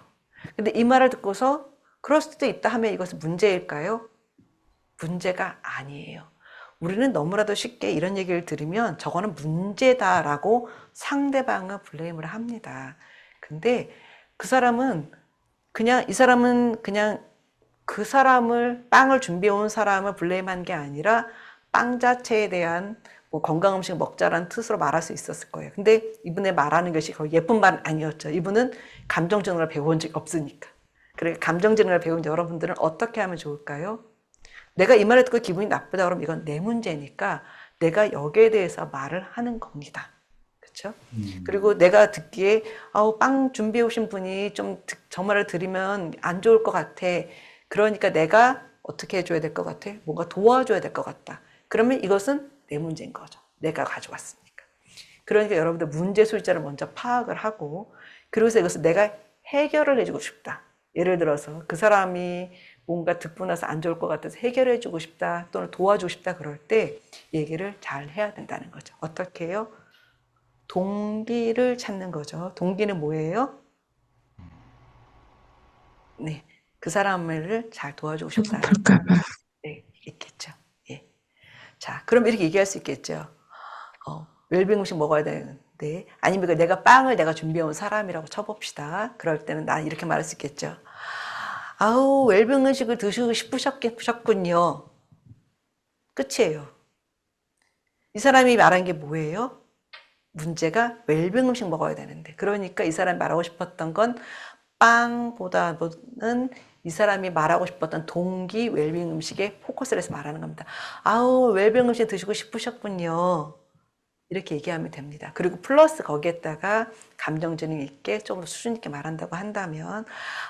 근데 이 말을 듣고서 그럴 수도 있다 하면 이것은 문제일까요? 문제가 아니에요. 우리는 너무나도 쉽게 이런 얘기를 들으면 저거는 문제다라고 상대방을 블레임을 합니다. 근데 그 사람은 그냥 그 사람을 빵을 준비해 온 사람을 블레임한 게 아니라 빵 자체에 대한 뭐 건강 음식 먹자라는 뜻으로 말할 수 있었을 거예요. 근데 이분의 말하는 것이 거의 예쁜 말은 아니었죠. 이분은 감정증을 배워본 적이 없으니까. 그러니까 감정증을 배운 여러분들은 어떻게 하면 좋을까요? 내가 이 말을 듣고 기분이 나쁘다 그러면 이건 내 문제니까 내가 여기에 대해서 말을 하는 겁니다. 그렇죠? 그리고 내가 듣기에 빵 준비해 오신 분이 좀 저 말을 들으면 안 좋을 것 같아. 그러니까 내가 어떻게 해줘야 될 것 같아? 뭔가 도와줘야 될 것 같다. 그러면 이것은 내 문제인 거죠. 내가 가져왔으니까. 그러니까 여러분들 문제 소지자를 먼저 파악을 하고 그러고서 이것을 내가 해결을 해주고 싶다. 예를 들어서 그 사람이 뭔가 듣고 나서 안 좋을 것 같아서 해결해주고 싶다 또는 도와주고 싶다 그럴 때 얘기를 잘 해야 된다는 거죠. 어떻게 해요? 동기를 찾는 거죠. 동기는 뭐예요? 네, 그 사람을 잘 도와주고 싶다. 네, 있겠죠. 예. 자, 그럼 이렇게 얘기할 수 있겠죠. 웰빙 음식 먹어야 되는데, 아니면 내가 빵을 내가 준비해온 사람이라고 쳐봅시다. 그럴 때는 나 이렇게 말할 수 있겠죠. 웰빙 음식을 드시고 싶으셨군요. 끝이에요. 이 사람이 말한 게 뭐예요? 문제가 웰빙 음식 먹어야 되는데. 그러니까 이 사람이 말하고 싶었던 건 빵보다는 이 사람이 말하고 싶었던 동기 웰빙 음식에 포커스를 해서 말하는 겁니다. 아우, 웰빙 음식 드시고 싶으셨군요. 이렇게 얘기하면 됩니다. 그리고 플러스 거기에다가 감정지능 있게 좀 더 수준 있게 말한다고 한다면,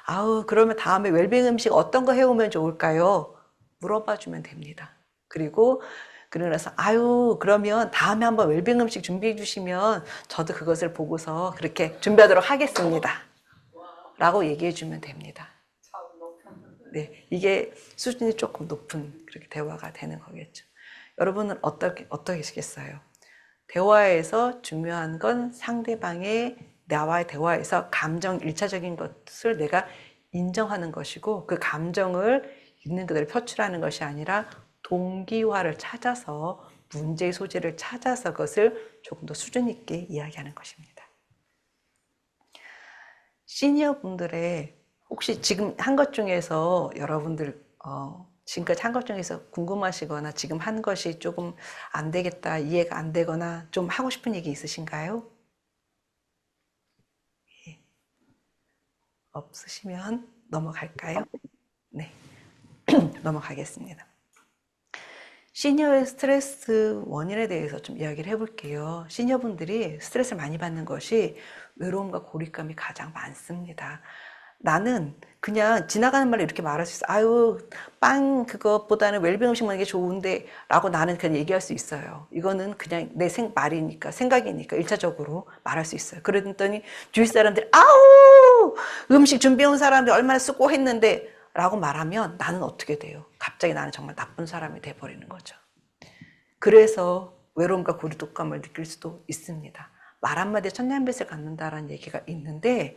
아우, 그러면 다음에 웰빙 음식 어떤 거 해오면 좋을까요? 물어봐 주면 됩니다. 그리고 그러면서 아유, 그러면 다음에 한번 웰빙 음식 준비해 주시면 저도 그것을 보고서 그렇게 준비하도록 하겠습니다. 라고 얘기해 주면 됩니다. 네, 이게 수준이 조금 높은 그렇게 대화가 되는 거겠죠. 여러분은 어떻게 하시겠어요? 대화에서 중요한 건 상대방의 나와의 대화에서 감정 1차적인 것을 내가 인정하는 것이고 그 감정을 있는 그대로 표출하는 것이 아니라 동기화를 찾아서 문제의 소재를 찾아서 그것을 조금 더 수준 있게 이야기하는 것입니다. 시니어 분들의 혹시 지금 한 것 중에서 여러분들 지금까지 한 것 중에서 궁금하시거나 지금 한 것이 조금 안 되겠다, 이해가 안 되거나 좀 하고 싶은 얘기 있으신가요? 예. 없으시면 넘어갈까요? 네, 넘어가겠습니다. 시니어의 스트레스 원인에 대해서 좀 이야기를 해볼게요. 시니어분들이 스트레스를 많이 받는 것이 외로움과 고립감이 가장 많습니다. 나는 그냥 지나가는 말로 이렇게 말할 수 있어. 아유, 빵 그것보다는 웰빙 음식 먹는 게 좋은데 라고 나는 그냥 얘기할 수 있어요. 이거는 그냥 내 말이니까, 생각이니까 1차적으로 말할 수 있어요. 그랬더니 주위 사람들이 아우, 음식 준비해온 사람들이 얼마나 수고했는데 라고 말하면 나는 어떻게 돼요? 갑자기 나는 정말 나쁜 사람이 돼버리는 거죠. 그래서 외로움과 고립감을 느낄 수도 있습니다. 말 한마디에 천년빚을 갖는다라는 얘기가 있는데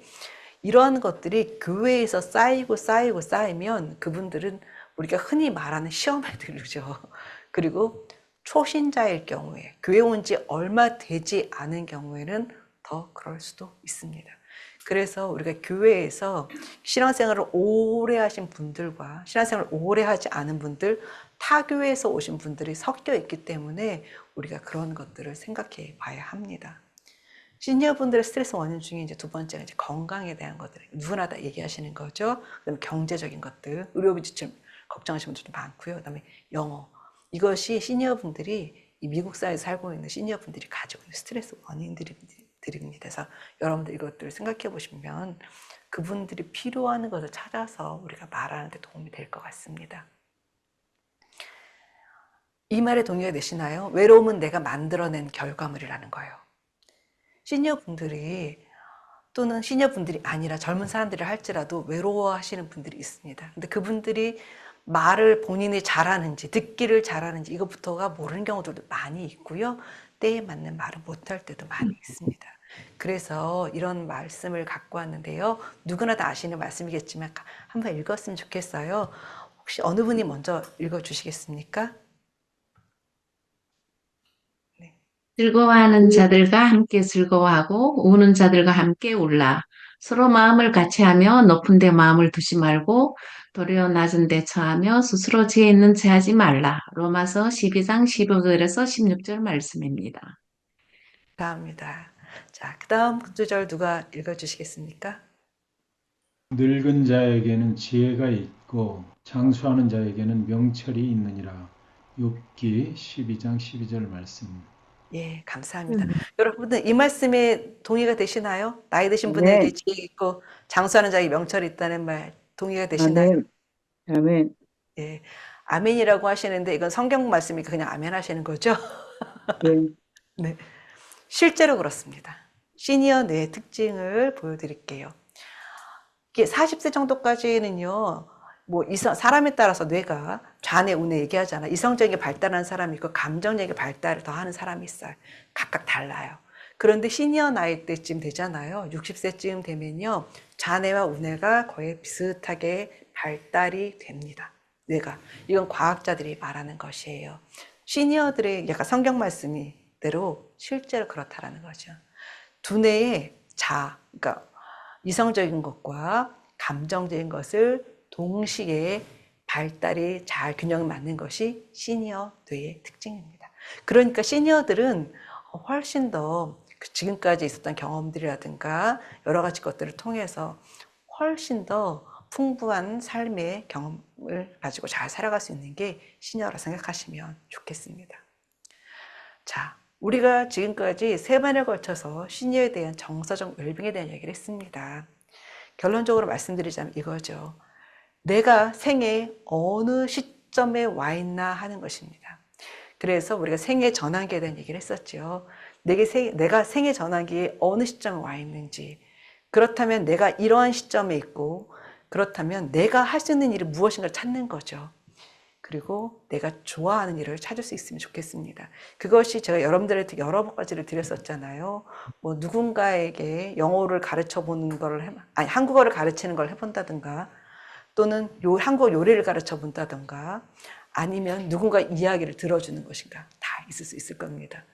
이러한 것들이 교회에서 쌓이면 그분들은 우리가 흔히 말하는 시험에 들죠. 그리고 초신자일 경우에 교회 온 지 얼마 되지 않은 경우에는 더 그럴 수도 있습니다. 그래서 우리가 교회에서 신앙생활을 오래 하신 분들과 신앙생활을 오래 하지 않은 분들, 타 교회에서 오신 분들이 섞여 있기 때문에 우리가 그런 것들을 생각해 봐야 합니다. 시니어분들의 스트레스 원인 중에 이제 두 번째가 이제 건강에 대한 것들, 누구나 다 얘기하시는 거죠. 그다음에 경제적인 것들, 의료비 지출 걱정하시는 분들도 많고요. 그다음에 영어. 이것이 시니어분들이 이 미국 사회에서 살고 있는 시니어분들이 가지고 있는 스트레스 원인들입니다. 그래서 여러분들 이것들을 생각해 보시면 그분들이 필요한 것을 찾아서 우리가 말하는 데 도움이 될 것 같습니다. 이 말에 동의가 되시나요? 외로움은 내가 만들어낸 결과물이라는 거예요. 시니어분들이 또는 시니어분들이 아니라 젊은 사람들이 할지라도 외로워하시는 분들이 있습니다. 근데 그분들이 말을 본인이 잘하는지 듣기를 잘하는지 이것부터가 모르는 경우들도 많이 있고요. 때에 맞는 말을 못할 때도 많이 있습니다. 그래서 이런 말씀을 갖고 왔는데요. 누구나 다 아시는 말씀이겠지만 한번 읽었으면 좋겠어요. 혹시 어느 분이 먼저 읽어주시겠습니까? 네. 즐거워하는 자들과 함께 즐거워하고 우는 자들과 함께 울라. 서로 마음을 같이하며 높은 데 마음을 두지 말고 도리어 낮은 데 처하며 스스로 지혜 있는 채 하지 말라. 로마서 12장 15절에서 16절 말씀입니다. 감사합니다. 자, 그 다음 구절 누가 읽어주시겠습니까? 늙은 자에게는 지혜가 있고 장수하는 자에게는 명철이 있느니라. 욥기 12장 12절 말씀. 예, 감사합니다. 여러분들 이 말씀에 동의가 되시나요? 나이 드신 분에게 네. 지혜 있고 장수하는 자에게 명철이 있다는 말 동의가 되시나요? 아멘. 아멘. 예, 아멘이라고 하시는데 이건 성경 말씀이니까 그냥 아멘 하시는 거죠? 네. 네, 실제로 그렇습니다. 시니어 뇌의 특징을 보여드릴게요. 이게 40세 정도까지는요, 뭐 사람에 따라서 뇌가 좌뇌, 우뇌 얘기하잖아. 이성적인 게 발달하는 사람이 있고 감정적인 발달을 더 하는 사람이 있어요. 각각 달라요. 그런데 시니어 나이 때쯤 되잖아요. 60세쯤 되면요, 좌뇌와 우뇌가 거의 비슷하게 발달이 됩니다. 뇌가. 이건 과학자들이 말하는 것이에요. 시니어들의 약간 성경 말씀이대로 실제로 그렇다라는 거죠. 두뇌의 그러니까 이성적인 것과 감정적인 것을 동시에 발달이 잘 균형을 맞는 것이 시니어 뇌의 특징입니다. 그러니까 시니어들은 훨씬 더 지금까지 있었던 경험들이라든가 여러 가지 것들을 통해서 훨씬 더 풍부한 삶의 경험을 가지고 잘 살아갈 수 있는 게 시니어라 생각하시면 좋겠습니다. 자, 우리가 지금까지 3번에 걸쳐서 시니어에 대한 정서적 웰빙에 대한 얘기를 했습니다. 결론적으로 말씀드리자면 이거죠. 내가 생애 어느 시점에 와 있나 하는 것입니다. 그래서 우리가 생애 전환기에 대한 얘기를 했었죠. 내가 생애 전환기에 어느 시점에 와 있는지, 그렇다면 내가 이러한 시점에 있고, 그렇다면 내가 할 수 있는 일이 무엇인가를 찾는 거죠. 그리고 내가 좋아하는 일을 찾을 수 있으면 좋겠습니다. 그것이 제가 여러분들한테 여러 가지를 드렸었잖아요. 뭐 누군가에게 영어를 가르쳐 보는 거를 한국어를 가르치는 걸 해본다든가, 또는 한국 요리를 가르쳐 본다든가, 아니면 누군가 이야기를 들어주는 것인가, 다 있을 수 있을 겁니다.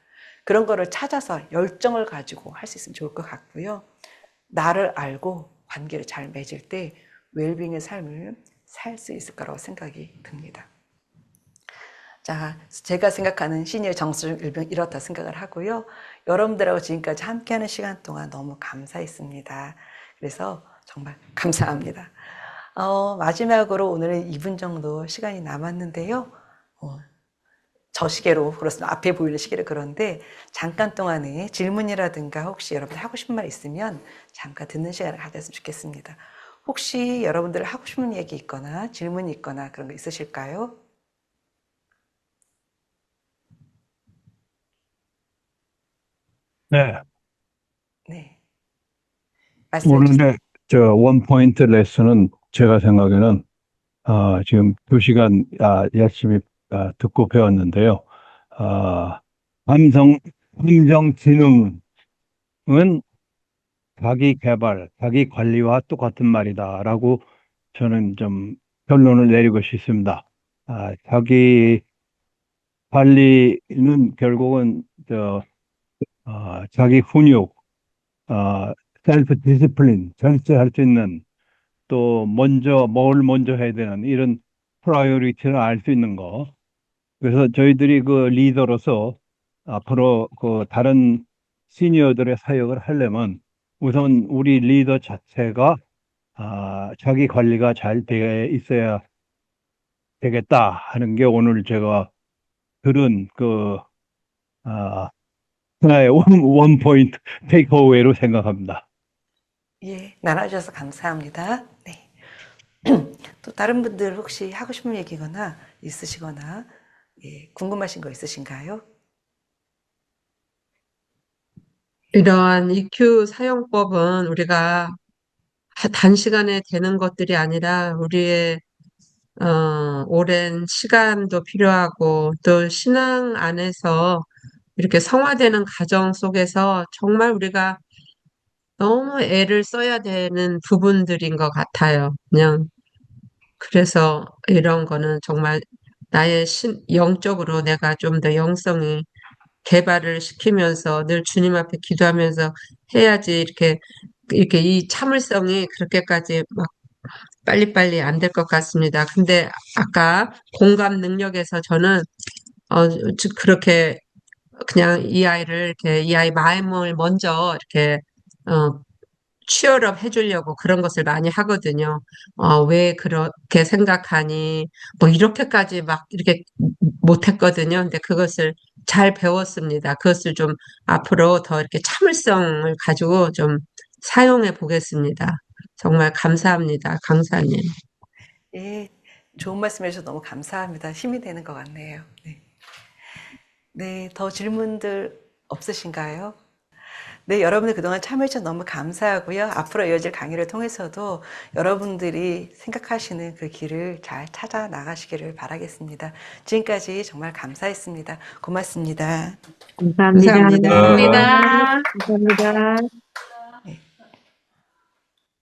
그런 거를 찾아서 열정을 가지고 할 수 있으면 좋을 것 같고요. 나를 알고 관계를 잘 맺을 때 웰빙의 삶을 살 수 있을 거라고 생각이 듭니다. 자, 제가 생각하는 시니어 정서적 웰빙 이렇다 생각을 하고요. 여러분들하고 지금까지 함께하는 시간 동안 너무 감사했습니다. 그래서 정말 감사합니다. 마지막으로 오늘은 2분 정도 시간이 남았는데요. 저 시계로, 그렇습니다. 앞에 보이는 시계로 그런데 잠깐 동안에 질문이라든가 혹시 여러분들 하고 싶은 말 있으면 잠깐 듣는 시간을 가졌으면 좋겠습니다. 혹시 여러분들 하고 싶은 얘기 있거나 질문이 있거나 그런 거 있으실까요? 네. 네. 말씀해 주세요. 오늘의 원포인트 레슨은 제가 생각에는 지금 2시간 열심히 듣고 배웠는데요. 감정지능은 자기 개발, 자기 관리와 똑같은 말이다라고 저는 좀 결론을 내리고 싶습니다. 자기 관리는 결국은 자기 훈육, 셀프 디스플린, 절제할 수 있는, 또 뭘 먼저 해야 되는 이런 프라이어리티를 알 수 있는 거. 그래서 저희들이 그 리더로서 앞으로 그 다른 시니어들의 사역을 하려면 우선 우리 리더 자체가 자기 관리가 잘 돼 있어야 되겠다 하는 게 오늘 제가 들은 하나의 원포인트 테이크어웨이로 생각합니다. 예, 나눠주셔서 감사합니다. 네. 또 다른 분들 혹시 하고 싶은 얘기거나 있으시거나 궁금하신 거 있으신가요? 이러한 EQ 사용법은 우리가 단시간에 되는 것들이 아니라 우리의 오랜 시간도 필요하고 또 신앙 안에서 이렇게 성화되는 과정 속에서 정말 우리가 너무 애를 써야 되는 부분들인 것 같아요. 그냥 그래서 이런 거는 정말 나의 영적으로 내가 좀 더 영성이 개발을 시키면서 늘 주님 앞에 기도하면서 해야지 이렇게 이 참을성이 그렇게까지 막 빨리빨리 안 될 것 같습니다. 근데 아까 공감 능력에서 저는 그렇게 그냥 이 아이 마음을 먼저 이렇게 취업업 해주려고 그런 것을 많이 하거든요. 왜 그렇게 생각하니? 뭐 이렇게까지 막 이렇게 못했거든요. 근데 그것을 잘 배웠습니다. 그것을 좀 앞으로 더 이렇게 참을성을 가지고 좀 사용해 보겠습니다. 정말 감사합니다, 강사님. 예, 좋은 말씀 해주셔서 너무 감사합니다. 힘이 되는 것 같네요. 네. 네, 더 질문들 없으신가요? 네, 여러분들 그동안 참여해주셔서 너무 감사하고요. 앞으로 이어질 강의를 통해서도 여러분들이 생각하시는 그 길을 잘 찾아 나가시기를 바라겠습니다. 지금까지 정말 감사했습니다. 고맙습니다. 감사합니다. 감사합니다. 감사합니다.